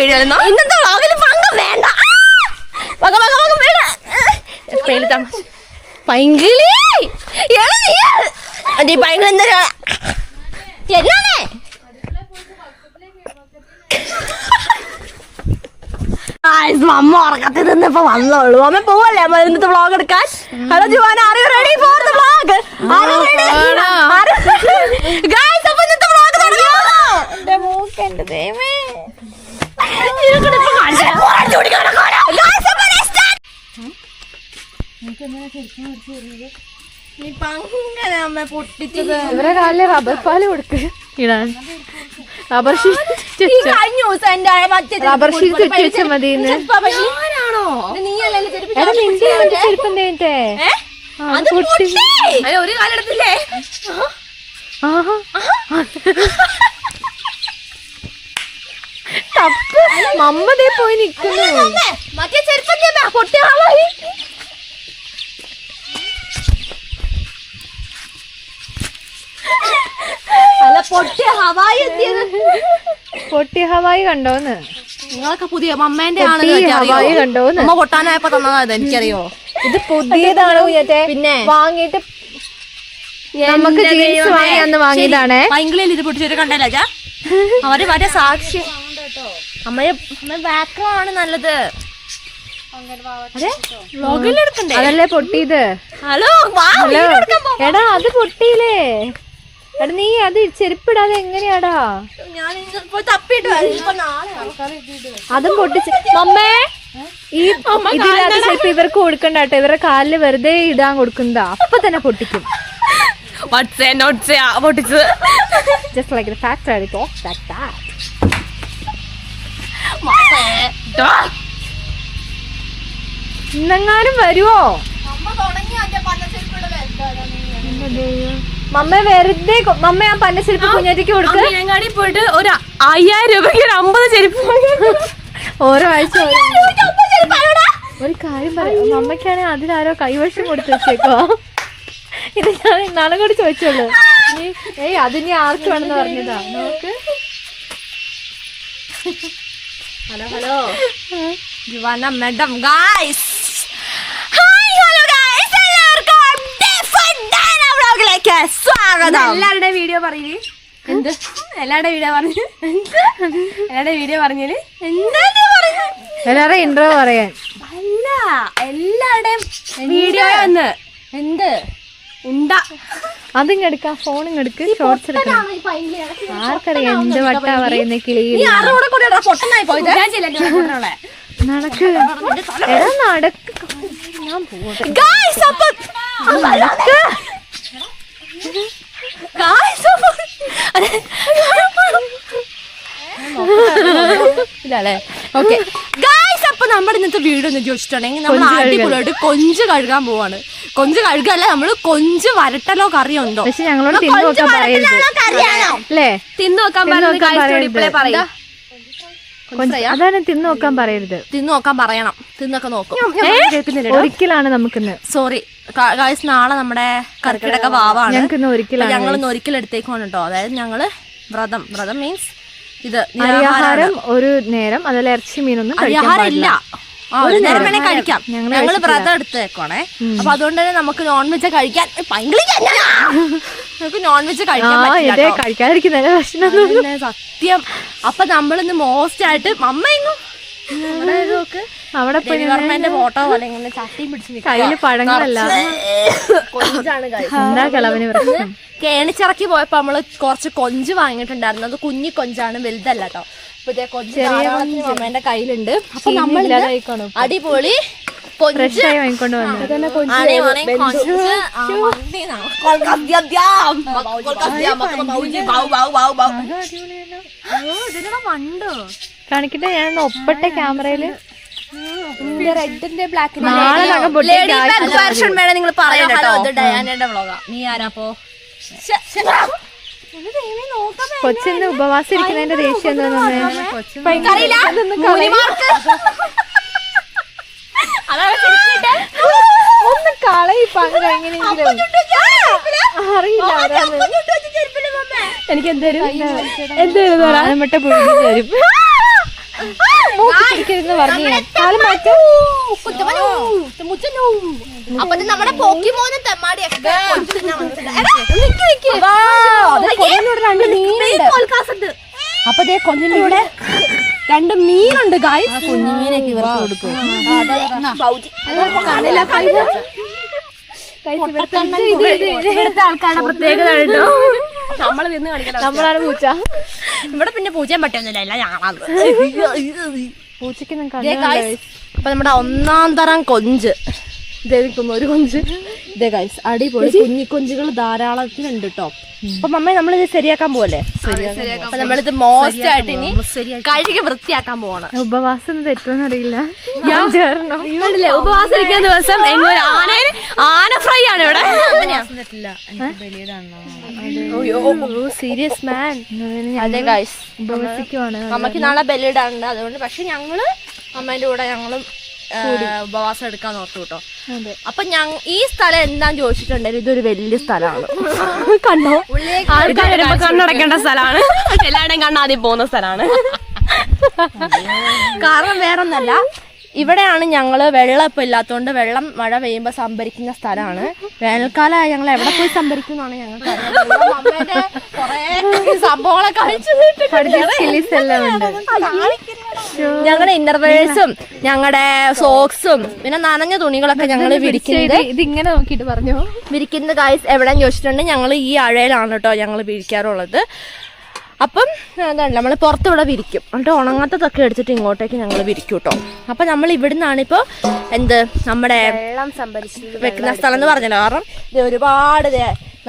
Video ഇന്നത്തെ വ്ളോഗിൽ പങ്ക് വേണ്ട. പൈങ്കിളി പൈങ്കിളി എന്താ എന്നാണ് അമ്മ ഉറക്കത്തിൽ നിന്ന് ഇപ്പൊ വന്നോളൂ. അമ്മ പോവല്ലേ അമ്മ ഇന്നത്തെ വ്ളോഗ് എടുക്കാൻ? Hello Juana, are you ready for the vlog? Guys, അപ്പോൾ ഇന്നത്തെ വ്ളോഗ് തുടങ്ങിയോ? എന്റെ മൂക്ക് എന്റെ ദൈവമേ. ഇവരെ കാലില് റബ്ബർ പാല് കൊടുക്ക് ഇടാൻ. റബ്ബർ ഷീറ്റ് റബ്ബർ ഷീറ്റ് ചുറ്റി വെച്ചാൽ മതി. ഒരു കാലെടുത്തില്ലേ? തപ്പ് മമ്മതേ പോയി നിക്കുന്നു. മറ്റേ ചെരുപ്പ പൊട്ടിയ പൊട്ടിയ ഹവായി എത്തിയത്. പൊട്ടിയ ഹവായി കണ്ടോന്ന്? നിങ്ങളൊക്കെ പുതിയ മമ്മേന്റെ ഹവായി കണ്ടോന്ന്? അമ്മ പൊട്ടാനായപ്പോ തന്നതാ, എനിക്കറിയോ. ഇത് പുതിയതാണോ? പിന്നെ വാങ്ങിയിട്ട് നമുക്ക് ജീൻസ് വാങ്ങി അന്ന് വാങ്ങിയതാണേ. പൈങ്കിളിയിൽ ഇത് പൊട്ടിച്ചൊരു കണ്ടല്ലോ. അവര് മറ്റേ സാക്ഷി അമ്മയെ ബാക്ക്ഗ്രൗണ്ട് നല്ലത്. അതല്ലേ പൊട്ടിയത്? ഹലോ ഹലോ എടാ, അത് പൊട്ടിയില്ലേ? എടാ നീ അത് ചെരുപ്പിടാതെ എങ്ങനെയാടാ? അതും പൊട്ടിച്ച് മമ്മേ. ഈ ഇതില്ലാത്ത ചെരുപ്പ് ഇവർക്ക് കൊടുക്കണ്ട കേട്ടോ. ഇവരുടെ കാലില് വെറുതെ ഇടാൻ കൊടുക്കുന്നതാ. അപ്പൊ തന്നെ പൊട്ടിക്കും. Just like the factory talks like that. ഇന്നെങ്ങാനും വരുവോ? മമ്മ വെറുതെ മമ്മ ആ പന്ന ചെരുപ്പ് കുഞ്ഞേറ്റിക്ക് കൊടുക്കുക. അങ്ങാടി പോയിട്ട് ഒരു 5000 രൂപയ്ക്ക് 50 ചെരുപ്പ് ഓരോ ആഴ്ച. ഒരു കാര്യം പറയാം, മമ്മയ്ക്കാണെങ്കിൽ അതിലാരോ കൈവശം കൊടുത്ത് വെച്ചേക്കോ. ഇത് ഞാൻ ഇന്നാളെ കൂടി ചോദിച്ചോളൂ. അതിനി ആർക്ക് വേണമെന്ന് പറഞ്ഞതാ. നോക്ക്. Hello hello Juana madam. Guys hi. Hello guys, എല്ലാവർക്കും സ്വാഗതം. എല്ലാവരുടെ വീഡിയോ പറയല് എന്ത്? എല്ലാവരുടെ വീഡിയോ പറഞ്ഞു എല്ലാവരുടെ വീഡിയോ പറഞ്ഞാല് എന്താ പറഞ്ഞു? എല്ലാവരുടെ ഇൻട്രോ പറയാൻ അല്ല, എല്ലാവരുടെയും വീഡിയോ ഒന്ന് എന്ത് ഉണ്ടാ. അതിങ്ങ എടുക്കാം, ഫോണിങ്ങെടുക്ക്, ഷോർട്സ് എടുക്കാം. ആർക്കറിയാം എന്ത് വട്ടാ പറയുന്ന കിളിയിൽ. നടക്ക് എടാ നടക്ക്. ഞാൻ പോട്ടെ. ഇല്ലല്ലേ? ഓക്കെ ഗായ്സ്, അപ്പൊ നമ്മുടെ ഇന്നത്തെ വീഡിയോ ഒന്ന് ചോദിച്ചിട്ടുണ്ടെങ്കിൽ നമ്മൾ അടിപൊളിയായിട്ട് കൊഞ്ച് കഴുകാൻ പോവാണ്. കൊഞ്ച് കഴുകല്ല, നമ്മള് കൊഞ്ച് വരട്ടലോ കറിയോ ഉണ്ടോ? പക്ഷെ ഞങ്ങളോട് തിന്നു നോക്കാൻ പറയരുത് അല്ലേ? തിന്നു നോക്കാൻ പറയാ. അതാണ് തിന്നു നോക്കാൻ പറയരുത്. തിന്നു നോക്കാൻ പറയണം. തിന്നൊക്കെ നോക്കും. ഒരിക്കലാണ് നമുക്കിന്ന്. സോറി ഗായ്സ്, നാളെ നമ്മുടെ കർക്കിടക വാവാണ്. ഞങ്ങളിന്ന് ഒരിക്കലെടുത്തേക്കാണ് കേട്ടോ. അതായത് ഞങ്ങള് വ്രതം മീൻസ് ഇത് നിരാഹാരം ഒരു നേരം. അതിൽ ഇറച്ചി മീനൊന്നും ഇല്ല, ഒരു നേരം വേണേ കഴിക്കാം. ഞങ്ങള് വ്രതം എടുത്തേക്കോണേ. അപ്പൊ അതുകൊണ്ട് തന്നെ നമുക്ക് നോൺ വെജ് കഴിക്കാൻ നമുക്ക് നോൺ വെജ് കഴിക്കാതിരിക്കുന്നതിന്റെ പ്രശ്നം സത്യം. അപ്പൊ നമ്മളിന്ന് മോസ്റ്റ് ആയിട്ട് മമ്മയെങ്ങും അവിടെ ഫോട്ടോ പോലെ ഇങ്ങനെ ചട്ടിയും പിടിച്ച് കയ്യില് പഴങ്ങളല്ല. എന്താ കിളവന് പ്രശ്നം? കേണിച്ചിറക്കി പോയപ്പോ നമ്മള് കുറച്ച് കൊഞ്ച് വാങ്ങിയിട്ടുണ്ടായിരുന്നു. അത് കുഞ്ഞി കൊഞ്ചാണ്, വലുതല്ല കേട്ടോ. പുതിയ കൊഞ്ച് അമ്മേന്റെ കയ്യിലുണ്ട്. അപ്പൊ നമ്മൾ അടിപൊളി വാങ്ങിക്കൊണ്ട് വന്നു. കാണിക്കട്ടെ, ഞാൻ ഒപ്പട്ടെ ക്യാമറയില്. റെഡിന്റെ ബ്ലാക്കിന്റെ നിങ്ങൾ പറയാം. നീ ആരാപ്പോ? കൊച്ചിന്ന് ഉപവാസം ഇരിക്കുന്നതിന്റെ ദേഷ്യം എന്താണെന്ന് ഒന്ന് കളയിപ്പങ്ങ എങ്ങനെയെങ്കിലും. അറിയില്ല എനിക്ക് എന്തേലും പുഴുങ്ങി തരും. പറഞ്ഞു കാലം മാറ്റും. അപ്പൊ ഇത് നമ്മുടെ പോക്കിമോനും തെമ്മാടിയൊക്കെ അപ്പൊ ഇതേ കൊഞ്ചിന്റെ കൂടെ 2 മീനുണ്ട് ഗായ്സ്. കുഞ്ഞു മീനൊക്കെ ഇവർക്ക് കൊടുക്കും. ആൾക്കാരുടെ പ്രത്യേകത കേട്ടോ. നമ്മള് നിന്ന് കാണിക്കണം. നമ്മളാണ് പൂച്ച. ഇവിടെ പിന്നെ പൂച്ചയും പറ്റുന്നില്ല, എല്ലാം ഞാനാണ്. പൂച്ചയ്ക്ക് അപ്പൊ നമ്മുടെ 1-ാം തരം കൊഞ്ച് ദേവിക്കുന്നു. ഒരു കൊഞ്ച് ഇതേ ഗൈസ്, അടിപൊളി കുഞ്ഞിക്കൊഞ്ചുകൾ ധാരാളത്തിനുണ്ട് കേട്ടോ. അപ്പൊ മമ്മ നമ്മളിത് ശരിയാക്കാൻ പോവല്ലേ? അപ്പൊ നമ്മളിത് മോശമായിട്ട് ഇനി കഴുകി വൃത്തിയാക്കാൻ പോവാണ്. ഉപവാസം തെറ്റോന്ന് അറിയില്ല. ഇവിടില്ലേ ഉപവാസം ഇരിക്കുന്ന ദിവസം ആന ഫ്രൈ ആണ് ഇവിടെ. സീരിയസ് മാൻ. അതെ ഗൈസ്, ഉപവസിക്കുവാണ്. അമ്മക്ക് നാളെ ബലിയിടാനുണ്ട്. അതുകൊണ്ട് പക്ഷെ ഞങ്ങള് അമ്മേന്റെ കൂടെ ഞങ്ങളും ഉപവാസം എടുക്കാൻ ഓർത്തു കേട്ടോ. അപ്പൊ ഈ സ്ഥലം എന്താന്ന് ചോദിച്ചിട്ടുണ്ടെങ്കിൽ ഇതൊരു വലിയ സ്ഥലമാണ്. കണ്ടോ, ആൾക്കാർ വരുമ്പോ കണ്ണടക്കേണ്ട സ്ഥലമാണ്. എല്ലാവരുടെയും കണ്ണാദ്യം പോകുന്ന സ്ഥലമാണ്. കാരണം വേറൊന്നല്ല, ഇവിടെയാണ് ഞങ്ങള് വെള്ളം ഇപ്പൊ ഇല്ലാത്തതുകൊണ്ട് വെള്ളം മഴ പെയ്യുമ്പോ സംഭരിക്കുന്ന സ്ഥലമാണ്. വേനൽക്കാലം ഞങ്ങൾ എവിടെ പോയി സംഭരിക്കുന്നതാണ് ഞങ്ങൾക്ക് അമ്മേന്റെ കൊറേ സംഭവങ്ങളൊക്കെ ഞങ്ങളുടെ ഇന്നർവേഴ്സും ഞങ്ങളുടെ സോക്സും പിന്നെ നനഞ്ഞ തുണികളൊക്കെ ഞങ്ങൾ വിരിക്കുന്നത്. ഇതിങ്ങനെ നോക്കിട്ട് പറഞ്ഞു വിരിക്കുന്നത് ഗൈസ് എവിടെയെന്ന് ചോദിച്ചിട്ടുണ്ട്. ഞങ്ങൾ ഈ അഴയിലാണ് കേട്ടോ ഞങ്ങൾ വിരിക്കാറുള്ളത്. അപ്പം എന്താണ് നമ്മൾ പുറത്തിവിടെ വിരിക്കും, എന്നിട്ട് ഉണങ്ങാത്തതൊക്കെ എടുത്തിട്ട് ഇങ്ങോട്ടേക്ക് ഞങ്ങൾ വിരിക്കും കേട്ടോ. അപ്പം നമ്മൾ ഇവിടുന്നാണ് ഇപ്പോൾ നമ്മുടെ വെള്ളം സംഭരിച്ച് വെക്കുന്ന സ്ഥലം എന്ന് പറഞ്ഞല്ലോ. കാരണം ഇത് ഒരുപാട്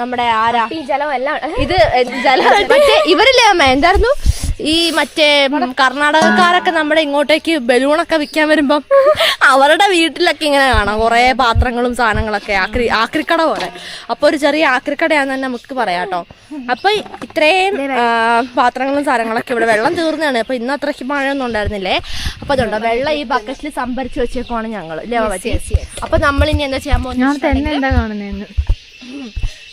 നമ്മുടെ ആരാ ജലമെല്ലാം ഇത് മറ്റേ ഇവരില്ലേ അമ്മ എന്തായിരുന്നു ഈ മറ്റേ കർണാടകക്കാരൊക്കെ നമ്മുടെ ഇങ്ങോട്ടേക്ക് ബലൂണൊക്കെ വിൽക്കാൻ വരുമ്പം അവരുടെ വീട്ടിലൊക്കെ ഇങ്ങനെ കാണാം കുറേ പാത്രങ്ങളും സാധനങ്ങളൊക്കെ ആക്രിക്കട പോലെ. അപ്പൊ ഒരു ചെറിയ ആക്രിക്കടയാന്ന് തന്നെ നമുക്ക് പറയാം കേട്ടോ. അപ്പൊ ഇത്രയും പാത്രങ്ങളും സാധനങ്ങളൊക്കെ ഇവിടെ വെള്ളം തീർന്നാണ്. അപ്പൊ ഇന്ന് അത്രയ്ക്ക് മഴയൊന്നും ഉണ്ടായിരുന്നില്ലേ. അപ്പൊ അതുകൊണ്ടോ വെള്ളം ഈ ബക്കറ്റിൽ സംഭരിച്ച് വെച്ചേക്കുവാണ് ഞങ്ങൾ. അപ്പൊ നമ്മളിനി എന്താ ചെയ്യാൻ പോകുന്നത്?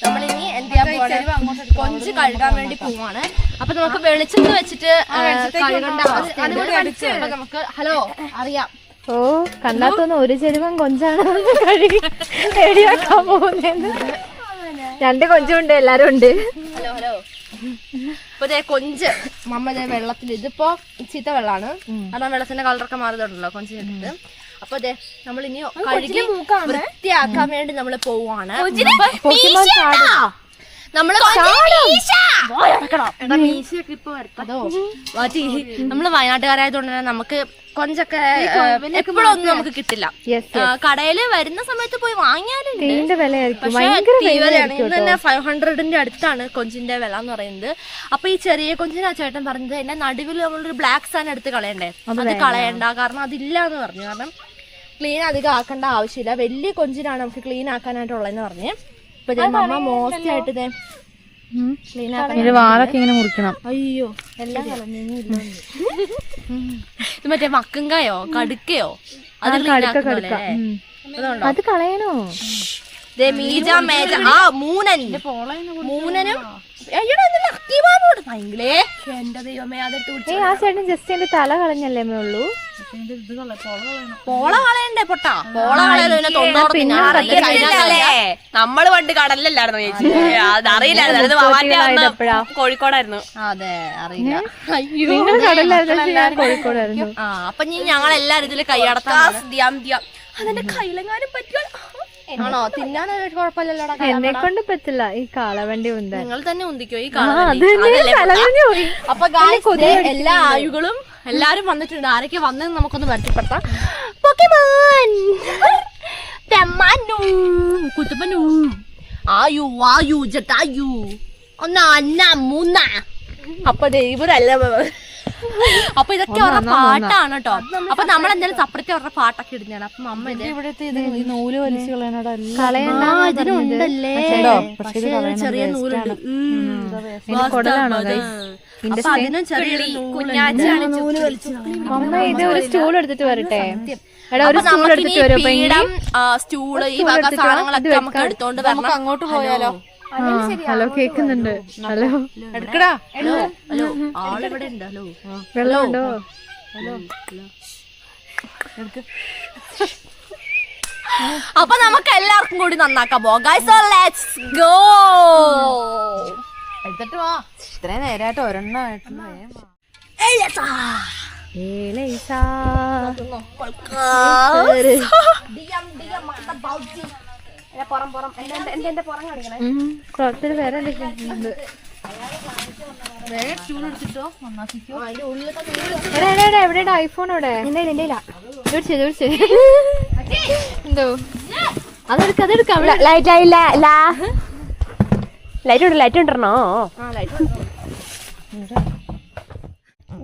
നമ്മളിനി എന്ത് ചെയ്യാൻ പോവാണ്, കൊഞ്ച് കഴുകാൻ വേണ്ടി പോവാണ്. അപ്പൊ നമുക്ക് വെളിച്ചെണ്ണ വെച്ചിട്ട് കഴുകണ്ട അവസ്ഥ. അപ്പൊ നമുക്ക് ഹലോ അറിയാം. ഓ കണ്ടാത്തൊന്ന് ഒരു ചെരുവൻ കൊഞ്ചാണ് കഴുകി റെഡിയാക്കാൻ പോകുന്നത്. 2 കൊഞ്ചുണ്ട്, എല്ലാരും ഉണ്ട്. Hello hello. അപ്പൊ ഇതേ കൊഞ്ച് മമ്മ വെള്ളത്തിൽ, ഇതിപ്പോ ചീത്ത വെള്ളമാണ് കാരണം വെള്ളത്തിന്റെ കളറൊക്കെ മാറിയതുണ്ടല്ലോ കൊഞ്ചിനെടുത്ത്. അപ്പൊ അതെ നമ്മളിനി കഴുകി വൃത്തിയാക്കാൻ വേണ്ടി നമ്മള് പോവാണ്. നമ്മള് വയനാട്ടുകാരായതുകൊണ്ട് തന്നെ നമുക്ക് കൊഞ്ചൊക്കെ എപ്പോഴൊന്നും നമുക്ക് കിട്ടില്ല. കടയില് വരുന്ന സമയത്ത് പോയി വാങ്ങിയാലുണ്ട്. ഇന്ന് തന്നെ 500ന്റെ അടുത്താണ് കൊഞ്ചിന്റെ വില എന്ന് പറയുന്നത്. അപ്പൊ ഈ ചെറിയ കൊഞ്ചിന് ആ ചേട്ടൻ പറഞ്ഞത് എന്റെ നടുവിൽ നമ്മളൊരു ബ്ലാക്ക് സാൻ എടുത്ത് കളയണ്ടേ, അത് കളയണ്ട കാരണം അതില്ല എന്ന് പറഞ്ഞു. കാരണം ക്ലീൻ അധികം ആക്കേണ്ട ആവശ്യമില്ല, വലിയ കൊഞ്ചിനാണ് നമുക്ക് ക്ലീൻ ആക്കാനായിട്ടുള്ളതെന്ന് പറഞ്ഞ്. ഇപ്പൊ മമ്മ മോസ്റ്റ് ആയിട്ട് ക്ലീൻ ആക്കാൻ വാളൊക്കെ ഇങ്ങനെ മുറിക്കണം. അയ്യോ എല്ലാം ഇത് മറ്റേ മക്കങ്കായോ കടുക്കയോ അത് കളയണോ? മൂനനും എന്റെ ദൈവമേ അതെടുത്ത് ആ ചേട്ടൻ ജസ്റ്റ് എന്റെ തല കളഞ്ഞല്ലേ ഉള്ളൂ. പോള കളയണ്ടേ പൊട്ടാ, പോള നമ്മള് പണ്ട് കടലിലല്ലായിരുന്നു ചേച്ചി, അതറിയില്ലായിരുന്നു. കോഴിക്കോടായിരുന്നു. അതെ അറിയില്ല. നിങ്ങൾ കടലിലായിരുന്നു, ഞാൻ കോഴിക്കോടായിരുന്നു. അപ്പൊ ഞങ്ങൾ എല്ലാരും ഇതില് കൈയടത്താം. അതിന്റെ കയ്യിലെങ്ങാനും പറ്റുമോ? ആണോ തിന്നാൻ കുഴപ്പമില്ലല്ലോടാ. എന്നെ കൊണ്ട് പറ്റില്ല, ഈ കാളവണ്ടി ഉണ്ട്. നിങ്ങൾ തന്നെ ഉന്തിക്കോ ഈ അപ്പൊ എല്ലാ ആയുകളും എല്ലാരും വന്നിട്ടുണ്ട്. ആരൊക്കെ വന്നെന്ന് നമുക്കൊന്ന് പരിചയപ്പെടുത്താം. അപ്പൊ ഇവരല്ല. അപ്പൊ ഇതൊക്കെ അവരുടെ പാട്ടാണ് കേട്ടോ. അപ്പൊ നമ്മൾ എന്തായാലും സെപ്പറേറ്റ് അവരുടെ പാട്ടൊക്കെ ഇടുന്നതാണ്. അപ്പൊ അമ്മ ഇവിടുത്തെ നൂല് വലിച്ചു ഇതിനുണ്ടല്ലേ ചെറിയ നൂലുണ്ട്. അമ്മ ഇത് ഒരു സ്റ്റൂൾ എടുത്തിട്ട് വരട്ടെ. സ്റ്റൂള് ഈ വക സാധനങ്ങളൊക്കെ നമുക്ക് എടുത്തോണ്ട് വരണം. അങ്ങോട്ട് പോയാലോ? ഹലോ കേക്കുന്നുണ്ട്. ഹലോ എടുക്കടാ. ഹലോ ആളിവിടെ ഉണ്ട്. ഹലോ വെള്ളമുണ്ടോ? അപ്പൊ നമുക്ക് എല്ലാവർക്കും കൂടി നന്നാക്കാൻ പോവാം ഗൈസ്. So let's go. എടുത്തിട്ട് വാ. ഇത്രയും നേരമായിട്ട് ഒരെണ്ണമായിട്ടുള്ള കുളത്തിൽ വേറെ എന്തൊക്കെയുണ്ട്? എവിടെയാണ് ഐഫോൺ? ഇവിടെ എന്തോ അതെടുക്കാം. ലൈറ്റ് ഉണ്ടോ?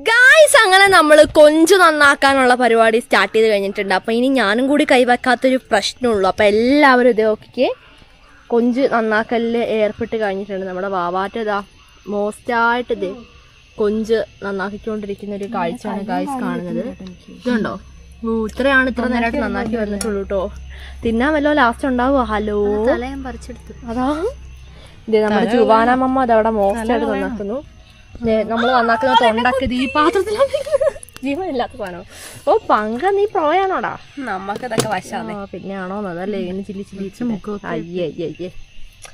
ഗായ്സ് അങ്ങനെ നമ്മൾ കൊഞ്ച് നന്നാക്കാനുള്ള പരിപാടി സ്റ്റാർട്ട് ചെയ്ത് കഴിഞ്ഞിട്ടുണ്ട്. അപ്പൊ ഇനി ഞാനും കൂടി കൈവെക്കാത്തൊരു പ്രശ്നമുള്ളൂ. അപ്പൊ എല്ലാവരും ഇത് നോക്കിക്കേ, കൊഞ്ച് നന്നാക്കലിൽ ഏർപ്പെട്ട് കഴിഞ്ഞിട്ടുണ്ട്. നമ്മുടെ വാവാറ്റ ഇതാ മോസ്റ്റായിട്ട് ഇത് കൊഞ്ച് നന്നാക്കിക്കൊണ്ടിരിക്കുന്ന ഒരു കാഴ്ചയാണ് ഗായ്സ് കാണുന്നത്. ഇതുണ്ടോ, ഇത്രയാണ് ഇത്ര നേരമായിട്ട് നന്നാക്കി വന്നിട്ടുള്ളൂ കേട്ടോ. തിന്നാൻ വല്ലോ ലാസ്റ്റ് ഉണ്ടാവുക. ഹലോ, അതാ ഇത് നമ്മുടെ ചുവാനമ്മ അതവിടെ മോസ്റ്റായിട്ട് നന്നാക്കുന്നു. നമ്മൾ നന്നാക്കുന്ന തൊണ്ടാക്കിയത് ഈ പാത്രത്തിലാണ്. ജീവനില്ലാത്ത സാധനം. ഓ പങ്ക നീ പ്രോയാണോടാ? നമ്മക്ക് ഇതൊക്കെ വശാതെ. പിന്നെ ആണോ അതല്ലേ ഇങ്ങനെ ചില്ലി അയ്യേ അയ്യേ അയ്യേ.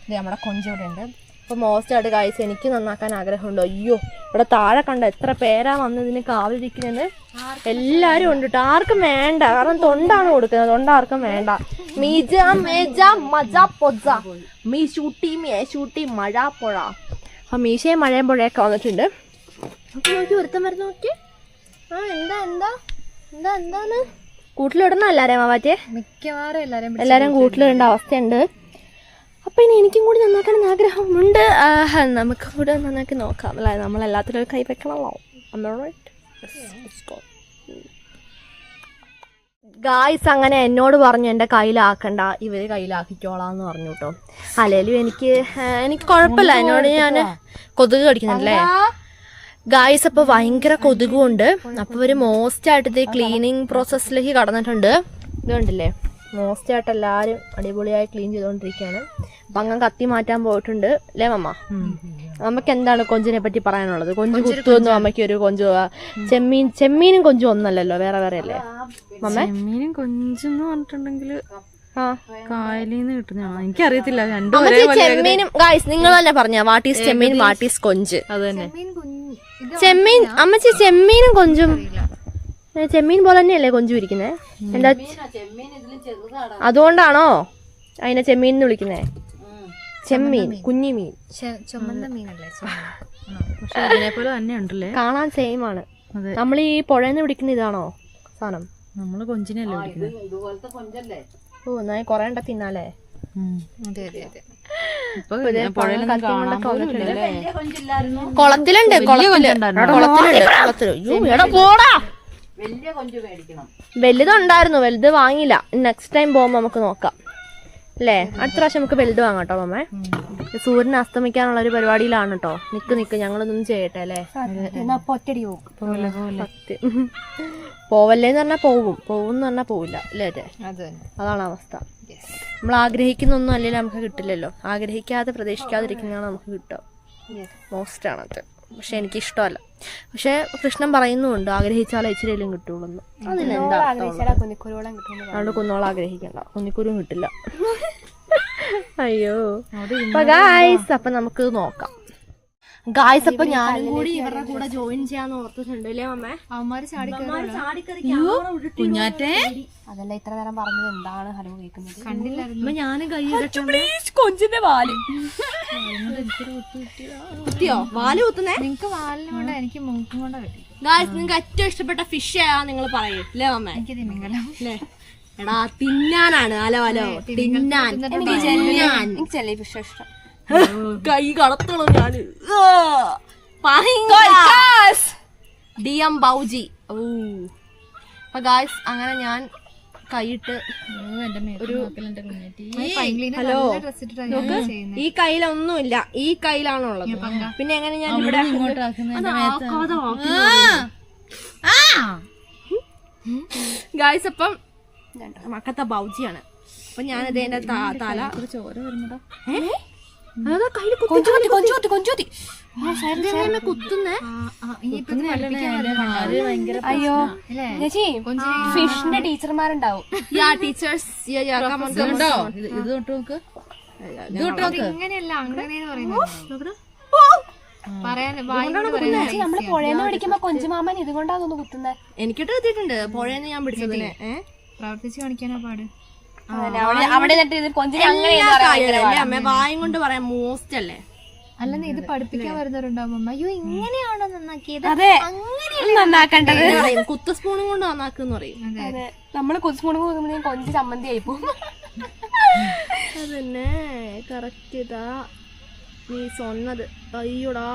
ഇത് നമ്മുടെ കൊഞ്ചൂടെ ഉണ്ട്. അപ്പൊ മോസ്റ്റായിട്ട് ഗായ്സ് എനിക്ക് നന്നാക്കാൻ ആഗ്രഹമുണ്ടോ? അയ്യോ ഇവിടെ താഴെ കണ്ട എത്ര പേരാ വന്ന് ഇതിന് കാവലിരിക്കുന്നത്. എല്ലാരും ഉണ്ട് കേട്ടോ. ആർക്കും വേണ്ട, കാരണം തൊണ്ടാണ് കൊടുക്കുന്നത്. തൊണ്ട ആർക്കും വേണ്ട. മീജ മേജ മജ പൊജ മീ ഷൂട്ടി മേ ഷൂട്ടി മഴ പുഴ. അപ്പൊ മീശയും മഴയും പുഴയൊക്കെ വന്നിട്ടുണ്ട്. അപ്പൊ നോക്കി ഒരുത്തം വരുന്ന നോക്കി. ആ എന്താ എന്താ എന്താ എന്താണ് കൂട്ടിലിടണം എല്ലാരെയും മാവാറ്റേ? മിക്കവാറും എല്ലാരും കൂട്ടിലിടേണ്ട അവസ്ഥയുണ്ട്. അപ്പൊ ഇനി എനിക്കും കൂടി നന്നാക്കണം ആഗ്രഹമുണ്ട്. നമുക്കും കൂടെ നന്നാക്കി നോക്കാം അല്ലേ? നമ്മളെല്ലാത്തിലും കൈ വെക്കണമല്ലോ. ഗായ്സ് അങ്ങനെ എന്നോട് പറഞ്ഞു എൻ്റെ കയ്യിലാക്കണ്ട, ഇവര് കയ്യിലാക്കിക്കോളാന്ന് പറഞ്ഞു കേട്ടോ. അല്ലേലും എനിക്ക് കുഴപ്പമില്ല. എന്നോട് ഞാൻ കൊതുക് കടിക്കുന്നുണ്ടല്ലേ ഗായ്സ്. അപ്പൊ ഭയങ്കര കൊതുകുണ്ട്. അപ്പൊ ഇവര് മോസ്റ്റായിട്ട് ഇത് ക്ലീനിങ് പ്രോസസ്സിലേക്ക് കടന്നിട്ടുണ്ട്. ഇത് കണ്ടില്ലേ, മോസ്റ്റായിട്ട് എല്ലാവരും അടിപൊളിയായി ക്ലീൻ ചെയ്തുകൊണ്ടിരിക്കുകയാണ്. അപ്പൊ അങ്ങ് കത്തി മാറ്റാൻ പോയിട്ടുണ്ട് അല്ലേ മമ്മ? നമുക്ക് എന്താണ് കൊഞ്ചിനെ പറ്റി പറയാനുള്ളത്? കൊഞ്ച് കുത്തുവെന്നും അമ്മയ്ക്ക് ഒരു കൊഞ്ച്. ചെമ്മീനും കൊഞ്ചും ഒന്നല്ലല്ലോ, വേറെ വേറെ അല്ലേ മമ്മ? ചെമ്മീനും കൊഞ്ചെന്ന് പറഞ്ഞിട്ടുണ്ടെങ്കിൽ കായലിന്ന് കിട്ടുന്ന എനിക്കറിയത്തില്ല. ചെമ്മീനും ഗായ്സ് നിങ്ങൾ തന്നെ പറഞ്ഞ what is Chemmeen, what is കൊഞ്ച്? അത് തന്നെ ചെമ്മീൻ. അമ്മച്ചി ചെമ്മീനും കൊഞ്ചും ചെമ്മീൻ പോലെ തന്നെയല്ലേ കൊഞ്ചും ഇരിക്കുന്നേ? എന്താ അതുകൊണ്ടാണോ അതിനെ ചെമ്മീൻ എന്ന് വിളിക്കുന്നേ? ചെമ്മീൻ കുഞ്ഞിമീൻ ചുമന്ന മീനല്ലേ? കാണാൻ സെയിം ആണ്. നമ്മൾ ഈ പുഴന്ന് പിടിക്കുന്ന ഇതാണോ സാധനം? നമ്മള് കൊഞ്ചിനല്ലേ വിളിക്കുന്നത്? ഓ എന്നാ കൊറേ ഉണ്ട തിന്നാലേ. കുളത്തിലുണ്ട് വലുതുണ്ടായിരുന്നു, വലുത് വാങ്ങില്ല. നെക്സ്റ്റ് ടൈം പോകുമ്പോ നമുക്ക് നോക്കാം അല്ലേ? അടുത്ത പ്രാവശ്യം നമുക്ക് വലുത് വാങ്ങാം കേട്ടോ മമ്മേ. സൂര്യൻ അസ്തമിക്കാനുള്ള ഒരു പരിപാടിയിലാണ് കേട്ടോ. നിക്ക് ഞങ്ങളൊന്നും ചെയ്യട്ടെ അല്ലേ? പോവല്ലേന്ന് പറഞ്ഞാൽ പോകും എന്ന് പറഞ്ഞാൽ പോവില്ല അല്ലേ? അതാണ് അവസ്ഥ. നമ്മൾ ആഗ്രഹിക്കുന്നൊന്നും അല്ലെങ്കിൽ നമുക്ക് കിട്ടില്ലല്ലോ. ആഗ്രഹിക്കാതെ പ്രതീക്ഷിക്കാതിരിക്കുന്നതാണ് നമുക്ക് കിട്ടുക. മോസ്റ്റ് ആണത്. പക്ഷെ എനിക്കിഷ്ടമല്ല. പക്ഷെ കൃഷ്ണൻ പറയുന്നുണ്ട് ആഗ്രഹിച്ചാലേ ഇച്ചിരിയിലും കിട്ടുള്ളൂ. അതിനെന്താ അതുകൊണ്ട് കുന്നോളം ആഗ്രഹിക്കണ്ട, കുന്നിക്കുരും കിട്ടില്ല. അയ്യോ ഗായ്സ്, അപ്പൊ നമുക്ക് നോക്കാം ഗായ്സ്. അപ്പൊ ഞാനും കൂടി ഇവരുടെ കൂടെ ജോയിൻ ചെയ്യാന്ന് ഓർത്തിട്ടുണ്ട് അല്ലേ മമ്മേ? കുഞ്ഞാറ്റേ അതല്ല ഇത്ര നേരം പറഞ്ഞത് എന്താണ് ഹലോ കേൾക്കുന്നത്? കണ്ടില്ലായിരുന്നു. ഞാനും കൈ കൊഞ്ചിന്റെ വാല് കുത്തിയോ? വാല് കുത്തുന്നേ? നിങ്ങക്ക് വാലിനും കൊണ്ട് എനിക്ക് മൂക്കും കൊണ്ടാ കിട്ടി. ഗായ്സ് നിങ്ങൾക്ക് ഏറ്റവും ഇഷ്ടപ്പെട്ട ഫിഷ് ഏതാ നിങ്ങൾ പറയൂ അല്ലേ മമ്മേ? എനിക്ക് തിമിംഗലം. എടാ തിന്നാനാണ്. ഹലോ തിന്നാൻ. ഫിഷ് ഇഷ്ടം. കൈ കടത്തുള്ളൂ ഞാന്. DM ബൗജി. അപ്പൊ ഗായ്സ് അങ്ങനെ ഞാൻ കൈയിട്ട് ഹലോ നോക്ക്, ഈ കയ്യിലൊന്നുമില്ല, ഈ കയ്യിലാണുള്ളത്. പിന്നെ എങ്ങനെ ഞാൻ ഇവിടെ ഗായ്സ് അപ്പം മക്കത്തെ ബൗജിയാണ്. അപ്പൊ ഞാനത് എന്റെ തല ചോര വരുന്നതാ. അതാ കയ്യില് കൊഞ്ചൂത്തി കുത്തുന്നേ. അയ്യോ ചേച്ചി ഫിഷിന്റെ ടീച്ചർമാരുണ്ടാവും. ടീച്ചേഴ്സ് ഇത് തൊട്ട് നോക്ക്, ഇത് തൊട്ട് നോക്ക്. ഇങ്ങനെയല്ല അങ്ങനെ പറയുന്നത്. നമ്മള് പുഴയെന്ന് പഠിക്കുമ്പോ കൊഞ്ചുമാമൻ ഇതുകൊണ്ടാന്ന് കുത്തുന്നത്. എനിക്കിട്ട് എത്തിയിട്ടുണ്ട് പുഴയെന്ന് ഞാൻ പിടിച്ചതിനെ. പ്രവർത്തിച്ച് കാണിക്കാനാ പാട്. അവിടെ കൊഞ്ചിനെ അമ്മ വായും കൊണ്ട് പറയാൻ മോസ്റ്റ് അല്ലേ. അല്ലെന്ന് ഇത് പഠിപ്പിക്കാൻ വരുന്നവരുണ്ടാവും. അമ്മ അയ്യോ ഇങ്ങനെയാണോ നന്നാക്കിയത്? അതെ നന്നാക്കണ്ടത്. കുത്ത സ്പൂണും കൊണ്ട് നന്നാക്കെന്ന് പറയും. അതെ നമ്മള് കൊച്ചുസ്പൂൺ കൊഞ്ച് ചമ്മന്തി ആയിപ്പോ. അതന്നെ കറക്റ്റ് ഇതാ നീ സ്വന്നത്. അയ്യോടാ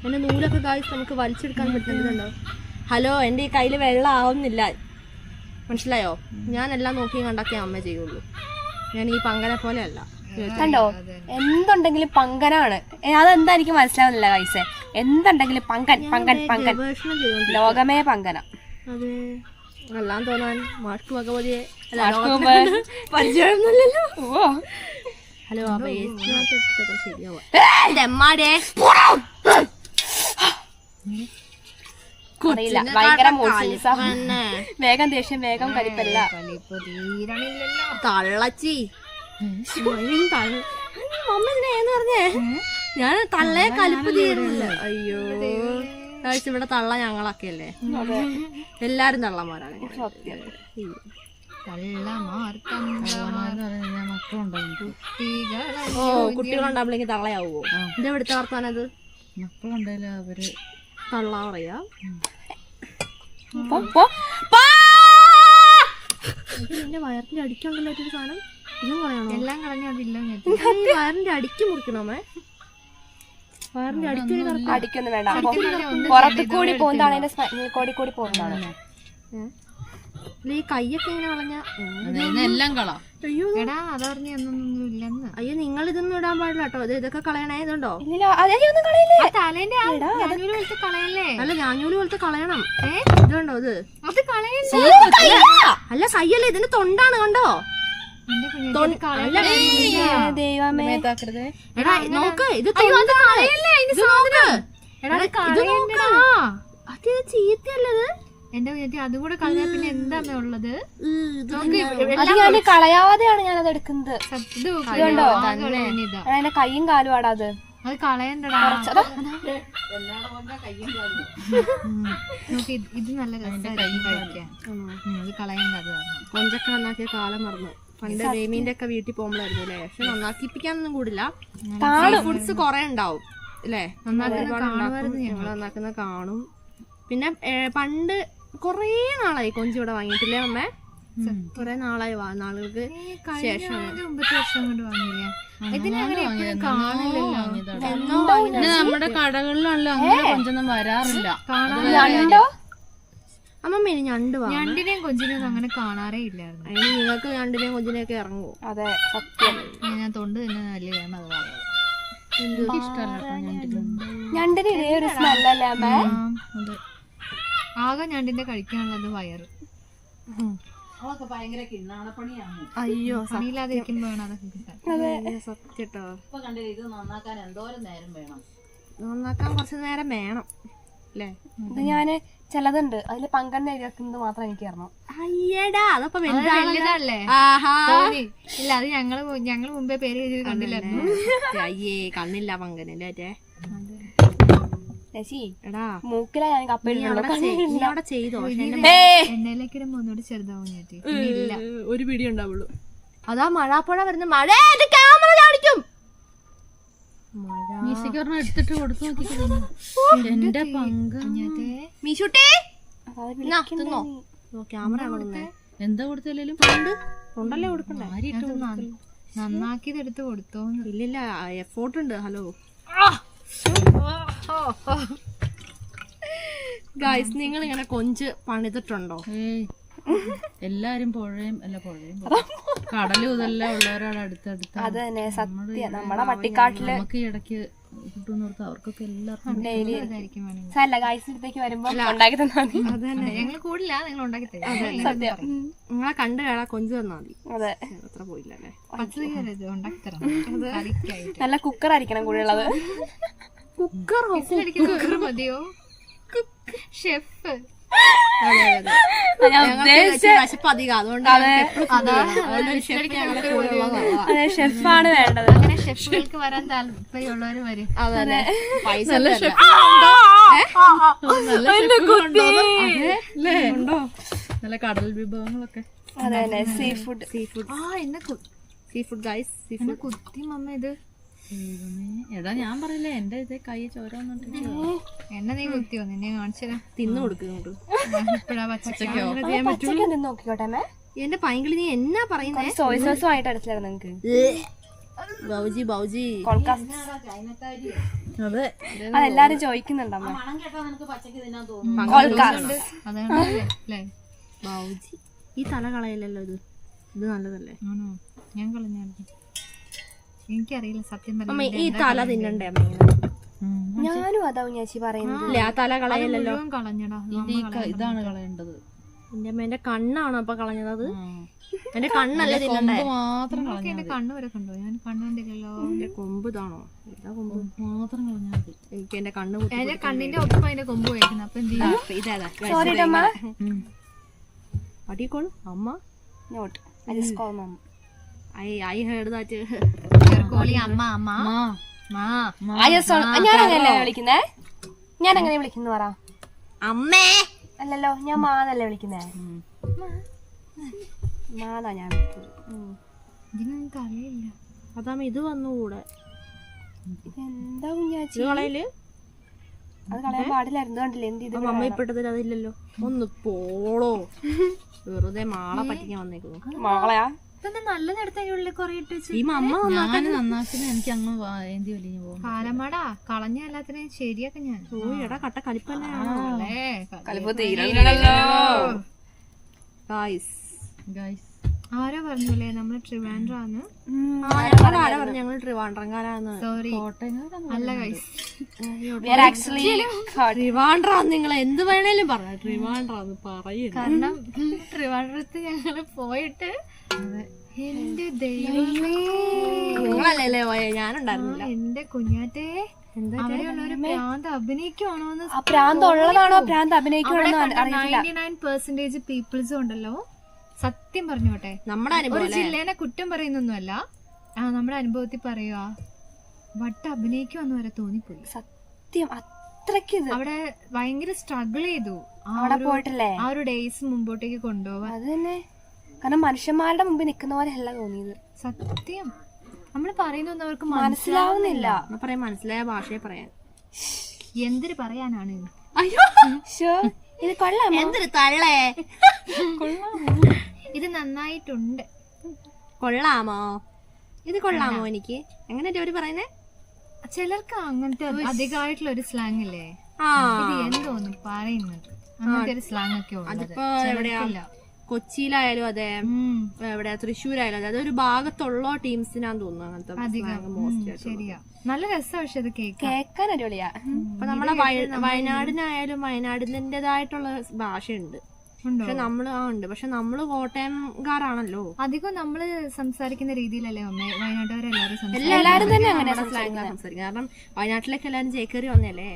എന്റെ നൂലൊക്കെ കായ്ച്ച് നമുക്ക് വലിച്ചെടുക്കാൻ പറ്റുന്നുണ്ടോ? ഹലോ, എന്റെ ഈ കയ്യില് വെള്ളം ആവുന്നില്ല, മനസ്സിലായോ? ഞാനെല്ലാം നോക്കി കണ്ടാക്കിയ അമ്മ ചെയ്യുള്ളൂ. ഞാൻ ഈ പങ്കനെ പോലെ അല്ല. കണ്ടോ, എന്തുണ്ടെങ്കിലും പങ്കനാണ്. അതെന്താ എനിക്ക് മനസ്സിലാവുന്നില്ല വയസ്സേ. എന്തുണ്ടെങ്കിലും പങ്കൻ പങ്കൻ പങ്കൻ, ലോകമേ പങ്കന. അതെ, എല്ലാം തോന്നാൻ മാഷ്കു ഭഗവതിയെ പരിചയമൊന്നുമില്ലല്ലോ. ഹലോ, ശരിയാവാ. ഭയങ്കര വേഗം ദേഷ്യം, വേഗം കരിപ്പല്ല. തള്ളച്ചി അമ്മ ഇതിനെന്ന് പറഞ്ഞേ, ഞാൻ തള്ളയെ കലിപ്പ് തീരുന്നില്ല. അയ്യോ കഴിച്ച് ഇവിടെ തള്ള ഞങ്ങളൊക്കെ അല്ലേ, എല്ലാരും തള്ളമാരാണ്. ഓ, കുട്ടികളുണ്ടാവുമ്പളേക്ക് തള്ളയാവോ? എന്റെ ഇവിടുത്തെ വർത്താനത് മക്കളുണ്ടല്ലോ അവര് തള്ള പറയാ. എന്റെ വയറിന്റെ അടിക്കുണ്ടല്ലോ ഒരു സാധനം, ഇതും കളയണോ? എല്ലാം കളഞ്ഞതില്ല. വയറിന്റെ അടിക്ക് മുറിക്കണോമേ? വയറിന്റെ അടിക്ക് അടിക്കൊന്നും വേണ്ട, പുറത്തു കൂടി പോകുന്നതാണ്, അതിന്റെ സ്മെല്ലിൽ കൂടി പോകുന്നതാണ്. ഈ കയ്യൊക്കെ ഇങ്ങനെ കളഞ്ഞ എല്ലാം കളാം. അയ്യോ എടാ അതറിഞ്ഞ ഒന്നൊന്നും ഇല്ലെന്ന്. അയ്യോ, നിങ്ങൾ ഇതൊന്നും ഇടാൻ പാടില്ല കേട്ടോ. ഇതൊക്കെ കളയണേ. ഇതുണ്ടോ തലേന്റെ കളയല്ലേ? അല്ല, ഞാഞ്ഞൂല് പോലത്തെ കളയണം. ഇതുണ്ടോ ഇത്? അത് കളയല്ലേ? അല്ല, കയ്യല്ല, ഇതിന്റെ തൊണ്ടാണ്. കണ്ടോ? എടാ നോക്ക്, ഇത് അത് ചീത്തയല്ലത്. എന്റെ കുഞ്ഞത്തി അതും കൂടെ കളഞ്ഞാ പിന്നെ എന്താ ഉള്ളത്? കളയാതെയാണ് ഞാനത് എടുക്കുന്നത്. അതിന്റെ കൈയും കാലും ആടാ. അത് കളയണ്ടടാ. ഇത് നല്ല കഴിക്കാൻ. അത് കളയണ്ടത്. കൊഞ്ചൊക്കെ നന്നാക്കിയ കാലം മറന്നു. പണ്ട് രേമീന്റെ ഒക്കെ വീട്ടിൽ പോകുമ്പോഴായിരുന്നു അല്ലേ. പക്ഷെ നന്നാക്കിപ്പിക്കാനൊന്നും കൂടില്ല. ഫുഡ്സ് കൊറേ ഉണ്ടാവും അല്ലേ, നന്നാക്കുന്ന കാണും. പിന്നെ പണ്ട് കൊറേ നാളായി കൊഞ്ച് ഇവിടെ വാങ്ങിയിട്ടില്ലേ അമ്മേ? കൊറേ നാളായി, നാളുകൾക്ക് ശേഷം. നമ്മുടെ കടകളിലാണല്ലോ അങ്ങനെ കൊഞ്ചൊന്നും വരാറില്ല. അമ്മമ്മ ഇനി ഞണ്ട് ഞണ്ടിനെയും കൊഞ്ചിനെയും അങ്ങനെ കാണാറേ ഇല്ലായിരുന്നു. അതിന് നിങ്ങൾക്ക് ഞണ്ടിനെയും കൊഞ്ചിനെയൊക്കെ ഇറങ്ങുമോ? അതെ, സത്യം. ഞാൻ തൊണ്ട് തന്നെ വലിയ ഞണ്ടിന് ഇതേ ഒരു സ്മെല്ലല്ലേ അമ്മേ? ആകെ ഞണ്ടിന്റെ കഴിക്കാനുള്ളത് വയറ്. ഭയങ്കര കിണ്ണാണപ്പണിയാണ്. അയ്യോ, പണിയില്ലാതിരിക്കുമ്പോഴാണ് അതൊക്കെ കിട്ടാൻ. സത്യട്ടോ. ഇത് നന്നാക്കാൻ എന്തോരം നേരം വേണം? നന്നാക്കാൻ കുറച്ച് നേരം വേണം അല്ലേ? ഇത് ഞാന് ചിലതുണ്ട് അതില് പങ്കെണ്ണ എഴുതുന്നത് മാത്രം എനിക്ക് അറിയണം. അയ്യടാ, അതപ്പോ വലുതല്ലേ? ഇല്ല, അത് ഞങ്ങള് മുമ്പേ പേര് എഴുതി കണ്ടില്ലായിരുന്നു. അയ്യേ, കണ്ണില്ല പങ്കനല്ലേ? എടാ മൂക്കിലാ ഞാൻ അവിടെ ചെയ്തോ? എണ്ണയിലേക്ക് ഒന്നുകൂടി ചെറുതാവും. ഇല്ല, ഒരു പിടി ഉണ്ടാവുള്ളൂ. അതാ മഴാപ്പുഴ വരുന്ന മഴ. ക്യാമറ കാണിക്കും. എടുത്തിട്ട് കൊടുത്തു നോക്കി. എന്റെ പങ്ക് മീശുട്ടി ക്യാമറ എന്താ കൊടുത്തല്ലേലും തൊണ്ടല്ലേ കൊടുക്കണ്ടേ? നന്നാക്കിയത് എടുത്ത് കൊടുത്തോ? ഇല്ലില്ല, എഫോർട്ട് ഉണ്ട്. ഹലോ ഗൈസ്, നിങ്ങൾ ഇങ്ങനെ കൊഞ്ച് പണിതിട്ടുണ്ടോ? എല്ലാരും പുഴയും കടലും ഇതെല്ലാം ഉള്ളവരാണ് അടുത്തടുത്ത്. അത് തന്നെ സത്യം. നമ്മുടെ പട്ടിക്കാട്ടില് നമുക്ക് ഇടയ്ക്ക് കിട്ടുന്നവർക്ക് അവർക്കൊക്കെ എല്ലാവർക്കും ഡെയിലി അതായിരിക്കും വേണമെങ്കിൽ. സാരല്ല ഗായ്സിന്റെ അടുത്തേക്ക് വരുമ്പോ ഉണ്ടാക്കി തന്നാ മതി. ഞങ്ങൾ കൂടില്ല, നിങ്ങൾ ഉണ്ടാക്കി തരും. സത്യം. നിങ്ങളെ കണ്ടു കേളാ കൊഞ്ചു തന്നാ മതി. അതെ, അത്ര പോയില്ലല്ലേ. പച്ചക്കറി ഉണ്ടാക്കി തരണം കറിക്കായിട്ട്. നല്ല കുക്കർ ആയിരിക്കണം കൂടെ ഉള്ളത്. കുക്കർ മതിയോ? ഷെഫ് ഞാൻ ഉദ്ദേശിച്ച വിശപ്പ് അധികം അതുകൊണ്ട് അതെ, ഷെഫാണ് വേണ്ടത്. അങ്ങനെ ഷെഫുകൾക്ക് വരാൻ താല്പര്യമുള്ളവര് വരും. അതെ പൈസ ഉണ്ടോ നല്ല കടൽ വിഭവങ്ങളൊക്കെ. അതെ അല്ലേ, സീ ഫുഡ്. എന്നെ സീ ഫുഡ് ഗൈസ്, സീ എന്നെ കുത്തി മമ്മ ഇത്. എടാ ഞാൻ പറയില്ലേ എന്റെ ഇതേ കൈ ചോര വന്നിട്ട് എന്നെ നീ കുത്തിയോ? നിന്നെ കാണിച്ചരാ. തിന്നു കൊടുക്കുന്നുണ്ട്. ഇപ്പഴാ പച്ചക്കോ പച്ചക്ക് എന്തെന്ന് നോക്കിക്കോട്ടെ അമ്മേ. എന്റെ പൈങ്കിളി നീ എന്നാ പറയുന്നേ? സോയ് സോസും ആയിട്ട് അടച്ചില്ലായിരുന്നു നിങ്ങക്ക്. ബൗജി ബൗജി അതെ അതെല്ലാരും ചോദിക്കുന്നുണ്ടമ്മ. അല്ലേ? ബൗജി ഈ തല കളയില്ലല്ലോ. ഇത് നല്ലതല്ലേ? ആണോ? ഞാൻ കളഞ്ഞായിരുന്നു. എനിക്കറിയില്ല സത്യം അമ്മ ഈ തല തിന്നണ്ടേ അമ്മ? ഞാനും അതാ ഉഞ്ഞാച്ചി പറയുന്നത്. ഇല്ല ആ തല കളയല്ലോ. കളഞ്ഞടാ. ഇതാണ് കളയേണ്ടത്. എന്റെ അമ്മ എന്റെ കണ്ണാണോ അപ്പൊ കളഞ്ഞത്? അത് എന്റെ കണ്ണല്ലേ തിന്നണ്ടേ? മാത്രം എന്റെ കണ്ണ് വരെ കണ്ടോ? ഞാൻ കണ്ണ് കണ്ടില്ലല്ലോ. എന്റെ കൊമ്പ് ഇതാണോ? ഇതാ കൊമ്പ് മാത്രം കളഞ്ഞാൽ മതി. എനിക്ക് എന്റെ കണ്ണ് എന്റെ കണ്ണിന്റെ ഒപ്പം അതിന്റെ കൊമ്പ് പോയിരിക്കുന്നു. അപ്പൊ എന്ത് ചെയ്യും? ഇതാ സോറി അമ്മ. അടിക്കോളൂ അമ്മ. Not I just call mum. I heard that. കോളി അമ്മ അമ്മ മാ. ഞാൻ അങ്ങനെയല്ലേ വിളിക്കുന്നേ? ഞാൻ എങ്ങനെ വിളിക്കുന്നു പറ. അമ്മേ അല്ലല്ലോ, ഞാൻ മാന്നല്ലേ വിളിക്കുന്നേ. മാന്നാ ഞാൻ വിളിക്കുന്നത്. ഇതിനൊന്നും അറിയില്ല. അതാ ഇത് വന്നുകൂടെ? എന്താ കുഞ്ഞാച്ചി ഇത് കളയില്? അത് കളയാൻ പാടില്ലായിരുന്നു. കണ്ടില്ലേ എന്ത് ചെയ്തു? അമ്മ ഇപ്പിട്ടതിൽ അതില്ലല്ലോ. ഒന്ന് പോളോ, വെറുതെ മാളെ പറ്റിക്കാൻ വന്നേക്കുന്നു. മാളയാ ഇതെന്താ നല്ലതെടുത്ത ഉള്ളിൽ കൊറേ ഇട്ട് വെച്ച്. ഈ മമ്മ ഞാൻ നന്നാക്കുന്ന എനിക്ക് അങ്ങ് എന്തി വലിഞ്ഞു പോകും. കാലമാടാ കളഞ്ഞ എല്ലാത്തിനെയും ശരിയാക്ക ഞാൻ. എടാ കട്ട കലിപ്പന്നെയാണോ? കളിപ്പോ തീരണല്ലോ. ഗായ്സ് ഗൈസ് ആരോ പറഞ്ഞല്ലേ നമ്മള് ട്രിവാൻഡ്രാന്ന്? ആരാ പറഞ്ഞു ഞങ്ങൾ ട്രിവാൻഡ്രംകാരാന്ന്? സോറി അല്ല ഗൈസ്. We are actually ട്രിവാൻഡ്രാന്ന് നിങ്ങൾ എന്ത് വേണേലും പറഞ്ഞു. ട്രിവാൻഡ്രാന്ന് പറയുന്നു. കാരണം ട്രിവാൻഡ്രത്ത് ഞങ്ങള് പോയിട്ട് എന്റെ ദൈവമേ, നിങ്ങളല്ലേ പോയെ? ഞാനുണ്ടായിരുന്നില്ല. എന്റെ കുഞ്ഞാറ്റേ, അവിടെയുള്ളൊരു പ്രാന്ത് അഭിനയിക്കുവാണോന്ന്. ആ പ്രാന്ത് ഉള്ളതാണോ പ്രാന്ത് അഭിനയിക്കണമെന്ന് അറിയില്ല. 99% പീപ്പിൾസും ഉണ്ടല്ലോ. സത്യം പറഞ്ഞോട്ടെ, നമ്മുടെ ഒരു അനുഭവം ജില്ലേനെ കുറ്റം പറയുന്നൊന്നുമല്ല, നമ്മുടെ അനുഭവത്തിൽ പറയുക, വട്ട അഭിനയിക്കുമെന്ന് വരെ തോന്നിപ്പോയി. സത്യം അത്രയ്ക്ക് ഇത് അവിടെ ഭയങ്കര സ്ട്രഗിൾ ചെയ്തു. അവിടെ പോയിട്ടല്ലേ ആ ഒരു ഡേയ്സ് മുമ്പോട്ടേക്ക് കൊണ്ടുപോവാൻ. അത് തന്നെ. കാരണം മനുഷ്യന്മാരുടെ മുമ്പിൽ നിൽക്കുന്ന പോലെ അല്ല തോന്നിയത്. സത്യം നമ്മൾ പറയുന്നൊന്നും അവർക്ക് മനസ്സിലാവുന്നില്ല. പറയാൻ മനസ്സിലായ ഭാഷയെ പറയാൻ എന്തൊരു പറയാനാണ്. അയ്യോ ഇത് കൊള്ളാം. എന്തൊരു തള്ളേ. ഇത് നന്നായിട്ടുണ്ട്. കൊള്ളാമോ? ഇത് കൊള്ളാമോ? എനിക്ക് എങ്ങനെ അവര് പറയുന്നേ? ചിലർക്ക് അങ്ങനത്തെ അധികമായിട്ടുള്ള ഒരു സ്ലാങ് ഇല്ലേ? ഇത് എന്തോന്നു പറയുന്നത്? അങ്ങനത്തെ ഒരു സ്ലാങ് ഒക്കെ ഉള്ളത്. അതിപ്പോ എവിടെയാ? കൊച്ചിയിലായാലും അതെ, എവിടെ തൃശ്ശൂരായാലും അതെ, അതൊരു ഭാഗത്തുള്ള ടീംസിനാന്ന് തോന്നുന്നു അങ്ങനത്തെ. ശരിയാ, നല്ല രസം. പക്ഷെ ഇത് കേക്കാൻ അടിപൊളിയാ. ഇപ്പൊ നമ്മളെ വയനാടിനായാലും വയനാടിന്റേതായിട്ടുള്ള ഭാഷയുണ്ട്. പക്ഷെ നമ്മള് ഉണ്ട്. പക്ഷെ നമ്മള് കോട്ടയംകാരാണല്ലോ. അധികം നമ്മള് സംസാരിക്കുന്ന രീതിയിലല്ലേ വയനാട്ടുകാരെല്ലാരും എല്ലാരും തന്നെ അങ്ങനെ സംസാരിക്കുന്നത്. കാരണം വയനാട്ടിലേക്ക് എല്ലാരും ചേക്കേറി വന്നല്ലേ.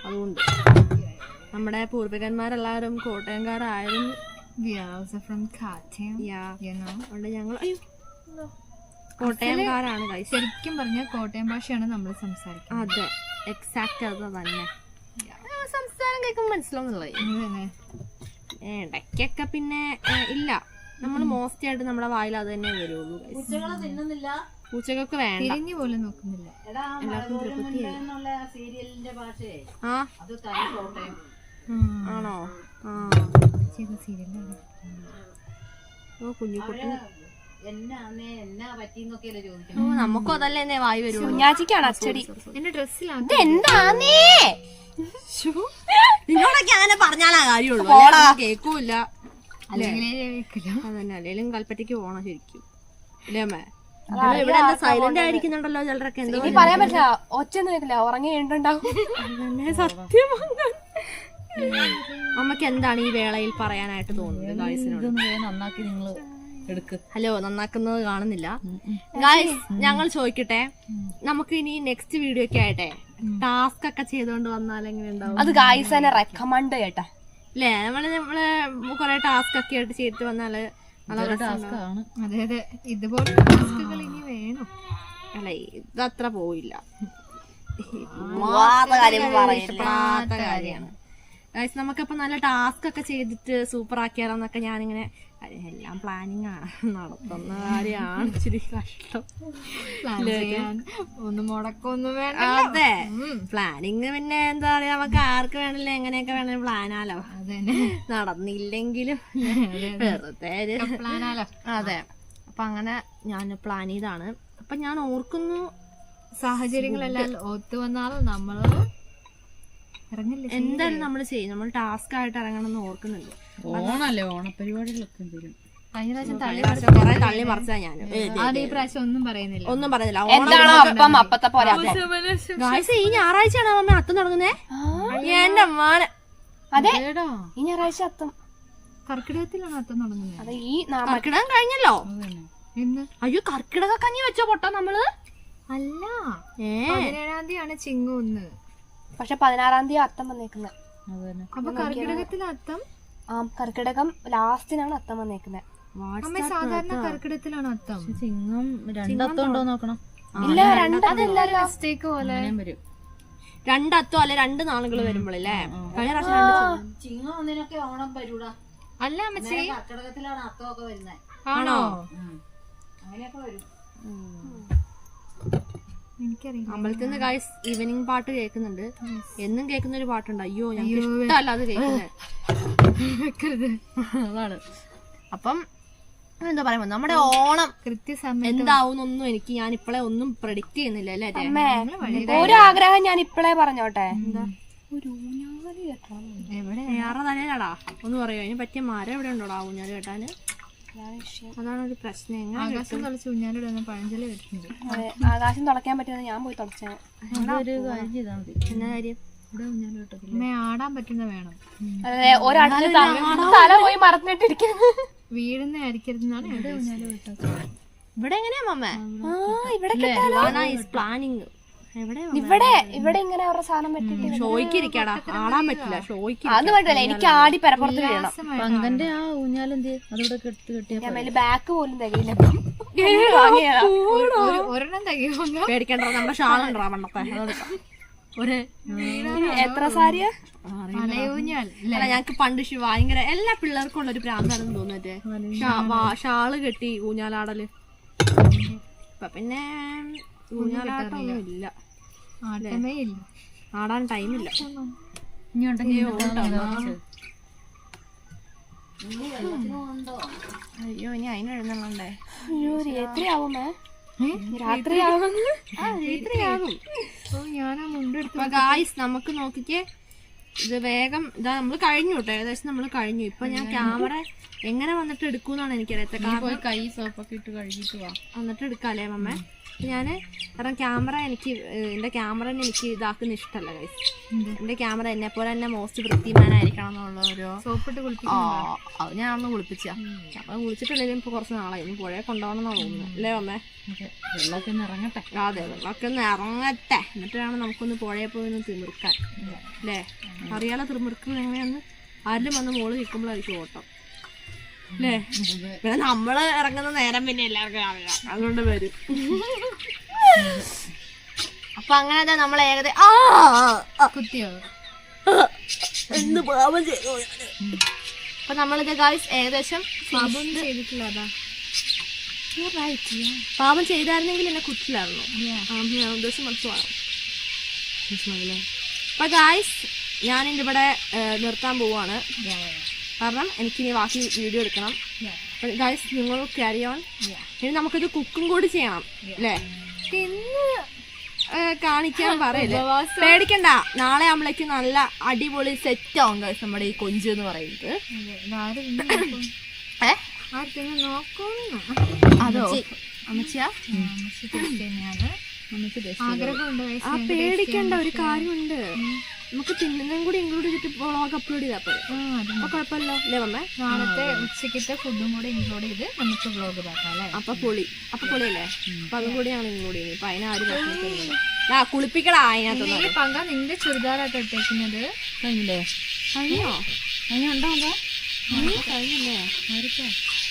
അതുകൊണ്ട് നമ്മുടെ പൂർവികന്മാരെല്ലാരും കോട്ടയംകാരായാലും അതുകൊണ്ട് ഞങ്ങൾ കോട്ടയംകാരാണ്. ശരിക്കും പറഞ്ഞാൽ കോട്ടയം ഭാഷയാണ് നമ്മൾ സംസാരിക്കുന്നത്. അതെ, എക്സാക്ട് അത് തന്നെ. സംസാരം കേൾക്കുമ്പോൾ മനസ്സിലാവുന്നുള്ളത്. ഇടയ്ക്കൊക്കെ പിന്നെ ഇല്ല, നമ്മൾ മോസ്റ്റ് ആയിട്ട് നമ്മുടെ വായിൽ അത് തന്നെ വരുള്ളൂ. പൂച്ചകൾക്ക് വേണ്ട, തിരിഞ്ഞു പോലും നോക്കുന്നില്ല. എല്ലാവർക്കും തൃപ്തിയായി. ആണോ? കുഞ്ഞിക്കുട്ടി നമുക്കും അതല്ലേ എന്നെ വായി വരൂ. കുഞ്ഞാച്ചിക്കാണ് അച്ചടി. എന്റെ ഡ്രസ്സിലാണ് നിങ്ങളൊക്കെ അങ്ങനെ പറഞ്ഞാലാ കാര്യമുള്ളൂ, കേക്കൂല. അതന്നെ, അല്ലേലും കൽപ്പറ്റയ്ക്ക് പോണം ശരിക്കും അല്ലേ അമ്മേ? ഇവിടെ എന്താ സൈലന്റ് ആയിരിക്കുന്നുണ്ടല്ലോ ചിലരൊക്കെ എന്തോ ഇനി പറയാൻ പറ്റില്ല, ഒച്ച ഒന്നും കേൾക്കില്ല, ഉറങ്ങി എഴുണ്ടുണ്ടാവും. സത്യം. അമ്മക്ക് എന്താണ് ഈ വേളയിൽ പറയാനായിട്ട് തോന്നുന്നത് ഗായ്സിനോട്? നന്നാക്കി നിങ്ങൾ എടുക്ക്. ഹലോ, നന്നാക്കുന്നത് കാണുന്നില്ല ഗായ്സ്. ഞങ്ങൾ ചോദിക്കട്ടെ, നമുക്ക് ഇനി നെക്സ്റ്റ് വീഡിയോ ഒക്കെ ആയിട്ടെ ടാസ്ക് ഒക്കെ ചെയ്തോണ്ട് വന്നാൽ എങ്ങനെ ഉണ്ടാവും? അത് ഗായ്സ് തന്നെ റെക്കമെൻഡ് കേട്ടാ അല്ലേ? നമ്മള് കൊറേ ടാസ്ക് ഒക്കെ ആയിട്ട് ചെയ്തിട്ട് വന്നാല് ടാസ്ക് ആണ്. അതെ അതെ, ഇതുപോലെ ടാസ്കുകൾ ഇനി വേണം. അല്ല, ഇതത്ര പോയില്ല. ഇഷ്ടപ്പെടാത്ത കാര്യമാണ് ഗൈസ്. നമുക്കപ്പോ നല്ല ടാസ്ക് ഒക്കെ ചെയ്തിട്ട് സൂപ്പർ ആക്കിയാലോന്നൊക്കെ ഞാനിങ്ങനെ, എല്ലാം പ്ലാനിങ് ആണ്, നടത്തുന്ന കാര്യമാണ് ഇച്ചിരി കഷ്ടം. ഒന്നും മുടക്കൊന്നും വേണ്ട. അതെ, പ്ലാനിങ് പിന്നെ എന്താ പറയാ, നമുക്ക് ആർക്ക് വേണമല്ലോ എങ്ങനെയൊക്കെ വേണേലും പ്ലാനാലോ. നടന്നില്ലെങ്കിലും വെറുതെ പ്ലാനാലോ. അതെ. അപ്പൊ അങ്ങനെ ഞാൻ പ്ലാൻ ചെയ്താണ്. അപ്പൊ ഞാൻ ഓർക്കുന്നു, സാഹചര്യങ്ങളെല്ലാം ഒത്തു വന്നാലും നമ്മള് ഇറങ്ങില്ല. എന്തായാലും നമ്മൾ ചെയ്യും. നമ്മൾ ടാസ്ക് ആയിട്ട് ഇറങ്ങണം എന്ന് ഓർക്കുന്നുണ്ട്. ഓണല്ലേ, ഓണപരിപാടികളൊക്കെ എന്തെങ്കിലും. കഴിഞ്ഞ പ്രാവശ്യം കൊറേ തള്ളി മറിച്ചാ ഞാൻ. അത് ഈ പ്രാവശ്യം ഒന്നും പറയുന്നില്ല. ഒന്നും പറയുന്നില്ല. എന്താണോ അപ്പം അപ്പത്തെ പോലെ. ഗായ്സ്, ഈ ഞായറാഴ്ചയാണോ അമ്മ അത്തം തുടങ്ങുന്നേ? എന്റെ മോനെ. അതെ, ഈ ഞായറാഴ്ച അത്തം. കർക്കിടകത്തിലാണ് അത്തം തുടങ്ങുന്നത്. അതെ, ഈ കർക്കിടകം കഴിഞ്ഞല്ലോ. എന്ന്? അയ്യോ, കർക്കിടക കഞ്ഞി വെച്ചോ പൊട്ടോ നമ്മള്? അല്ല, 17-ാം തീയതിയാണ് ചിങ്ങൂന്ന്. പക്ഷെ 16-ാം തീയതി അത്തം വന്നേക്കുന്നത്. അപ്പൊ കർക്കിടകത്തിലെ അത്തം? കർക്കിടകം ലാസ്റ്റിനാണ് അത്തം വന്നേക്കുന്നത്. അമ്മ സാധാരണ കർക്കിടകത്തിലാണ് അത്തം. ചിങ്ങം രണ്ടത്തം ഉണ്ടോ നോക്കണം. ഇല്ല, രണ്ടല്ലല്ലോ. മിസ്റ്റേക്ക് പോലെ വരും. രണ്ടത്തോ അല്ലെ 2 നാളുകൾ വരുമ്പോഴല്ലേ? കഴിഞ്ഞ പ്രാവശ്യം ചിങ്ങം ഒന്നിനൊക്കെ ഓണം വരൂടാ. അല്ല അമ്മച്ചി, കർക്കിടകത്തിലാണ് അത്തമൊക്കെ വരുന്നത്. ആണോ? അങ്ങനെയൊക്കെ വരും. എനിക്കറിയില്ല. അമ്പലത്തിൽ നിന്ന് ഗായ്സ് ഈവനിങ് പാട്ട് കേൾക്കുന്നുണ്ട്. എന്നും കേൾക്കുന്ന ഒരു പാട്ടുണ്ട്. അയ്യോ, ഞങ്ങൾക്ക് ഇഷ്ടമല്ല അത് കേൾക്കുന്നത്. അതാണ്. അപ്പം എന്താ പറയുമ്പോ നമ്മുടെ ഓണം കൃത്യസമയം എന്താവുന്നൊന്നും ഞാൻ ഇപ്പളെ ഒന്നും പ്രഡിക്റ്റ് ചെയ്യുന്നില്ല അല്ലേ? ഒരു ആഗ്രഹം ഞാൻ ഇപ്പളേ പറഞ്ഞോട്ടെ. എവിടെ വേറെ തലയിലാടാ ഒന്ന് പറയോ? അതിന് പറ്റിയ മരം എവിടെ ഉണ്ടോടാ ഊഞ്ഞാല് കെട്ടാന്? അതാണ് ഒരു പ്രശ്നം. എങ്ങനെ ആകാശം കളിച്ച് ഊഞ്ഞാലിടുന്ന പഴഞ്ചൊല്ലി വരുന്നുണ്ട്. അതെ, ആകാശം തുളയ്ക്കാൻ പറ്റുന്നത് ഞാൻ പോയി തുളച്ചാ. ഒരു കാര്യം ചെയ്താൽ മതി. എന്നാ കാര്യം? ഇവിടെ ഊഞ്ഞാല് കെട്ടത്തില്ല. അമ്മ ആടാൻ പറ്റുന്ന വേണം. അതെ, ഒരാട്ടിന് തല പോയി മറന്നിട്ടിരിക്കുന്നു. വീഴുന്ന ആയിരിക്കരുതെന്നാണ് എന്റെ ഊഞ്ഞാല് കേട്ടത്. ഇവിടെ എങ്ങനെയാ മമ്മ? ഇവിടെ പ്ലാനിങ് ഇവിടെ ഇങ്ങനെ അവരുടെ സാധനം പറ്റിട്ട് ഷോയ്ക്കിരിക്കാടാ, ആടാൻ പറ്റില്ല. ഷോയ്ക്ക് അത് പറ്റില്ല, എനിക്ക് ആടി പരപ്പുറത്ത് വീഴണം. പങ്കന്റെ ആ ഊഞ്ഞാലെന്ത് അതോടെ കെട്ടിയാ ഞാൻ മേലെ ബാക്ക് പോലും തികയില്ല. ഒരെണ്ണം തകയോ? പേടിക്കണ്ട, നമ്മുടെ ഷാളുണ്ടാ മണ്ണത്തെ. ഒരു എത്ര സാരിയാ? മലയൂഞ്ഞാൽ അല്ല, ഞങ്ങക്ക് പണ്ട് ഭയങ്കര എല്ലാ പിള്ളേർക്കും ഉള്ള ഒരു പ്രാന്താണെന്ന് തോന്നുന്നത് ഷാള് കെട്ടി ഊഞ്ഞാലാടല്. ഇപ്പൊ പിന്നെ ഊഞ്ഞാലാട്ടൊന്നും ഇല്ല, ആട്ടമേ ഇല്ല, ആടാൻ ടൈമില്ല. അയ്യോ, ഇനി അതിന് എഴുന്നള്ളണ്ടേ? എത്രയാവുമേ? രാത്രിയാവും. ഞാനാ മുണ്ടെടുത്ത്. ഗായ്സ്, നമുക്ക് നോക്കിക്കേ, ഇത് വേഗം ഇതാ നമ്മൾ കഴിഞ്ഞു കേട്ടോ. ഏകദേശം നമ്മൾ കഴിഞ്ഞു. ഇപ്പൊ ഞാൻ ക്യാമറ എങ്ങനെ വന്നിട്ട് എടുക്കൂന്നാണ് എനിക്കറിയാത്ത. കൈ സോപ്പൊക്കെ ഇട്ട് കഴുകിട്ട് വാ, വന്നിട്ട് എടുക്കാല്ലേ മമ്മ? ഞാൻ കാരണം ക്യാമറ എന്റെ ക്യാമറ എനിക്ക് ഇതാക്കുന്ന ഇഷ്ടമല്ല ഗൈസ്. എന്റെ ക്യാമറ എന്നെ പോലെ തന്നെ മോസ്റ്റ് വൃത്തിമാനായിരിക്കണം എന്നുള്ള ഒരു സോപ്പിട്ട് അത് ഞാൻ ഒന്ന് കുളിപ്പിച്ച. അപ്പൊ കുളിച്ചിട്ടില്ലെങ്കിലും ഇപ്പൊ കുറച്ച് നാളായി. ഇനി പുഴയെ കൊണ്ടുപോകണമെന്നാണ് തോന്നുന്നത് അല്ലേ മമ്മേ? വെള്ളമൊക്കെ ഒന്ന് ഇറങ്ങട്ടെ. അതെ, വെള്ളമൊക്കെ ഒന്ന് ഇറങ്ങട്ടെ, എന്നിട്ട് വേണം നമുക്കൊന്ന് പുഴയെ പോയി ഒന്ന് തിമിർക്കാൻ അല്ലേ? അറിയാലോ തിമിർക്കുന്നത് എങ്ങനെയാന്ന്. ആരിലും വന്ന് മോള് നിൽക്കുമ്പോഴായിരിക്കും ഓട്ടം അല്ലേ? പിന്നെ നമ്മള് ഇറങ്ങുന്ന നേരം പിന്നെ എല്ലാവർക്കും അറിയാം, അതുകൊണ്ട് വരും. അപ്പൊ അങ്ങനെ നമ്മൾ ഏകദേശം കുത്തിയോ എന്ത് പാപം ചെയ്തു. അപ്പൊ നമ്മളിത് ഗായ്സ് ഏകദേശം പാപം ചെയ്തിട്ടില്ല. അതാ പാപം ചെയ്തായിരുന്നെങ്കിൽ എന്നെ കുറ്റിലായിരുന്നു. ഞാൻ ഉദ്ദേശം മനസ്സിലാവും. അപ്പൊ ഗായ്സ്, ഞാനിന്റെ ഇവിടെ നിർത്താൻ പോവാണ്. കാരണം എനിക്കിനി ബാക്കി വീഡിയോ എടുക്കണം. ഗൈസ്, നിങ്ങൾ ക്യാരി ഓൺ. ഇനി നമുക്കിത് കുക്കും കൂടി ചെയ്യണം അല്ലേ? ഇന്ന് കാണിക്കാൻ പറയല്ലേ, പേടിക്കണ്ട. നാളെ ആകുമ്പോഴേക്കും നല്ല അടിപൊളി സെറ്റ് ആവും ഗൈസ് നമ്മുടെ ഈ കൊഞ്ച് എന്ന് പറയുന്നത്. ആർക്കെങ്കിലും നോക്കുന്നു അതോ അമ്മച്ചിയാ തന്നെയാണ് ആഗ്രഹമുണ്ട് ആ പേടിക്കേണ്ട ഒരു കാര്യമുണ്ട്. നമുക്ക് തിന്നുന്നതും കൂടി ഇൻക്ലൂഡ് ചെയ്തിട്ട് വ്ളോഗ് അപ്ലോഡ് ചെയ്താൽ പോലെ അപ്പൊ കുഴപ്പമില്ലോ അല്ലേ മമ്മേ? നാളത്തെ ഉച്ചക്കത്തെ ഫുഡും കൂടെ ഇൻക്ലൂഡ് ചെയ്ത് നമുക്ക് വ്ളോഗ് ഇതാക്കാം അല്ലേ? അപ്പൊ പൊളിയല്ലേ? അപ്പൊ അതും കൂടി ഞങ്ങൾ ഇൻക്ലൂഡ് ചെയ്യുന്നു. ഇപ്പൊ അതിനാരും കുളിപ്പിക്കടാ അതിനകത്തൊന്നും. നീ പങ്ക നിന്റെ ചുരിദാറായിട്ട് ഇട്ടേക്കുന്നത് കഴിഞ്ഞില്ലേ? കഴിഞ്ഞോ? കഴിഞ്ഞുണ്ടോ? കഴിഞ്ഞില്ലേ?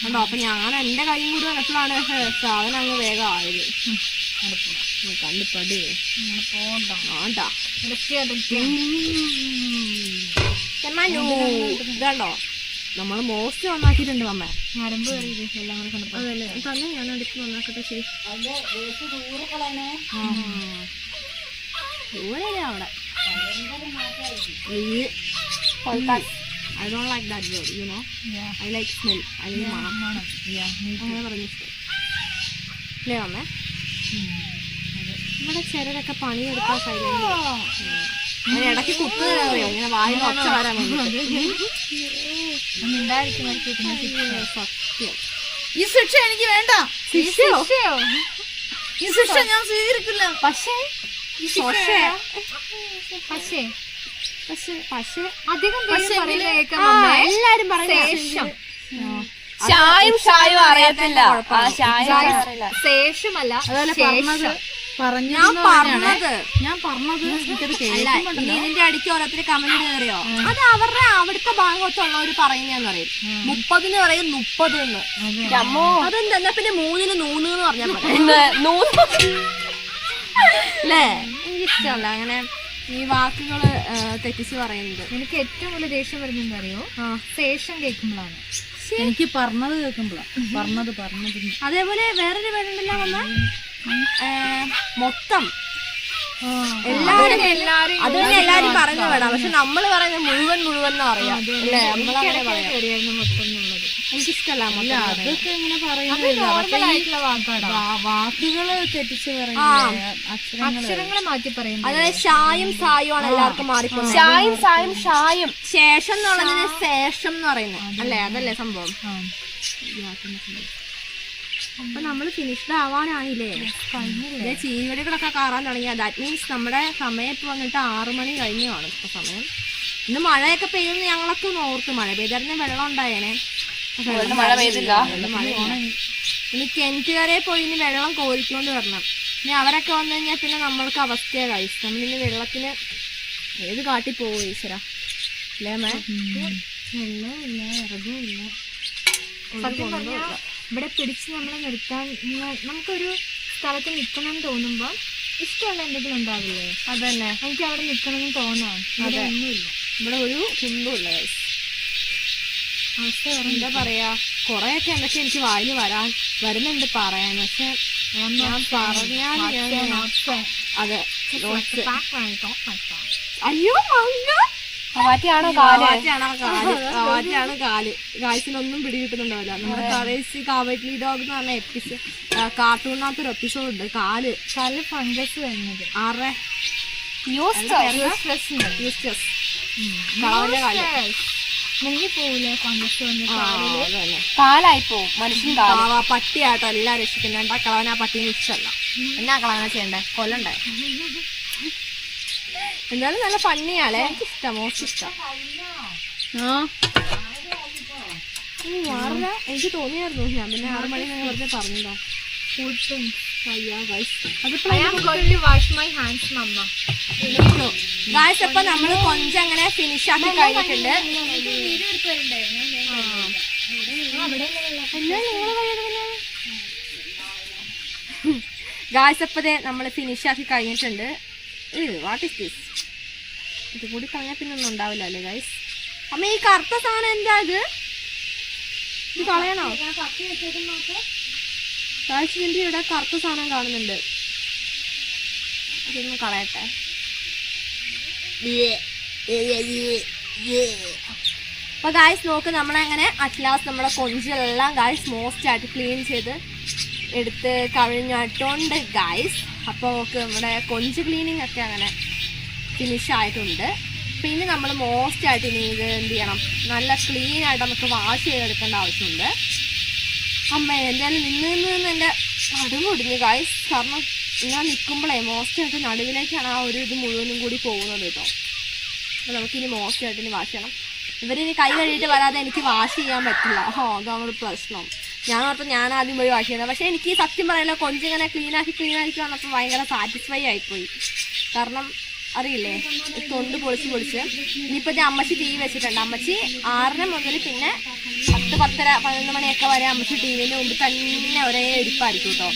ഉണ്ടോ? അപ്പൊ ഞാൻ എന്റെ കൈയും കൂടി വന്നപ്പോഴാണ് സാധനം അങ്ങ് വേഗം ആയത്. കണ്ടിപ്പടി ആണ്ടാ ഇതാണ്ടോ നമ്മള് മോസ്റ്റ് നന്നാക്കിയിട്ടുണ്ട് അമ്മ. ഞരമ്പ് കയറി എല്ലാം കൂടെ കണ്ടപ്പോ അതല്ലേ തന്നെ ഞാൻ അടുത്ത് നന്നാക്കട്ടെ. ശരി ദൂരല്ലേ അവിടെ. I don't like that word, you know. I like smell. I like മണം. അങ്ങനെ പറഞ്ഞു അല്ലേ അമ്മ? നമ്മുടെ ചിലരൊക്കെ പണിയെടുക്കാൻ സൈലന്റ് അങ്ങനെ ഇടയ്ക്ക് കുത്തുകയോ ഇങ്ങനെ വായിൽ ഒച്ച വരാൻ സത്യം. ഈ ശിക്ഷ എനിക്ക് വേണ്ട. ഈ ശിക്ഷ ഞാൻ സ്വീകരിക്കില്ല. പക്ഷേ അധികം എല്ലാരും പറയുന്നത് ഷായും അറിയത്തില്ല. ശേഷമല്ല ഞാൻ പറഞ്ഞത് ഇതിന്റെ അടിക്ക് ഓരോരുത്തർ കമന്റ് കയറിയോ? അത് അവരുടെ അവിടുത്തെ ഭാഗത്തുള്ളവർ പറയുന്നതെന്ന് പറയും. 30 പറയും 30 എന്ന്. അതെന്താ പിന്നെ 3 100 എന്ന് പറഞ്ഞാൽ അല്ലേ? എനിക്കിഷ്ടമല്ല അങ്ങനെ ഈ വാക്കുകള് തെറ്റിച്ച് പറയുന്നത്. എനിക്ക് ഏറ്റവും വലിയ ദേഷ്യം വരുന്നത് അറിയോ? ശേഷം കേൾക്കുമ്പോഴാണ്. എനിക്ക് പറഞ്ഞത് കേൾക്കുമ്പോഴാണ് പറഞ്ഞത്. അതേപോലെ വേറൊരു പേരുണ്ടല്ലോ വന്ന മൊത്തം എല്ലാരും അത് തന്നെ എല്ലാരും പറയുന്നത് വേണം. പക്ഷെ നമ്മള് പറയുന്നത് മുഴുവൻ എന്ന് പറയാം അല്ലേ? നമ്മളങ്ങനെ പറയാം. എനിക്കിഷ്ടല്ല അതൊക്കെ എങ്ങനെ പറയുന്നത്. വാക്കുകള് തെറ്റിച്ച് പറയുന്നത്, അക്ഷരങ്ങളെ മാറ്റി പറയുന്നത്. അതായത് ഷായും സായും ആണ് എല്ലാവർക്കും മാറിപ്പോകുന്നത്. ഷായും ശേഷം എന്നുള്ളതിന് ശേഷം എന്ന് പറയുന്നത് അല്ലേ? അതല്ലേ സംഭവം? അപ്പൊ നമ്മള് ഫിനിഷ്ഡ് ആവാനായില്ലേ? ചീവടികളൊക്കെ കാറാൻ തുടങ്ങിയ ദാറ്റ് മീൻസ് നമ്മുടെ സമയം ഇപ്പൊ വന്നിട്ട് 6 മണി കഴിഞ്ഞു കാണും ഇപ്പൊ സമയം. ഇന്ന് മഴയൊക്കെ പെയ്യുന്ന ഞങ്ങളൊക്കെ ഓർത്ത് മഴ പെയ്തായിരുന്നു വെള്ളം ഉണ്ടായേനെ. മഴ പെയ്തില്ല. ഇനി കിണറ്റുകാരെ പോയി ഇനി വെള്ളം കോരിക്കൊണ്ട് വരണം. ഇനി അവരൊക്കെ വന്നു കഴിഞ്ഞാൽ പിന്നെ നമ്മൾക്ക് അവസ്ഥയാണ് കഴിച്ചു. നമ്മളിനി വെള്ളത്തിന് ഏത് കാട്ടി പോവോ ഈശ്വര അല്ലേ മേ? വെള്ളമില്ല, ഇറകുമില്ല. സത്യം പറഞ്ഞാൽ ഇവിടെ പിടിച്ച് നമ്മളെ നിർത്താൻ നമുക്കൊരു സ്ഥലത്ത് നിൽക്കണം തോന്നുമ്പോ ഇഷ്ടമുള്ള എന്തെങ്കിലും ഉണ്ടാവില്ലേ? അതന്നെ എനിക്ക് അവിടെ നിൽക്കണമെന്ന് തോന്നാം. അതെ ഒന്നുമില്ല, ഇവിടെ ഒരു കുന്തുമില്ല. അവസ്ഥ എന്താ പറയാ, കൊറേയൊക്കെ എന്തൊക്കെ എനിക്ക് വായിൽ വരുന്നുണ്ട് പറയാൻ. പക്ഷെ ഞാൻ പറഞ്ഞാൽ അതെ. അയ്യോ മാറ്റിയാണോ കാറ്റാണ് കാല്. ഗായ്സിനൊന്നും പിടികിട്ടുന്നുണ്ടാവില്ല. നമ്മുടെ കറേസി കാവറ്റ്ലി ഡോഗ് എന്ന് പറഞ്ഞ കാർട്ടൂണിനകത്തൊരു എപ്പിസോഡ് ഉണ്ട്. കാല് ഫംഗസ് വരുന്നത് കാലായി പോവും മനുഷ്യൻ. പട്ടിയാട്ടോ എല്ലാം രക്ഷിക്കുന്നുണ്ട്. ആ കളവൻ ആ പട്ടീനെ ഇഷ്ടമല്ല. എന്നാ കളവനെ ചെയ്യണ്ടേ? കൊല്ലണ്ടേ? എന്തായാലും നല്ല ഫണ്ണിയാളെ. എനിക്കിഷ്ടം, മോസ്റ്റ് ഇഷ്ടം. എനിക്ക് തോന്നിയായിരുന്നു. ഞാൻ പിന്നെ 6 മണി വെറുതെ പറഞ്ഞതാ. ഗായ്സ് അപ്പൊ നമ്മള് കൊഞ്ച് അങ്ങനെ ഫിനിഷ് ആക്കി കഴിഞ്ഞിട്ടുണ്ട്. ഗായ്സ് അപ്പതേ നമ്മള് ഫിനിഷ് ആക്കി കഴിഞ്ഞിട്ടുണ്ട്. What is this? ഇത് കൂടി കളഞ്ഞാൽ പിന്നെ ഒന്നും ഉണ്ടാവില്ല അല്ലേ ഗൈസ്? അമ്മ ഈ കറുത്ത സാധനം എന്താ ഇത് കളയണോ? ഗായ്സ് ഇതിന്റെ ഇവിടെ കറുത്ത സാധനം കാണുന്നുണ്ട്. ഇതൊന്ന് കളയട്ടെ. അപ്പൊ ഗായ്സ് നോക്ക്, നമ്മളങ്ങനെ അറ്റ്ലാസ് നമ്മുടെ കൊഞ്ചെല്ലാം ഗായ്സ് മോസ്റ്റ് ആയിട്ട് ക്ലീൻ ചെയ്ത് എടുത്ത് കഴിഞ്ഞിട്ടുണ്ട് ഗായ്സ്. അപ്പോൾ നമുക്ക് നമ്മുടെ കൊഞ്ച് ക്ലീനിങ് ഒക്കെ അങ്ങനെ ഫിനിഷ് ആയിട്ടുണ്ട്. പിന്നെ നമ്മൾ മോസ്റ്റ് ആയിട്ട് ഇനി ഇത് എന്ത് ചെയ്യണം, നല്ല ക്ലീൻ ആയിട്ട് നമുക്ക് വാഷ് ചെയ്തെടുക്കേണ്ട ആവശ്യമുണ്ട്. അമ്മ എന്തായാലും നിന്ന് എൻ്റെ നടുവ് ഒടിഞ്ഞു ഗായ്സ്. കാരണം ഞാൻ നിൽക്കുമ്പോഴേ മോസ്റ്റായിട്ട് നടുവിലേക്കാണ് ആ ഒരു ഇത് മുഴുവനും കൂടി പോകുന്നത് കേട്ടോ. അപ്പോൾ നമുക്കിനി മോസ്റ്റായിട്ട് ഇനി വാഷ് ചെയ്യണം. ഇവരിനി കൈ കഴുകിയിട്ട് വരാതെ എനിക്ക് വാഷ് ചെയ്യാൻ പറ്റില്ല. അതാണ് ഒരു പ്രശ്നം. ഞാൻ ഓർത്ത് ഞാൻ ആദ്യം പോയി വാഷ് ചെയ്യുന്നത്. പക്ഷേ എനിക്ക് സത്യം പറയാലോ കൊഞ്ചിങ്ങനെ ക്ലീനാക്കി വന്നപ്പോൾ ഭയങ്കര സാറ്റിസ്ഫൈ ആയിപ്പോയി. കാരണം അറിയില്ലേ തൊണ്ട് പൊളിച്ച് ഇനിയിപ്പോൾ അമ്മച്ചി ടി വി വെച്ചിട്ടുണ്ട്. അമ്മച്ചി 6:30 മുതൽ പിന്നെ 10, 10:30, 11 മണിയൊക്കെ വരെ അമ്മച്ചി ടി വിൻ്റെ മുമ്പ് തന്നെ ഒരേ ഇരിപ്പായിരിക്കും കേട്ടോ.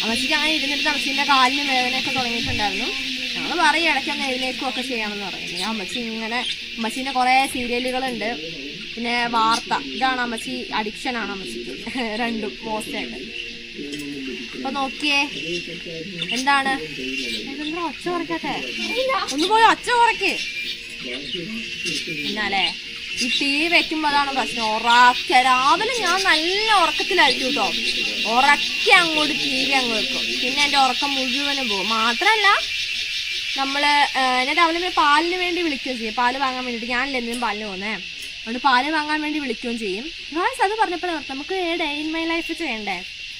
അമ്മച്ചിക്ക് അങ്ങനെ ഇരുന്നിട്ട് അമ്മച്ചീൻ്റെ കാലിന് വേദനയൊക്കെ തുടങ്ങിയിട്ടുണ്ടായിരുന്നു. ഞങ്ങൾ പറയും ഇടയ്ക്കൊന്ന് എഴുന്നേക്കുകയൊക്കെ ചെയ്യണമെന്ന് പറയുന്നത്. അമ്മച്ചീൻ്റെ കുറേ സീരിയലുകളുണ്ട്, പിന്നെ വാർത്ത. ഇതാണ് അമ്മച്ചി, അഡിക്ഷനാണ് അമ്മച്ചിക്ക് രണ്ടും മോസ്റ്റായിട്ട്. അപ്പൊ നോക്കിയേ എന്താണ് ഇതെന്താ ഒച്ച കുറയ്ക്കട്ടെ, ഒന്ന് പോയി ഒച്ച കുറയ്ക്ക്. എന്നാലേ ഈ ടി വി വെക്കുമ്പോ അതാണ് പ്രശ്നം. രാവിലെ ഞാൻ നല്ല ഉറക്കത്തിലായിരിക്കും കേട്ടോ. ഉറക്കി അങ്ങോട്ട് ടി വി അങ്ങ് വെക്കും. പിന്നെ എൻ്റെ ഉറക്കം മുഴുവനും പോകും. മാത്രല്ല നമ്മള് എന്നെ രാവിലെ പാലിന് വേണ്ടി വിളിക്കുകയും ചെയ്യും. പാല് വാങ്ങാൻ വേണ്ടിയിട്ട് ഞാനല്ലേ എന്തെങ്കിലും പാലിന് പോകുന്നേ. അതുകൊണ്ട് പാല് വാങ്ങാൻ വേണ്ടി വിളിക്കുകയും ചെയ്യും. ഗായ്സ് അത് പറഞ്ഞപ്പോൾ നമുക്ക് ഡേ ഇൻ മൈ ലൈഫ് ചെയ്യണ്ടേ.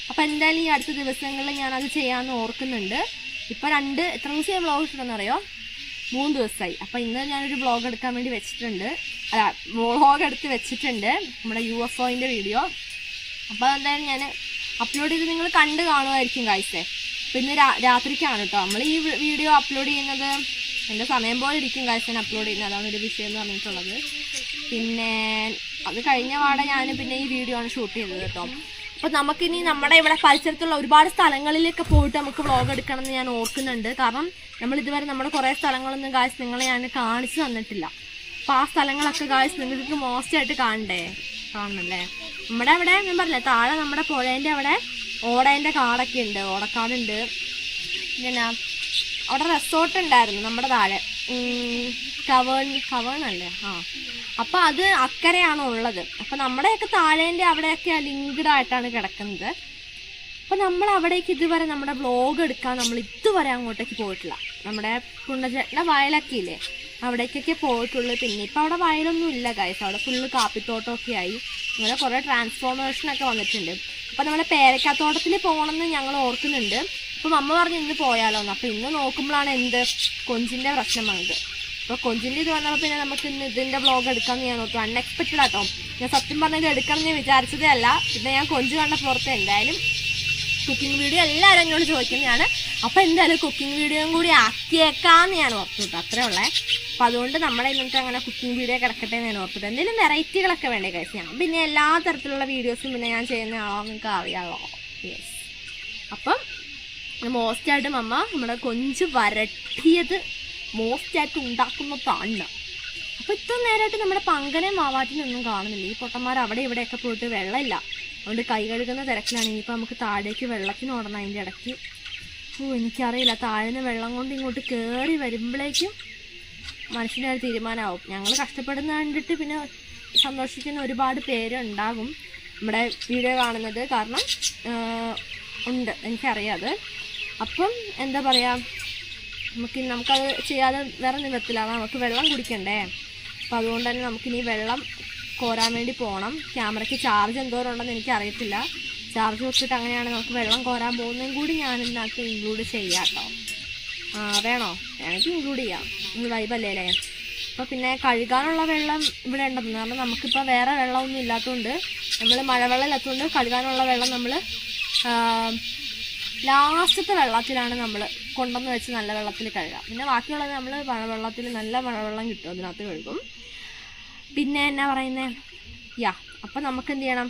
അപ്പം എന്തായാലും ഈ അടുത്ത ദിവസങ്ങളിൽ ഞാനത് ചെയ്യാമെന്ന് ഓർക്കുന്നുണ്ട്. ഇപ്പം എത്ര ദിവസം ഞാൻ വ്ളോഗ് ഇട്ടിട്ടെന്നറിയോ? 3 ദിവസമായി. അപ്പം ഇന്ന് ഞാനൊരു വ്ളോഗ് എടുക്കാൻ വേണ്ടി വെച്ചിട്ടുണ്ട്. വ്ളോഗ് എടുത്ത് വെച്ചിട്ടുണ്ട്, നമ്മുടെ UFOൻ്റെ വീഡിയോ. അപ്പോൾ എന്തായാലും ഞാൻ അപ്ലോഡ് ചെയ്ത് നിങ്ങൾ കണ്ട് കാണുമായിരിക്കും ഗായ്സേ. അപ്പം ഇന്ന് രാത്രിക്കാണ് കേട്ടോ നമ്മൾ ഈ വീഡിയോ അപ്ലോഡ് ചെയ്യുന്നത്. എൻ്റെ സമയം പോലെ ഇരിക്കും ഗായ്സ് ഞാൻ അപ്ലോഡ് ചെയ്യുന്നത്. അതാണ് ഒരു വിഷയം എന്ന് പറഞ്ഞിട്ടുള്ളത്. പിന്നെ അത് കഴിഞ്ഞ പാടെ ഞാൻ പിന്നെ ഈ വീഡിയോ ആണ് ഷൂട്ട് ചെയ്തത് കേട്ടോ. അപ്പോൾ നമുക്കിനി നമ്മുടെ ഇവിടെ പരിസരത്തുള്ള ഒരുപാട് സ്ഥലങ്ങളിലൊക്കെ പോയിട്ട് നമുക്ക് വ്ളോഗ് എടുക്കണം എന്ന് ഞാൻ ഓർക്കുന്നുണ്ട്. കാരണം നമ്മൾ ഇതുവരെ നമ്മുടെ കുറേ സ്ഥലങ്ങളൊന്നും ഗായ്സ് നിങ്ങളെ ഞാൻ കാണിച്ചു തന്നിട്ടില്ല. അപ്പോൾ ആ സ്ഥലങ്ങളൊക്കെ ഗായ്സ് നിങ്ങൾക്ക് മോസ്റ്റായിട്ട് കാണണല്ലേ. നമ്മുടെ അവിടെ ഞാൻ പറഞ്ഞില്ലേ താഴെ നമ്മുടെ പുഴേൻ്റെ അവിടെ ഓടേൻ്റെ കാടൊക്കെ ഉണ്ട്, ഓടക്കാടുണ്ട്. പിന്നെ അവിടെ റിസോർട്ട് ഉണ്ടായിരുന്നു നമ്മുടെ താഴെ, കവേൺ അല്ലേ. അപ്പോൾ അത് അക്കരെയാണ് ഉള്ളത്. അപ്പോൾ നമ്മുടെയൊക്കെ താഴേൻ്റെ അവിടെയൊക്കെ ലിങ്ക്ഡ് ആയിട്ടാണ് കിടക്കുന്നത്. അപ്പോൾ നമ്മൾ അവിടേക്ക് ഇതുവരെ നമ്മുടെ വ്ളോഗ് എടുക്കാൻ നമ്മൾ ഇതുവരെ അങ്ങോട്ടേക്ക് പോയിട്ടില്ല. നമ്മുടെ കുണ്ടചേട്ടൻ്റെ വയലൊക്കെ ഇല്ലേ, അവിടേക്കൊക്കെ പോയിട്ടുള്ളൂ. പിന്നെ ഇപ്പോൾ അവിടെ വയലൊന്നും ഇല്ല ഗൈസ്, അവിടെ ഫുള്ള് കാപ്പിത്തോട്ടമൊക്കെ ആയി. അങ്ങനെ കുറേ ട്രാൻസ്ഫോർമേഷനൊക്കെ വന്നിട്ടുണ്ട്. അപ്പോൾ നമ്മുടെ പേരക്കാത്തോട്ടത്തിൽ പോകണമെന്ന് ഞങ്ങൾ ഓർക്കുന്നുണ്ട്. അപ്പോൾ അമ്മ പറഞ്ഞ് ഇന്ന് പോയാലോന്ന്. അപ്പോൾ ഇന്ന് നോക്കുമ്പോഴാണ് കൊഞ്ചിൻ്റെ പ്രശ്നം വന്നത്. അപ്പോൾ കൊഞ്ചിൻ്റെ ഇത് വന്നപ്പോൾ പിന്നെ നമുക്ക് ഇന്ന് ഇതിൻ്റെ വ്ളോഗ് എടുക്കാമെന്ന് ഞാൻ ഓർത്തു. അൺഎക്സ്പെക്റ്റഡ് ആട്ടോ. ഞാൻ സത്യം പറഞ്ഞത് എടുക്കണം എന്ന് വിചാരിച്ചതേ അല്ല. പിന്നെ ഞാൻ കൊഞ്ച് കണ്ട പുറത്ത് എന്തായാലും കുക്കിംഗ് വീഡിയോ എല്ലാവരും എന്നോട് ചോദിക്കുന്നതാണ്. അപ്പോൾ എന്തായാലും കുക്കിംഗ് വീഡിയോയും കൂടി ആക്കിയേക്കാമെന്ന് ഞാൻ ഓർത്തു കേട്ടോ. അത്രേ ഉള്ളേ. അപ്പോൾ അതുകൊണ്ട് നമ്മളെ ഇന്നത്തെ അങ്ങനെ കുക്കിംഗ് വീഡിയോ കിടക്കട്ടെ എന്ന് ഞാൻ ഓർത്തിട്ട് എന്തെങ്കിലും വെറൈറ്റികളൊക്കെ വേണ്ടേ കഴിച്ച് ഞാൻ പിന്നെ എല്ലാ തരത്തിലുള്ള വീഡിയോസും പിന്നെ ഞാൻ ചെയ്യുന്ന ആളോ നിങ്ങൾക്ക് അറിയാമല്ലോ. യെസ്. അപ്പം മോസ്റ്റായിട്ടും അമ്മ നമ്മുടെ കൊഞ്ച് വരട്ടിയത് മോസ്റ്റായിട്ട് ഉണ്ടാക്കുന്നതാണ്. അപ്പോൾ ഇത്ര നേരമായിട്ട് നമ്മുടെ പങ്കനെ മാവാറ്റിനൊന്നും കാണുന്നില്ല. ഈ പൊട്ടന്മാർ അവിടെ ഇവിടെയൊക്കെ പോയിട്ട് വെള്ളമില്ല, അതുകൊണ്ട് കൈ കഴുകുന്ന തിരക്കിലാണ്. ഇനിയിപ്പോൾ നമുക്ക് താഴേക്ക് വെള്ളത്തിന് ഓടണം അതിൻ്റെ ഇടയ്ക്ക്. എനിക്കറിയില്ല, താഴെ വെള്ളം കൊണ്ട് ഇങ്ങോട്ട് കയറി വരുമ്പോഴേക്കും മനുഷ്യൻ്റെ ഒരു തീരുമാനമാവും. ഞങ്ങൾ കഷ്ടപ്പെടുന്ന കണ്ടിട്ട് പിന്നെ സന്തോഷിക്കുന്ന ഒരുപാട് പേരുണ്ടാകും നമ്മുടെ വീഡിയോ കാണുന്നത്. കാരണം ഉണ്ട്, എനിക്കറിയാതെ. അപ്പം എന്താ പറയുക, നമുക്കത് ചെയ്യാതെ വേറെ നിവൃത്തില്ല. നമുക്ക് വെള്ളം കുടിക്കണ്ടേ. അപ്പം അതുകൊണ്ട് തന്നെ നമുക്കിനി വെള്ളം കോരാൻ വേണ്ടി പോകണം. ക്യാമറയ്ക്ക് ചാർജ് എന്തോരം ഉണ്ടെന്ന് എനിക്കറിയത്തില്ല. ചാർജ് വെച്ചിട്ട് അങ്ങനെയാണ് നമുക്ക് വെള്ളം കോരാൻ പോകുന്നതും കൂടി ഞാൻ ഇതിനകത്ത് ഇൻക്ലൂഡ് ചെയ്യാം കേട്ടോ. വേണോ? എനിക്ക് ഇൻക്ലൂഡ് ചെയ്യാം, നിങ്ങൾ വൈബല്ലേ അല്ലേ. അപ്പോൾ പിന്നെ കഴുകാനുള്ള വെള്ളം ഇവിടെ ഉണ്ടെന്ന്. കാരണം നമുക്കിപ്പോൾ വേറെ വെള്ളമൊന്നും ഇല്ലാത്തതുകൊണ്ട്, നമ്മൾ മഴവെള്ളം ഇല്ലാത്തതുകൊണ്ട് കഴുകാനുള്ള വെള്ളം നമ്മൾ ലാസ്റ്റത്തെ വെള്ളത്തിലാണ് നമ്മൾ കൊണ്ടുവന്ന് വെച്ച് നല്ല വെള്ളത്തിൽ കഴുകാം. പിന്നെ ബാക്കിയുള്ളത് നമ്മൾ മഴവെള്ളത്തിൽ നല്ല മഴവെള്ളം കിട്ടും, അതിനകത്ത് കഴുകും. പിന്നെ എന്നാ പറയുന്നത് അപ്പം നമുക്ക് എന്ത് ചെയ്യണം,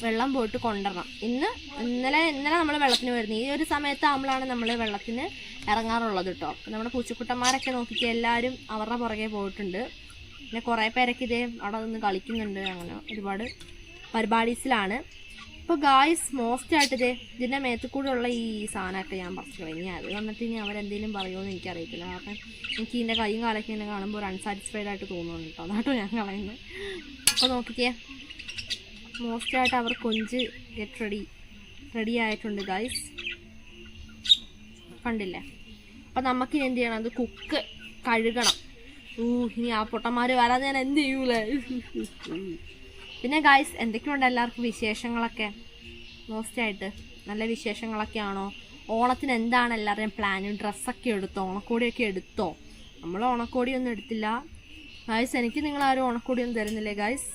വെള്ളം പോയിട്ട് കൊണ്ടുവരണം. ഇന്നലെ നമ്മൾ വെള്ളത്തിന് വരുന്നത് ഈ ഒരു സമയത്താകുമ്പോഴാണ് നമ്മൾ വെള്ളത്തിന് ഇറങ്ങാറുള്ളത് കേട്ടോ. അപ്പം നമ്മുടെ പൂച്ചക്കുട്ടന്മാരൊക്കെ നോക്കിയിട്ട് എല്ലാവരും അവരുടെ പുറകെ പോയിട്ടുണ്ട്. പിന്നെ കുറേ പേരൊക്കെ ഇതേ അവിടെ നിന്ന് കളിക്കുന്നുണ്ട്. അങ്ങനെ ഒരുപാട് പരിപാടീസിലാണ്. ഇപ്പോൾ ഗായ്സ് മോസ്റ്റായിട്ട് ഇതിൻ്റെ മേത്ത് കൂടെ ഉള്ള ഈ സാധനമൊക്കെ ഞാൻ പറിച്ചു കഴിഞ്ഞു. അത് വന്നിട്ട് ഇനി അവരെന്തെങ്കിലും പറയുമോ എന്ന് എനിക്കറിയത്തില്ല. കാരണം എനിക്ക് ഇതിൻ്റെ കൈയും കാലൊക്കെ ഇങ്ങനെ കാണുമ്പോൾ ഒരു അൺസാറ്റിസ്ഫൈഡ് ആയിട്ട് തോന്നുന്നുണ്ട് കേട്ടോ. അതാട്ടോ ഞാൻ കളയുന്നത്. അപ്പോൾ നോക്കിക്കേ, മോസ്റ്റായിട്ട് അവർ കൊഞ്ച് റെഡി ആയിട്ടുണ്ട് ഗായ്സ്, കണ്ടില്ലേ. അപ്പം നമുക്കിനി എന്ത് ചെയ്യണം, അത് കുക്ക് കഴുകണം. ഇനി ആ പൊട്ടന്മാർ വരാതെ ഞാൻ എന്ത് ചെയ്യൂലേ. പിന്നെ ഗായ്സ് എന്തൊക്കെയുണ്ട് എല്ലാവർക്കും വിശേഷങ്ങളൊക്കെ? മോസ്റ്റായിട്ട് നല്ല വിശേഷങ്ങളൊക്കെ ആണോ? ഓണത്തിന് എന്താണ് എല്ലാവരുടെയും പ്ലാന്? ഡ്രസ്സൊക്കെ എടുത്തോ? ഓണക്കോടിയൊക്കെ എടുത്തോ? നമ്മൾ ഓണക്കോടിയൊന്നും എടുത്തില്ല ഗായ്സ്. എനിക്ക് നിങ്ങളാരും ഓണക്കോടിയൊന്നും തരുന്നില്ലേ ഗായ്സ്?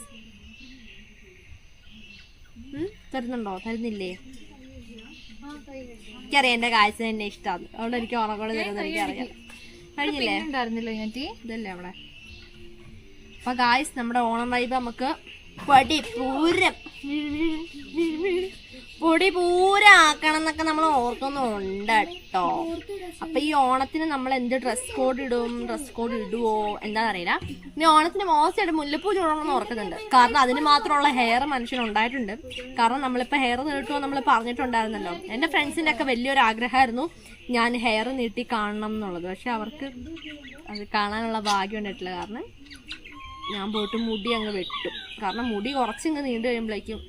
തരുന്നുണ്ടോ? തരുന്നില്ലേ? എനിക്കറിയാം എൻ്റെ ഗായ്സിന് എന്നെ ഇഷ്ടമാണ്, അതുകൊണ്ട് എനിക്ക് ഓണക്കോടി തരുന്നത് എനിക്കറിയാം. കഴിഞ്ഞില്ലേ? ഉണ്ടായിരുന്നില്ലോ ഞാറ്റി ഇതല്ലേ അവിടെ. അപ്പൊ ഗായ്സ് നമ്മുടെ ഓണം വൈബ് നമുക്ക് പൊടി പൂരം ആക്കണം എന്നൊക്കെ നമ്മൾ ഓർക്കുന്നുണ്ട് കേട്ടോ. അപ്പൊ ഈ ഓണത്തിന് നമ്മൾ എന്ത് ഡ്രസ് കോഡ് ഇടുവോ എന്താണെന്നറിയില്ല. ഇനി ഓണത്തിന് മോശമായിട്ട് മുല്ലപ്പൂ ചൂടണമെന്ന് ഓർക്കുന്നുണ്ട്. കാരണം അതിന് മാത്രമുള്ള ഹെയർ മനുഷ്യനുണ്ടായിട്ടുണ്ട്. കാരണം നമ്മളിപ്പോൾ ഹെയർ നീട്ടുമോ നമ്മൾ പറഞ്ഞിട്ടുണ്ടായിരുന്നല്ലോ. എൻ്റെ ഫ്രണ്ട്സിൻ്റെ ഒക്കെ വലിയൊരു ആഗ്രഹമായിരുന്നു ഞാൻ ഹെയർ നീട്ടി കാണണം എന്നുള്ളത്. പക്ഷെ അവർക്ക് അത് കാണാനുള്ള ഭാഗ്യം ഉണ്ടായിട്ടില്ല. കാരണം ഞാൻ പോയിട്ട് മുടി അങ്ങ് വെട്ടും. കാരണം മുടി കുറച്ചിങ്ങ് നീണ്ടു കഴിയുമ്പോഴേക്കും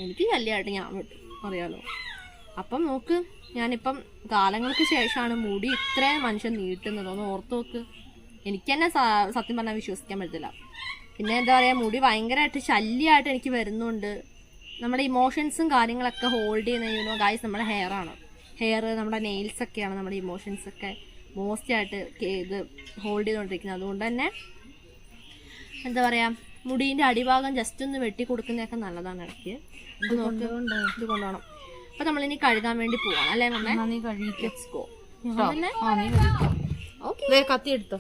എനിക്ക് ശല്യമായിട്ട് ഞാൻ വെട്ടും, അറിയാലോ. അപ്പം നോക്ക്, ഞാനിപ്പം കാലങ്ങൾക്ക് ശേഷമാണ് മുടി ഇത്രയും മനുഷ്യൻ നീട്ടുന്നത്. ഒന്ന് ഓർത്ത് നോക്ക്. എനിക്ക് തന്നെ സത്യം പറഞ്ഞാൽ വിശ്വസിക്കാൻ പറ്റില്ല. പിന്നെ എന്താ പറയുക, മുടി ഭയങ്കരമായിട്ട് ശല്യമായിട്ട് എനിക്ക് വരുന്നുണ്ട്. നമ്മുടെ ഇമോഷൻസും കാര്യങ്ങളൊക്കെ ഹോൾഡ് ചെയ്യുന്ന ഗായ്സ് നമ്മുടെ ഹെയറാണ്. ഹെയർ, നമ്മുടെ നെയിൽസൊക്കെയാണ് നമ്മുടെ ഇമോഷൻസൊക്കെ മോസ്റ്റായിട്ട് ഇത് ഹോൾഡ് ചെയ്തുകൊണ്ടിരിക്കുന്നത്. അതുകൊണ്ട് തന്നെ എന്താ പറയുക, മുടീൻ്റെ അടിഭാഗം ജസ്റ്റ് ഒന്ന് വെട്ടി കൊടുക്കുന്നതൊക്കെ നല്ലതാണ് ഇടയ്ക്ക്. ഇത് നോക്ക്, ഇത് കൊണ്ടുപോകണം. അപ്പം നമ്മളിനി കഴുകാൻ വേണ്ടി പോവാണ് അല്ലേ മമ്മേ? നീ കഴിക്കും. ഓക്കെ, കത്തി എടുത്തോ.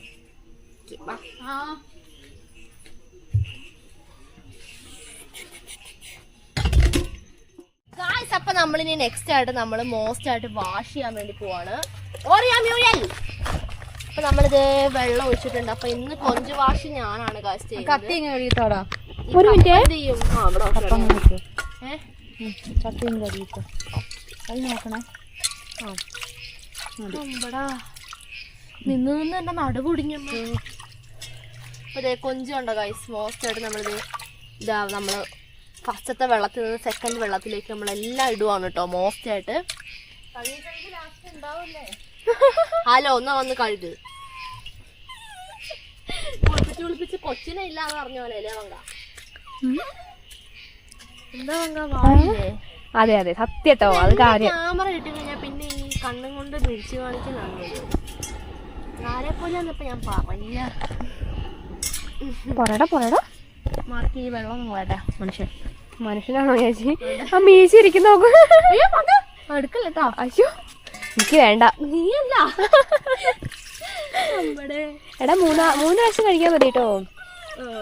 ഗായ്സ് അപ്പൊ നമ്മളിനി നെക്സ്റ്റ് ആയിട്ട് നമ്മൾ മോസ്റ്റ് ആയിട്ട് വാഷ് ചെയ്യാൻ വേണ്ടി പോവാണ്. അപ്പൊ നമ്മളിത് വെള്ളം ഒഴിച്ചിട്ടുണ്ട്. അപ്പൊ ഇന്ന് കൊഞ്ച് വാഷ് ഞാനാണ് ഗായ്സ് ചെയ്യുന്നത്. കത്തി ഇങ്ങനെ കഴിയത്തോടാ. ഒരു മിനിറ്റ്. കത്തി കഴിയത്തോ. അത് നോക്കണേ. നിന്ന് നിന്ന് എന്റെ നടുപൊടിഞ്ഞു. അതെ, കൊഞ്ച് കണ്ടോ ഗായ്സ്? മോസ്റ്റ് ആയിട്ട് നമ്മളിത് ഇതാ നമ്മള് ഫസ്റ്റത്തെ വെള്ളത്തിൽ നിന്ന് സെക്കൻഡ് വെള്ളത്തിലേക്ക് നമ്മളെല്ലാം ഇടുവാണ് കേട്ടോ. മോസ്റ്റ് ആയിട്ട് ഹലോ ഒന്നാ വന്ന് കഴുകു. കുളിപ്പിച്ച് കൊച്ചിനെ ഇല്ലാന്ന് പറഞ്ഞ പോലെ അല്ലേ വങ്ക? എന്താ വങ്ക വായില്ലേ? അതെ അതെ സത്യട്ടോ, അത് കാര്യം. ക്യാമറ കിട്ടി കഴിഞ്ഞാൽ പിന്നെ ഈ കണ്ണും കൊണ്ട് മിഴിച്ചു കാണിക്കുന്നതാണ്. ആരെ പോലെയാന്നിപ്പോ ഞാൻ പറഞ്ഞ പൊറടാ മാർക്ക് ഈ വെള്ളം നോക്കട്ടെ. മനുഷ്യനാണോ ചേച്ചി? ആ മീശി ഇരിക്കുന്ന നോക്കൂ. എടുക്കല്ലോ. അയ്യോ എനിക്ക് വേണ്ട. നീയല്ല എടാ മൂന്ന് പ്രാവശ്യം കഴിക്കാൻ മതി കേട്ടോ.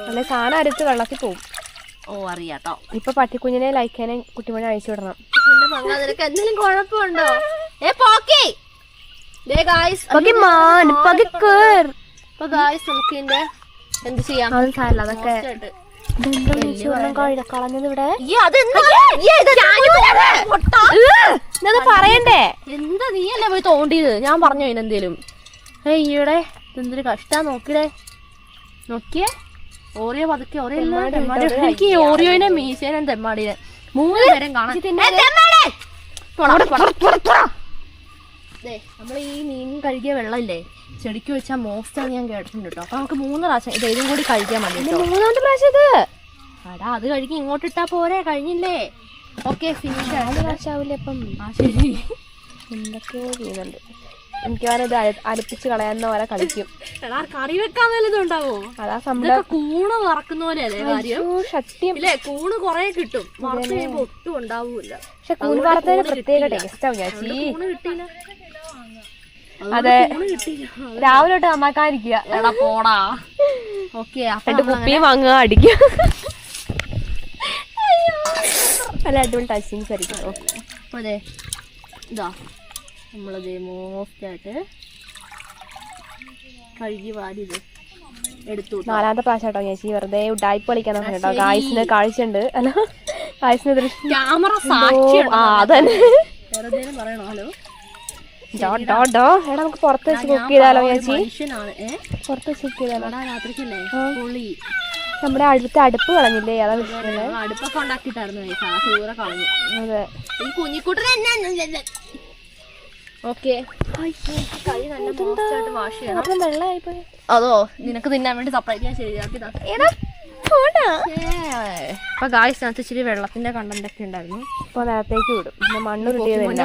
അല്ലെ സാധനം അരത്ത് വെള്ളത്തിൽ പോവും. ഓ അറിയാട്ടോ. ഇപ്പൊ പട്ടിക്കുഞ്ഞിനെ ലൈക്കാനെ കുട്ടിമണി അയച്ചു വിടണം. എന്റെ മങ്ങ നിനക്ക് എന്തെങ്കിലും കുഴപ്പമുണ്ടോ? നമുക്ക് ഇതിന്റെ എന്ത് ചെയ്യാം? അതൊക്കെ കളഞ്ഞത് ഇവിടെ പറയണ്ടേ? എന്താ നീയല്ലേ പോയി തോണ്ടിയത്? ഞാൻ പറഞ്ഞു അതിനെന്തേലും. ഈയുടെ എന്തൊരു കഷ്ടാ. നോക്കിയേ ഓറിയോ പതുക്കെ. ഓറിയോ എനിക്ക് ഈ ഓറിയോനെ മീശേനെ തെമ്മാടിനെ 3 നേരം കാണാൻ. നമ്മൾ ഈ മീൻ കഴുകിയ വെള്ളമില്ലേ ചെടിക്ക് വെച്ചാൽ മോസ്റ്റാന്ന് ഞാൻ കേട്ടിട്ടുണ്ട് കേട്ടോ. അപ്പൊ നമുക്ക് 3 പ്രാവശ്യം ഇതും കൂടി കഴിക്കാൻ മതി. 3ാമത്തെ പ്രാവശ്യം ഇത് അടാ അത് കഴുകി ഇങ്ങോട്ട് ഇട്ടാ പോരെ, കഴിഞ്ഞില്ലേ? Okay finish. പ്രാവശ്യമാവില്ലേ അപ്പം? ശരി. എന്തൊക്കെയോ ചെയ്യുന്നുണ്ട്. എനിക്കാരും ഇത് അടുപ്പിച്ച് കളയാവുന്ന പോലെ കളിക്കും. എടാ കറി വെക്കാൻ വല്ലതും ഉണ്ടാവോ? അതാ സംഭവം. കൂണ് വറക്കുന്ന പോലെ അല്ലേ കാര്യം? സത്യം ഇല്ലേ, കൂണ് കൊറേ കിട്ടും, വറുത്ത് കഴിയുമ്പോ ഒട്ടും ഉണ്ടാവൂല. പക്ഷെ കൂൺ വറുത്തതിന് പ്രത്യേക ടേസ്റ്റ് ആവും ചേച്ചി. കൂണ് കിട്ടിയില്ല. അതെ, രാവിലെ തൊട്ട് നന്നാക്കാതിരിക്കുക. എടാ പോടാ. ഓക്കെ, 2 കുപ്പിയും വാങ്ങുക, അടിക്കുക. നല്ല അടിപൊളി ടച്ചിങ്സ് ആയിരിക്കും. അപ്പൊ അതെ ഇതാ നമ്മളത് മോസ്റ്റായിട്ട് കഴുകി വാരിത് എടുത്തു. 4ാമത്തെ പ്രാവശ്യം കേട്ടോ ചേച്ചി. വെറുതെ ഉഡായിപ്പ് കളിക്കാൻ കേട്ടോ. ഗായ്സിന് കാഴ്ചയുണ്ട്. അല്ല ഗായ്സിന് ക്യാമറ സാക്ഷി. അതന്നെ വെറുതെ പറയണോ? ഹലോ എടാ നമുക്ക് പുറത്ത് വെച്ച് കുക്ക് ചെയ്താലോ ചേച്ചി? പുറത്ത് വെച്ച് കുക്ക് ചെയ്താലോ? രാത്രിക്കല്ലേ പൊളി. നമ്മുടെ അടുപ്പ് കളഞ്ഞില്ലേ? അതാ അടുപ്പൊക്കെ ഉണ്ടാക്കിട്ടായിരുന്നു ദൂരെ കളഞ്ഞു. അതെ, ഈ കുഞ്ഞിക്കുട്ടനെ. ഓക്കെ, കൈ നല്ല മോശമായിട്ട് വാഷ് ചെയ്യണം. വെള്ളമായിപ്പോയി. അതോ നിനക്ക് തിന്നാൻ വേണ്ടി സെപ്പറേറ്റ് ഞാൻ ശരിയാക്കി. അപ്പൊ ഗായ്സ് അതിനകത്ത് ഇച്ചിരി വെള്ളത്തിന്റെ കണ്ടന്റ് ഒക്കെ ഉണ്ടായിരുന്നു. അപ്പൊ അതിനകത്തേക്ക് വിടും. പിന്നെ മണ്ണ് കിട്ടിയതല്ല.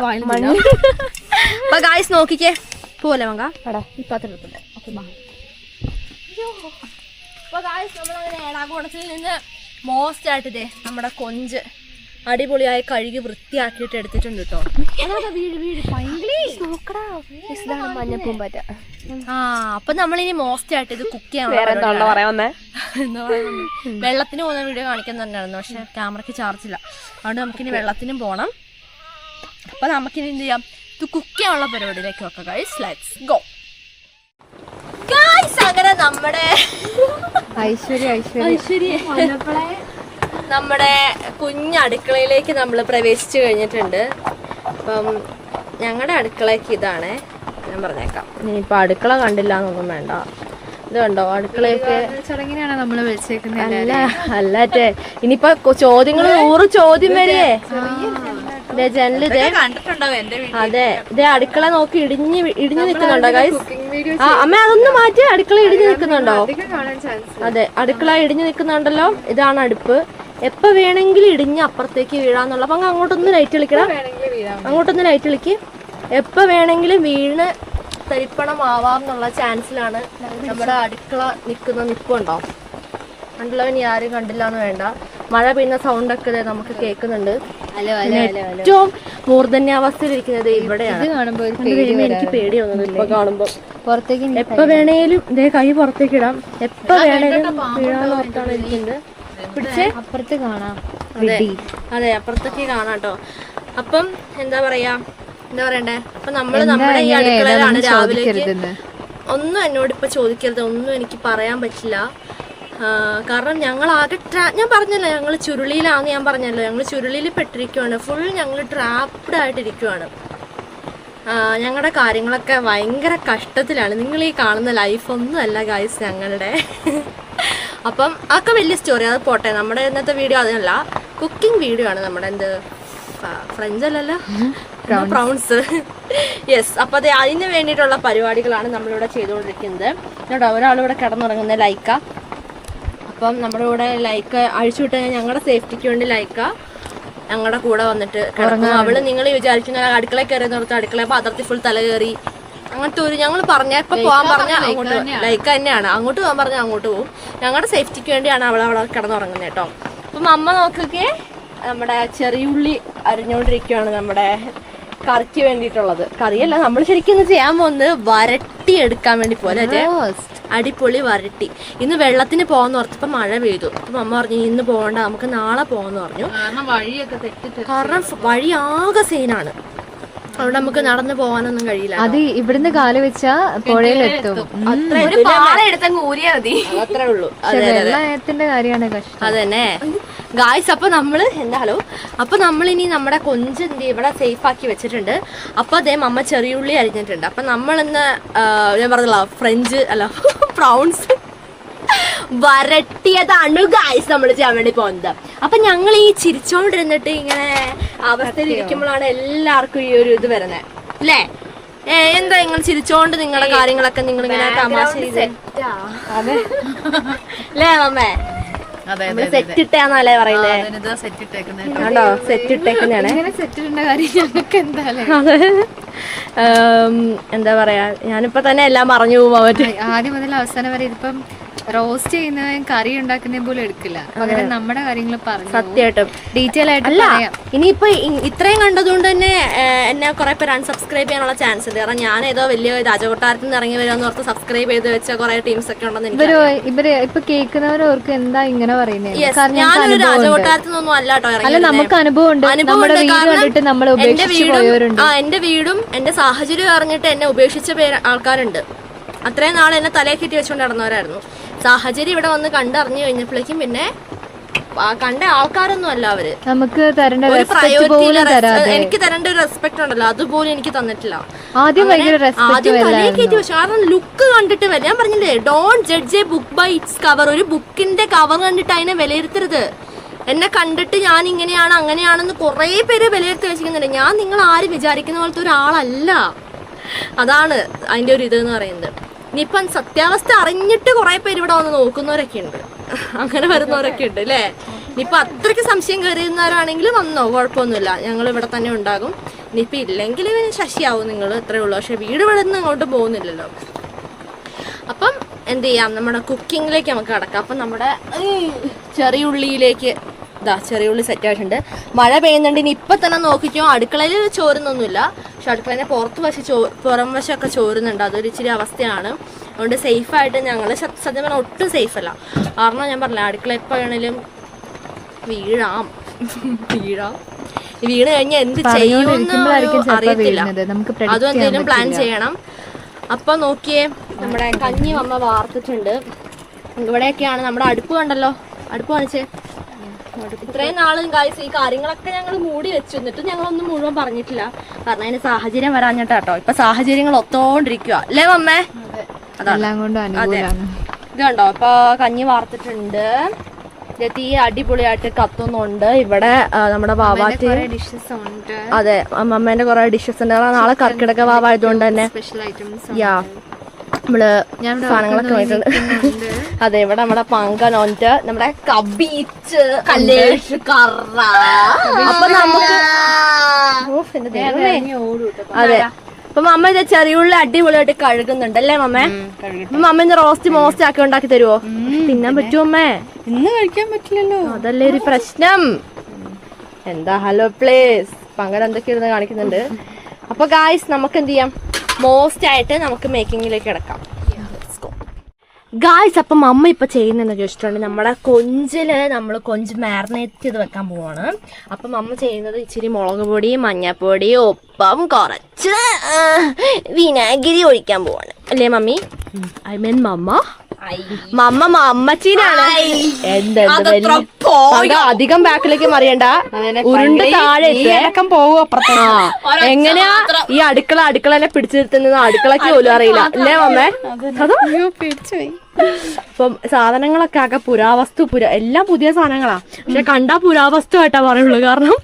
അപ്പൊ ഗായ്സ് നോക്കിക്കേ പോലെ മങ്ക ഈ പാത്രത്തിന്റെ. അപ്പൊ ഗായ്സ് നമ്മളങ്ങനെ ഏടാകുളത്തിൽ നിന്ന് മോസ്റ്റ് ആയിട്ട് ഇതേ നമ്മുടെ കൊഞ്ച് അടിപൊളിയായി കഴുകി വൃത്തിയാക്കിയിട്ട് എടുത്തിട്ടുണ്ട് കേട്ടോ. മഞ്ഞപ്പൂമ്പാറ്റ. ആ അപ്പൊ നമ്മളിനി മോസ്റ്റ് ആയിട്ട് ഇത് കുക്ക് ചെയ്യാൻ വെള്ളത്തിന് പോകുന്ന വീഡിയോ കാണിക്കാൻ തന്നെയായിരുന്നു. പക്ഷെ ക്യാമറയ്ക്ക് ചാർജ് ഇല്ല. അതുകൊണ്ട് നമുക്കിനി വെള്ളത്തിനും പോണം. അപ്പൊ നമുക്കിനി എന്ത് ചെയ്യാം, ഇത് കുക്ക് ചെയ്യാനുള്ള പരിപാടിയിലേക്ക് വെക്കാം. Guys let's go. ഗൈസ് അങ്ങനെ നമ്മുടെ നമ്മുടെ കുഞ്ഞടുക്കളയിലേക്ക് നമ്മൾ പ്രവേശിച്ചു കഴിഞ്ഞിട്ടുണ്ട്. അപ്പം ഞങ്ങളുടെ അടുക്കളയ്ക്ക് ഇതാണ്, ഞാൻ പറഞ്ഞേക്കാം. ഇനിയിപ്പോൾ അടുക്കള കണ്ടില്ല എന്നൊന്നും വേണ്ട. ഇത് കണ്ടോ അടുക്കളയൊക്കെ ചടങ്ങിനാണ് നമ്മൾ വിളിച്ചേക്കുന്നത്. അല്ലാറ്റേ ഇനിയിപ്പോ ചോദ്യങ്ങൾ 100 ചോദ്യം വരെ. ജനല് അതെ ഇതേ അടുക്കള നോക്കി ഇടിഞ്ഞു നിൽക്കുന്നുണ്ടോ ഗൈസ്? അമ്മ അതൊന്ന് മാറ്റി. അടുക്കള ഇടിഞ്ഞു നിൽക്കുന്നുണ്ടോ? അതെ അടുക്കള ഇടിഞ്ഞു നിൽക്കുന്നുണ്ടല്ലോ. ഇതാണ് അടുപ്പ്. എപ്പോ വേണമെങ്കിലും ഇടിഞ്ഞ് അപ്പുറത്തേക്ക് വീഴാന്നുള്ള. അപ്പൊ അങ്ങോട്ടൊന്ന് ലൈറ്റ് കളിക്കണം. അങ്ങോട്ടൊന്ന് ലൈറ്റ് കളിക്ക്. എപ്പോ വേണമെങ്കിലും വീണ് തരിപ്പണമാവാം എന്നുള്ള ചാൻസിലാണ് നമ്മുടെ അടുക്കള നിൽക്കുന്ന നിപ്പുണ്ടോ. കണ്ടല്ലോ, ഇനി ആരും കണ്ടില്ല എന്ന് വേണ്ട. മഴ പെയ്യുന്ന സൗണ്ടൊക്കെ നമുക്ക് കേൾക്കുന്നുണ്ട്. ഏറ്റവും മൂർധന്യാവസ്ഥയിലിരിക്കുന്നത് ഇവിടെയാണ്. എനിക്ക് പേടി വന്നത് ഇപ്പൊ കാണുമ്പോ. പുറത്തേക്ക് എപ്പോ വേണേലും ഇതേ കൈ പുറത്തേക്ക് ഇടാം. എപ്പോ വേണേലും വീഴാൻ ഓർത്താണ് ഇരിക്കുന്നത്. പിടിച്ചേ അപ്പുറത്ത് കാണാം. അതെ അപ്പുറത്തേക്ക് കാണാട്ടോ. അപ്പം എന്താ പറയണ്ടേ, അപ്പൊ നമ്മള് നമ്മുടെ ഈ അടുക്കളയിലാണ് രാവിലേക്ക്. ഒന്നും എന്നോട് ഇപ്പൊ ചോദിക്കരുത്, ഒന്നും എനിക്ക് പറയാൻ പറ്റില്ല. കാരണം ഞങ്ങൾ ആകെ ഞാൻ പറഞ്ഞല്ലോ, ഞങ്ങൾ ചുരുളിയിലാന്ന് ഞാൻ പറഞ്ഞല്ലോ. ഞങ്ങൾ ചുരുളിയിൽ പെട്ടിരിക്കുവാണ്. ഫുൾ ഞങ്ങൾ ട്രാപ്ഡ് ആയിട്ടിരിക്കുവാണ്. ഞങ്ങളുടെ കാര്യങ്ങളൊക്കെ ഭയങ്കര കഷ്ടത്തിലാണ്. നിങ്ങൾ ഈ കാണുന്ന ലൈഫൊന്നും അല്ല ഗൈസ് ഞങ്ങളുടെ. അപ്പം അതൊക്കെ വലിയ സ്റ്റോറി, അത് പോട്ടെ. നമ്മുടെ ഇന്നത്തെ വീഡിയോ അതല്ല, കുക്കിംഗ് വീഡിയോ ആണ് നമ്മുടെ. എന്ത് ഫ്രഞ്ച് അല്ലല്ലോ, പ്രൗൺസ്. യെസ്. അപ്പൊ അതെ അതിന് വേണ്ടിയിട്ടുള്ള പരിപാടികളാണ് നമ്മളിവിടെ ചെയ്തുകൊണ്ടിരിക്കുന്നത് കേട്ടോ. ഒരാളിവിടെ കിടന്നുറങ്ങുന്ന ലൈക്ക. അപ്പം നമ്മുടെ കൂടെ ലൈക്ക അഴിച്ചു വിട്ട് ഞങ്ങളുടെ സേഫ്റ്റിക്ക് വേണ്ടി ലൈക്ക ഞങ്ങളുടെ കൂടെ വന്നിട്ട് കിടന്നു. അവള് നിങ്ങൾ വിചാരിക്കുന്ന അടുക്കള കയറിയെന്ന് ഓർത്ത് അടുക്കള പാത്രത്തിൽ ഫുൾ തല കയറി അങ്ങനത്തെ ഒരു ഞങ്ങൾ പറഞ്ഞ ഇപ്പൊ പോകാൻ പറഞ്ഞാൽ അങ്ങോട്ട് ലൈക്ക തന്നെയാണ്. അങ്ങോട്ട് പോകാൻ പറഞ്ഞാൽ അങ്ങോട്ട് പോകും. ഞങ്ങളുടെ സേഫ്റ്റിക്ക് വേണ്ടിയാണ് അവിടെ കിടന്നുറങ്ങുന്നത് കേട്ടോ. അപ്പം അമ്മ നോക്കിക്കേ നമ്മുടെ ചെറിയുള്ളി അരിഞ്ഞോണ്ടിരിക്കുകയാണ് നമ്മുടെ കറിക്ക് വേണ്ടിയിട്ടുള്ളത്. കറിയല്ല, നമ്മൾ ശരിക്കും ചെയ്യാൻ പോകുന്നത് വരട്ടി എടുക്കാൻ വേണ്ടി പോലെ അടിപൊളി വരട്ടി. ഇന്ന് വെള്ളത്തിന് പോകാന്ന് ഓർത്തപ്പോ മഴ പെയ്തു. അപ്പൊ അമ്മ പറഞ്ഞു ഇന്ന് പോകണ്ട, നമുക്ക് നാളെ പോകാന്ന് പറഞ്ഞു. കാരണം വഴി ആകെ സീനാണ്. അവിടെ നമുക്ക് നടന്നു പോകാനൊന്നും കഴിയില്ല. അത് ഇവിടുന്ന് കാല് വെച്ചാ പുഴയിലെത്തും. അത്രേ ഉള്ളൂ. വെള്ളത്തിന്റെ കാര്യമാണ് കഷ്ടം. അതന്നെ ഗായ്സ്. അപ്പൊ നമ്മള് അപ്പൊ നമ്മളിനി നമ്മുടെ കൊഞ്ച് ഇവിടെ സേഫ് ആക്കി വെച്ചിട്ടുണ്ട്. അപ്പൊ അതേ അമ്മ ചെറിയുള്ളി അരിഞ്ഞിട്ടുണ്ട്. അപ്പൊ നമ്മളിന്ന് ഞാൻ പറഞ്ഞല്ലോ ഫ്രഞ്ച് അല്ല പ്രൗൺസ് വരട്ടിയതാണ് ഗായ്സ് നമ്മൾ ചെയ്യാൻ വേണ്ടി പോകുന്നത്. അപ്പൊ ഞങ്ങൾ ഈ ചിരിച്ചോണ്ടിരുന്നിട്ട് ഇങ്ങനെ അവസ്ഥയിൽ ഇരിക്കുമ്പോഴാണ് എല്ലാവർക്കും ഈ ഒരു ഇത് വരുന്നത് അല്ലേ? എന്താ നിങ്ങൾ ചിരിച്ചോണ്ട് നിങ്ങളുടെ കാര്യങ്ങളൊക്കെ നിങ്ങൾ ഇങ്ങനെ തമാശ അല്ലേ അമ്മേ? സെറ്റ് ഇട്ടാന്നല്ലേ പറയുന്നേ? ആണോ സെറ്റ് ഇട്ടേക്കുന്നതാണ്. എന്താ പറയാ, ഞാനിപ്പോ തന്നെ എല്ലാം പറഞ്ഞു പോവാൻ പറ്റും. ആദ്യം മുതൽ അവസാനം വരെ ഇതിപ്പം റോസ്റ്റ് ചെയ്യുന്നതും കറി ഉണ്ടാക്കുന്നതും പോലും എടുക്കില്ല. പകരം നമ്മുടെ കാര്യങ്ങൾ പറഞ്ഞു സത്യമായിട്ടും ഡീറ്റെയിൽ ആയിട്ട് പറയാം. ഇനിയിപ്പോ ഇത്രയും കണ്ടതുകൊണ്ട് തന്നെ എന്നെ കുറെ പേര് അൺസബ്സ്ക്രൈബ് ചെയ്യാനുള്ള ചാൻസ് ഉണ്ട്. കാരണം ഞാൻ ഏതോ വലിയ രാജകൊട്ടാരത്തിൽ നിന്ന് ഇറങ്ങി വരുമെന്ന് ഓർത്ത് സബ്സ്ക്രൈബ് ചെയ്ത് വെച്ച കുറെ ടീംസ് ഒക്കെ ഉണ്ടെന്ന് ഇവര് ഇപ്പൊ കേൾക്കുന്നവർക്ക് എന്താ ഇങ്ങനെ പറയുന്നത്? ഞാനൊരു രാജകൊട്ടാരത്തിൽ നിന്നൊന്നും അല്ല കേട്ടോ ഇറങ്ങി. നമുക്ക് അനുഭവം ഉണ്ട്. എന്റെ വീടും എന്റെ സാഹചര്യം അറിഞ്ഞിട്ട് എന്നെ ഉപേക്ഷിച്ച ആൾക്കാരുണ്ട്. അത്രയും നാൾ എന്നെ തലയെ കെട്ടി വെച്ചുകൊണ്ട് നടന്നവരായിരുന്നു. സാഹചര്യം ഇവിടെ വന്ന് കണ്ടറിഞ്ഞു കഴിഞ്ഞപ്പോഴേക്കും പിന്നെ കണ്ട ആൾക്കാരൊന്നും അല്ല അവര്. നമുക്ക് എനിക്ക് തരേണ്ട ഒരു റെസ്പെക്ട് ഉണ്ടല്ലോ, അതുപോലും എനിക്ക് തന്നിട്ടില്ല. ആദ്യം തലയെ കയറ്റി വെച്ചു. കാരണം ലുക്ക് കണ്ടിട്ട് വരെ ഞാൻ പറഞ്ഞില്ലേ, don't judge a book by its cover. ഒരു ബുക്കിന്റെ കവർ കണ്ടിട്ട് അതിനെ വിലയിരുത്തരുത്. എന്നെ കണ്ടിട്ട് ഞാൻ ഇങ്ങനെയാണ് അങ്ങനെയാണെന്ന് കുറെ പേര് വിലയിരുത്തി വെച്ചിരിക്കുന്നുണ്ട്. ഞാൻ നിങ്ങൾ ആരും വിചാരിക്കുന്ന പോലത്തെ ഒരാളല്ല. അതാണ് അതിന്റെ ഒരു ഇത് എന്ന് പറയുന്നത്. ഇനിയിപ്പം സത്യാവസ്ഥ അറിഞ്ഞിട്ട് കുറെ പേര് ഇവിടെ വന്ന് നോക്കുന്നവരൊക്കെ ഉണ്ട്. അങ്ങനെ വരുന്നവരൊക്കെ ഉണ്ട് അല്ലേ. ഇനിയിപ്പൊ അത്രയ്ക്ക് സംശയം കയറിയുന്നവരാണെങ്കിൽ വന്നോ, കുഴപ്പമൊന്നുമില്ല, ഞങ്ങൾ ഇവിടെ തന്നെ ഉണ്ടാകും. ഇനിയിപ്പൊ ഇല്ലെങ്കിൽ പിന്നെ ശശിയാവും നിങ്ങൾ, ഇത്രയേ ഉള്ളൂ. പക്ഷെ വീട് ഇവിടെ നിന്ന് അങ്ങോട്ട് പോകുന്നില്ലല്ലോ. അപ്പം എന്ത് ചെയ്യാം, നമ്മുടെ കുക്കിങ്ങിലേക്ക് നമുക്ക് കിടക്കാം. അപ്പം നമ്മുടെ ചെറിയ ഉള്ളിയിലേക്ക് ചെറിയ ഉള്ളി സെറ്റ് ആയിട്ടുണ്ട്. മഴ പെയ്യുന്നുണ്ട്. ഇനി ഇപ്പൊ തന്നെ നോക്കിക്കോ, അടുക്കളയിൽ ചോരുന്നൊന്നുമില്ല, പക്ഷെ അടുക്കളേനെ പുറം വശമൊക്കെ ചോരുന്നുണ്ട്. അതൊരു ഇച്ചിരി അവസ്ഥയാണ്. അതുകൊണ്ട് സേഫായിട്ട് ഞങ്ങൾ സത്യം പറഞ്ഞാൽ ഒട്ടും സേഫ് അല്ല. കാരണം ഞാൻ പറഞ്ഞില്ല, അടുക്കള എപ്പോൾ വേണേലും വീഴാം. വീണ് കഴിഞ്ഞാൽ എന്ത് ചെയ്യുമെന്ന് അറിയത്തില്ല. അതും എന്തെങ്കിലും പ്ലാൻ ചെയ്യണം. അപ്പൊ നോക്കിയേ, നമ്മുടെ കഞ്ഞി അമ്മ വാർത്തിട്ടുണ്ട്. ഇവിടെയൊക്കെയാണ് നമ്മുടെ അടുപ്പ്. കണ്ടല്ലോ, അടുപ്പ് കാണിച്ചേ. ഇത്രയും നാളും ഗായ്സ് ഈ കാര്യങ്ങളൊക്കെ ഞങ്ങൾ മൂടി വെച്ചു, എന്നിട്ട് ഞങ്ങളൊന്നും മുഴുവൻ പറഞ്ഞിട്ടില്ല. കാരണം അതിന് സാഹചര്യം വരാഞ്ഞിട്ടാട്ടോ. ഇപ്പൊ സാഹചര്യങ്ങൾ ഒത്തോണ്ടിരിക്കുക അല്ലേ മമ്മേ? അതെ, ഇത് കണ്ടോ. ഇപ്പൊ കഞ്ഞി വാർത്തിട്ടുണ്ട്. തീ അടിപൊളിയായിട്ട് കത്തുന്നുണ്ട്. ഇവിടെ നമ്മുടെ വാവാറ്റി അതെ അമ്മേന്റെ കുറെ ഡിഷസ് ഉണ്ട്. നാളെ കർക്കിടക വാവായതുകൊണ്ട് തന്നെ യാ നമ്മള് സാധനങ്ങളൊക്കെ പോയിട്ടുണ്ട്. അതെ, ഇവിടെ നമ്മുടെ പങ്കനോന്റ്, നമ്മുടെ കബീച്ച്, കറ. അപ്പൊ നമുക്ക് അതെ, അപ്പൊ മമ്മ ഇത് ചെറിയുള്ളി അടിപൊളിയായിട്ട് കഴുകുന്നുണ്ട് അല്ലേ മമ്മേ? അപ്പൊ മമ്മ ഇന്ന് റോസ്റ്റ് മോസ്റ്റ് ആക്കി ഉണ്ടാക്കി തരുമോ? തിന്നാൻ പറ്റുമോ അമ്മേ? ഇന്ന് കഴിക്കാൻ പറ്റില്ലല്ലോ, അതല്ലേ ഒരു പ്രശ്നം. എന്താ ഹലോ പ്ലേസ് പങ്കൻ എന്തൊക്കെ ഇരുന്ന് കാണിക്കുന്നുണ്ട്. അപ്പൊ ഗായ്സ് നമുക്ക് എന്ത് ചെയ്യാം, മോസ്റ്റ് ആയിട്ട് നമുക്ക് മേക്കിങ്ങിലേക്ക് കിടക്കാം ഗായ്സ്. അപ്പം അമ്മ ഇപ്പൊ ചെയ്യുന്നതെന്ന് ചോദിച്ചിട്ടുണ്ട്, നമ്മുടെ കൊഞ്ച് മാരിനേറ്റ് ചെയ്ത് വെക്കാൻ പോവാണ്. അപ്പം അമ്മ ചെയ്യുന്നത് ഇച്ചിരി മുളക് പൊടി, മഞ്ഞപ്പൊടി, ഒപ്പം കുറച്ച് വിനാഗിരി ഒഴിക്കാൻ പോവാണ് അല്ലേ മമ്മി? I mean അമ്മച്ചീനാണ്. അധികം ബാക്കിലേക്ക് മറിയണ്ട, ഉരുണ്ട് താഴെ എങ്ങനെയാ ഈ അടുക്കളനെ പിടിച്ചിരുത്തുന്നത് അടുക്കളക്ക് പോലും അറിയില്ല അല്ലേ മമ്മേ? അപ്പം സാധനങ്ങളൊക്കെ ആകെ എല്ലാം പുതിയ സാധനങ്ങളാ, പക്ഷെ കണ്ടാ പുരാവസ്തു ആയിട്ടാ പറയുള്ളൂ. കാരണം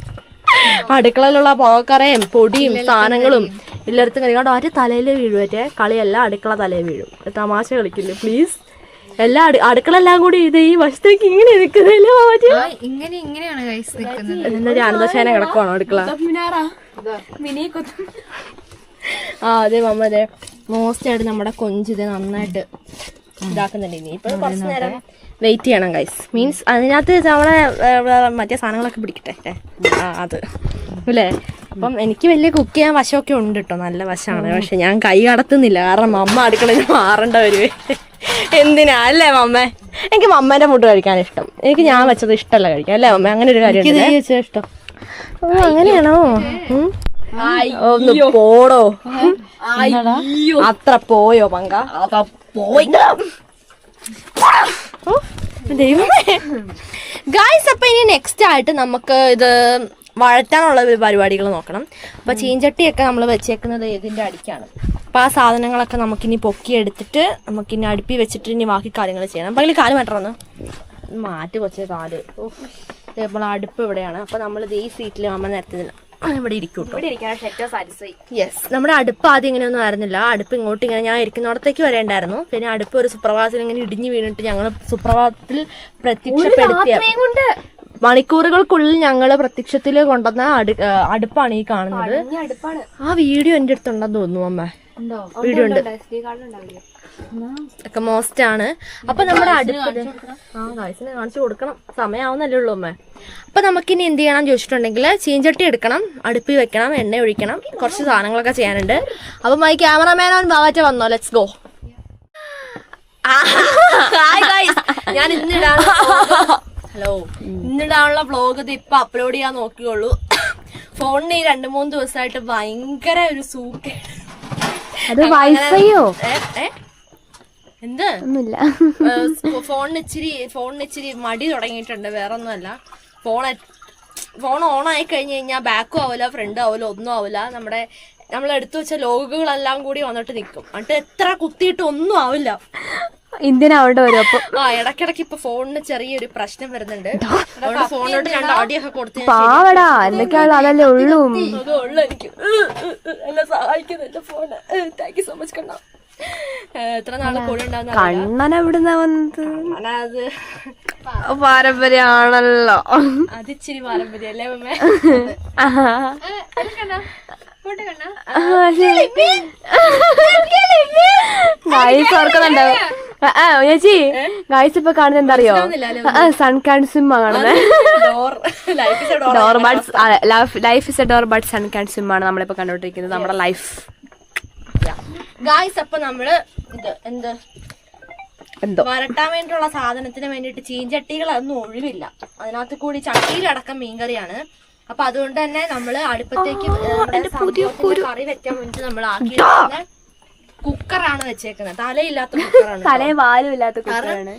അടുക്കളയിലുള്ള പുകക്കറയും പൊടിയും സാധനങ്ങളും എല്ലായിടത്തും കളിക്കാണ്ട് ആര് തലയിൽ വീഴുവറ്റേ കളിയല്ല, അടുക്കള തലയിൽ വീഴും. തമാശ കളിക്കില്ലേ പ്ലീസ്. അടുക്കള എല്ലാം കൂടി ഇത് ഈ വശത്തേക്ക് ഇങ്ങനെ നിൽക്കുന്നില്ല. എന്താ ജാനദശേന കിടക്കുവാണോ അടുക്കള? അതെ മമ്മ, അതെ മോസ്റ്റ് ആയിട്ട് നമ്മുടെ കൊഞ്ചിത് നന്നായിട്ട് ഇതാക്കുന്നുണ്ട്. ഇനി ഇപ്പൊ കുറച്ച് നേരം വെയിറ്റ് ചെയ്യണം ഗൈസ്. മീൻസ് അതിനകത്ത് നമ്മളെ മറ്റേ സാധനങ്ങളൊക്കെ പിടിക്കട്ടെ. അത് അല്ലേ. അപ്പം എനിക്ക് വലിയ കുക്ക് ചെയ്യാൻ വശമൊക്കെ ഉണ്ട് കേട്ടോ, നല്ല വശമാണ്. പക്ഷെ ഞാൻ കൈ കടത്തുന്നില്ല, കാരണം മമ്മ അടുക്കളയിൽ മാറേണ്ട വരുവേ. എന്തിനാ അല്ലേ മമ്മേ? എനിക്ക് മമ്മേന്റെ ഫുഡ് കഴിക്കാൻ ഇഷ്ടം. എനിക്ക് ഞാൻ വെച്ചത് ഇഷ്ടമല്ല കഴിക്കാൻ അല്ലേ മമ്മ? അങ്ങനെ ഒരു കാര്യം ഇഷ്ടം. അങ്ങനെയാണോ? ഒന്ന് പോടോ, അത്ര പോയോ പങ്ക? ഗായ്സ്, അപ്പൊ ഇനി നെക്സ്റ്റ് ആയിട്ട് നമുക്ക് ഇത് വഴറ്റാനുള്ള പരിപാടികൾ നോക്കണം. അപ്പൊ ചീഞ്ചട്ടിയൊക്കെ നമ്മൾ വെച്ചേക്കുന്നത് ഇതിന്റെ അടിക്കാണ്. അപ്പൊ ആ സാധനങ്ങളൊക്കെ നമുക്കിനി പൊക്കിയെടുത്തിട്ട് നമുക്കിനി അടുപ്പി വെച്ചിട്ട് ഇനി ബാക്കി കാര്യങ്ങൾ ചെയ്യണം. അപ്പൊ അതിൽ കാല് മാറ്റണമെന്ന് മാറ്റി കൊച്ചേ കാല്. നമ്മൾ അടുപ്പ് ഇവിടെയാണ്. അപ്പൊ നമ്മളിത് ഈ സീറ്റിൽ നമ്മൾ നേരത്തെ ഇവിടെ ഇരിക്കും. യെസ്, നമ്മുടെ അടുപ്പ് ആദ്യം ഇങ്ങനെയൊന്നും ആയിരുന്നില്ല. അടുപ്പ് ഇങ്ങോട്ട് ഇങ്ങനെ ഞാൻ ഇരിക്കുന്നിടത്തേക്ക് വരേണ്ടായിരുന്നു. പിന്നെ അടുപ്പ് ഒരു സുപ്രഭാതത്തിൽ ഇങ്ങനെ ഇടിഞ്ഞു വീണിട്ട് ഞങ്ങൾ സുപ്രഭാതത്തിൽ പ്രത്യക്ഷപ്പെടുത്തിയ മണിക്കൂറുകൾക്കുള്ളിൽ ഞങ്ങള് പ്രത്യക്ഷത്തിൽ കൊണ്ടുവന്ന അടുപ്പാണ് ഈ കാണുന്നത്. ആ വീഡിയോ എന്റെ അടുത്തുണ്ടെന്ന് തോന്നുന്നു അമ്മ. വീഡിയോ ഉണ്ട് ഒക്കെ മോസ്റ്റ് ആണ്. അപ്പൊ നമ്മുടെ അടുപ്പ് ഗൈസിനെ കാണിച്ചു കൊടുക്കണം, സമയമാവുന്നല്ലേ ഉള്ളൂ അമ്മ. അപ്പൊ നമുക്കിനി എന്ത് ചെയ്യണം ചോദിച്ചിട്ടുണ്ടെങ്കിൽ ചീഞ്ചട്ടി എടുക്കണം, അടുപ്പിൽ വെക്കണം, എണ്ണ ഒഴിക്കണം, കുറച്ച് സാധനങ്ങളൊക്കെ ചെയ്യാനുണ്ട്. അപ്പൊ മൈ ക്യാമറമാൻ ഓൻ ബാവാറ്റ വന്നോ, ലെറ്റ്സ് ഗോ. ഞാൻ ഇന്നിടാനുള്ള വ്ലോഗ് ഇത് ഇപ്പൊ അപ്ലോഡ് ചെയ്യാൻ നോക്കിയുള്ളൂ. ഫോണിന് ഈ 2-3 ദിവസമായിട്ട് ഭയങ്കര ഒരു സൂക്കേട്. എന്ത് ഫോണിന് ഇച്ചിരി മടി തുടങ്ങിയിട്ടുണ്ട്, വേറെ ഒന്നുമല്ല. ഫോൺ ഓൺ ആയി കഴിഞ്ഞു കഴിഞ്ഞാൽ ബാക്കും ആവില്ല, ഫ്രണ്ടും ആവില്ല, ഒന്നും ആവില്ല. നമ്മൾ എടുത്തു വെച്ച ലോഗുകളെല്ലാം കൂടി വന്നിട്ട് നിൽക്കും. എന്നിട്ട് എത്ര കുത്തിയിട്ട് ഒന്നും ആവില്ല. ഇന്ത്യനാവട്ടെ വരും. അപ്പൊ ഇടയ്ക്കിടയ്ക്ക് ഇപ്പൊ ഫോണിന് ചെറിയൊരു പ്രശ്നം വരുന്നുണ്ട്. ഫോണിനോട് 2 ഓഡിയൊക്കെ കൊടുത്ത് പാവടാ, എന്തൊക്കെയാണല്ലോ അതല്ലേ ഉള്ളൂ. എനിക്ക് എന്നെ സഹായിക്കുന്നില്ല phone. Thank you so much കണ്ണ. എത്ര നാള് കൂടെ ഉണ്ടാവുന്ന കണ്ണൻ എവിടുന്നാ വന്നത്? അത് പാരമ്പര്യാണല്ലോ. അതിച്ചിരി പാരമ്പര്യം അല്ലേ മമ്മ? ഗൈസ് ഓർക്കുന്നുണ്ടാവും. ചേച്ചി ഗൈസ് ഇപ്പൊ കാണുന്നത് എന്താ അറിയോ? സൺ ക്യാൻ സ്വിം കാണുന്നത്. Door buds life is a door bud sun can swim ആണ് നമ്മളിപ്പോ കണ്ടോണ്ടിരിക്കുന്നത് നമ്മുടെ ലൈഫ്. ഗായ്സ് അപ്പൊ നമ്മള് ഇത് എന്തോ വരട്ടാൻ വേണ്ടിയുള്ള സാധനത്തിന് വേണ്ടിട്ട് ചീഞ്ചട്ടികളൊന്നും ഒഴിവില്ല. അതിനകത്ത് കൂടി ചട്ടിയിലടക്കം മീൻകറിയാണ്. അപ്പൊ അതുകൊണ്ട് തന്നെ നമ്മള് അടുപ്പത്തേക്ക് കറി വെക്കാൻ വേണ്ടി നമ്മൾ ആക്കി കുക്കറാണ് വെച്ചേക്കുന്നത്. തലയില്ലാത്ത കുക്കറാണ്. തലയും വാലും ഇല്ലാത്ത കുക്കറാണ്.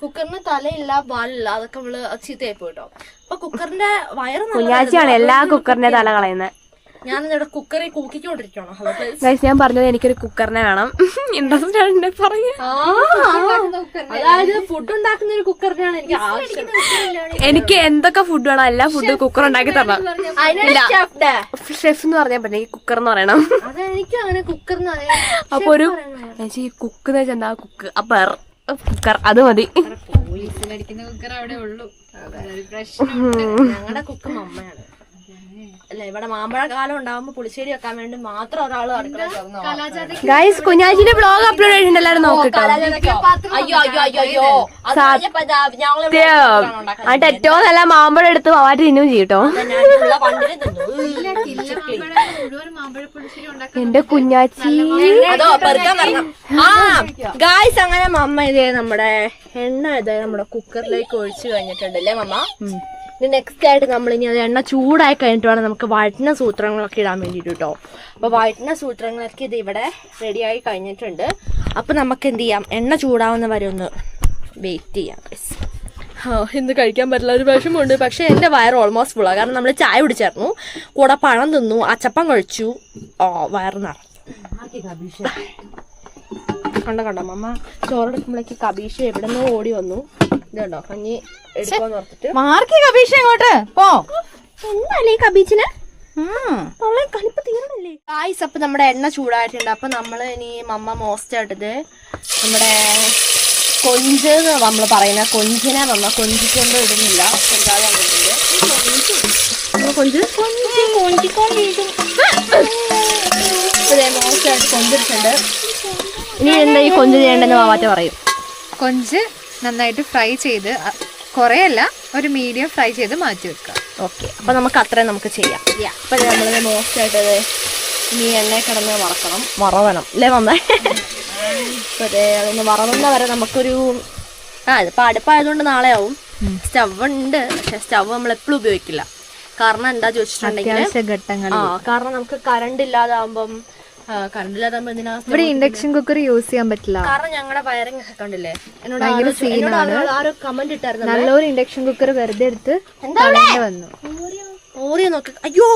കുക്കറിന് തലയില്ല വാലില്ല. അതൊക്കെ നമ്മള് ചീത്തയായി പോയിട്ടോ. അപ്പൊ കുക്കറിന്റെ വയറ് കുഞ്ഞാച്ചിയാണ് എല്ലാ കുക്കറിന്റെ തല കളയുന്നത്. ഞാനിവിടെ കുക്കറിൽ കൂക്കിക്കൊണ്ടിരിക്കണോ? ഞാൻ പറഞ്ഞത് എനിക്കൊരു കുക്കറിനെ വേണം. ഇൻട്രസ്റ്റ് പറയാ. അതായത് ഫുഡ് ഉണ്ടാക്കുന്ന ഒരു കുക്കറിനാണ് എനിക്ക് ആവശ്യം. എനിക്ക് എന്തൊക്കെ ഫുഡ് വേണം എല്ലാ ഫുഡും കുക്കർ ഉണ്ടാക്കി തരണം. ഷെഫ് എന്ന് പറഞ്ഞാൽ പറ്റില്ല, ഈ കുക്കർ എന്ന് പറയണം. അതെനിക്കും അങ്ങനെ കുക്കർ അപ്പൊ ഒരു ചേച്ചി കുക്ക് എന്ന് വെച്ചാൽ എന്താ കുക്ക് കുക്കർ അത് മതി. കുക്കർ അവിടെ ഉള്ളൂ. ഞങ്ങളുടെ കുക്ക് മമ്മയാണ്. അല്ല ഇവിടെ മാമ്പഴ കാലം ഉണ്ടാവുമ്പോ പുളിശ്ശേരി വെക്കാൻ വേണ്ടി മാത്രം ഒരാള് ഗൈസ് കുഞ്ഞാച്ചിന്റെ വ്ലോഗ് അപ്ലോഡ് ചെയ്തിട്ടുണ്ട്, എല്ലാരും നോക്കിട്ടോ. എന്നിട്ട് ഏറ്റവും നല്ല മാമ്പഴം എടുത്ത് പോവാറ്റ് തിന്നും ചെയ്യട്ടോ. എന്റെ കുഞ്ഞാച്ചി ഗായ്സ് അങ്ങനെ മമ്മ ഇതേ നമ്മുടെ എണ്ണ ഇതേ നമ്മുടെ കുക്കറിലേക്ക് ഒഴിച്ചു കഴിഞ്ഞിട്ടുണ്ടല്ലേ മമ്മ? നെക്സ്റ്റ് ആയിട്ട് നമ്മൾ ഇനി അത് എണ്ണ ചൂടായി കഴിഞ്ഞിട്ട് വേണം നമുക്ക് വഴറ്റുന്ന സൂത്രങ്ങളൊക്കെ ഇടാൻ വേണ്ടിയിട്ട് കേട്ടോ. അപ്പൊ വഴറ്റുന്ന സൂത്രങ്ങളൊക്കെ ഇത് ഇവിടെ റെഡിയായി കഴിഞ്ഞിട്ടുണ്ട്. അപ്പൊ നമുക്ക് എന്ത് ചെയ്യാം, എണ്ണ ചൂടാവുന്ന വരെ ഒന്ന് വെയിറ്റ് ചെയ്യാം. ഇന്ന് കഴിക്കാൻ പറ്റില്ല, ഒരു വിഷമമുണ്ട്. പക്ഷെ എന്റെ വയറ് ഓൾമോസ്റ്റ് ഫുള്ളാണ്. കാരണം നമ്മൾ ചായ കുടിച്ചായിരുന്നു, കൂടെ പഴം തിന്നു, അച്ചപ്പം കഴിച്ചു. വയറ് നിറഞ്ഞു. കണ്ടോ മമ്മ ചോറെടുക്കുമ്പോഴേക്ക് കബീഷ് എവിടെ നിന്നോ ഓടി വന്നു. ഇതുണ്ടോ കഞ്ഞി എടുക്കാന്ന് ഓർത്തിട്ട് മാർക്കി കബീഷ് എങ്ങോട്ട് പോ. എന്താല്ലേ കബീച്ചിന് കലിപ്പ് തീർന്നില്ലേ? ഗായ്സ് അപ്പൊ നമ്മുടെ എണ്ണ ചൂടായിട്ടുണ്ട്. അപ്പൊ നമ്മള് ഇനി മമ്മ മോസ്റ്റ് ആയിട്ടത് നമ്മുടെ കൊഞ്ച് നമ്മള് പറയുന്ന കൊഞ്ചിനെ മമ്മ കൊഞ്ചിക്കൊണ്ട് ഇടുന്നില്ല. കൊഞ്ച് മോസ്റ്റ് ആയിട്ട് കൊഞ്ചിട്ടുണ്ട്. ഇനി എന്താ ഈ കൊഞ്ച് ചെയ്യേണ്ടെന്ന് മാവാറ്റ പറയും. കൊഞ്ച് നന്നായിട്ട് ഫ്രൈ ചെയ്ത്, കുറേ അല്ല ഒരു മീഡിയം ഫ്രൈ ചെയ്ത് മാറ്റി വെക്കുക. ഓക്കെ, അപ്പൊ നമുക്ക് അത്രയും നമുക്ക് ചെയ്യാം. അപ്പൊ നമ്മളത് മോശമായിട്ടത് ഈ എണ്ണയിൽ കിടന്ന് വറവണം അല്ലേ മമ്മ? അപ്പൊ അതൊന്ന് വറവുന്ന വരെ നമുക്കൊരു ഇതിപ്പോ അടുപ്പായതുകൊണ്ട് നാളെ ആവും. സ്റ്റവ് ഉണ്ട്, പക്ഷെ സ്റ്റവ് നമ്മൾ എപ്പോഴും ഉപയോഗിക്കില്ല. കാരണം എന്താ ചോദിച്ചിട്ടുണ്ടെങ്കിൽ കാരണം നമുക്ക് കറണ്ട് ഇല്ലാതാവുമ്പം ഇവിടെ ഇൻഡക്ഷൻ കുക്കർ യൂസ് ചെയ്യാൻ പറ്റില്ല. കാരണം ഞങ്ങളുടെ വയറിംഗ് ഒക്കെ കണ്ടില്ലേ, എന്നോട് ആരോ കമന്റ് ഇട്ടായിരുന്നു നല്ലൊരു ഇൻഡക്ഷൻ കുക്കർ വെറുതെ എടുത്ത് വന്നു. ഓറിയോ നോക്ക്. അയ്യോ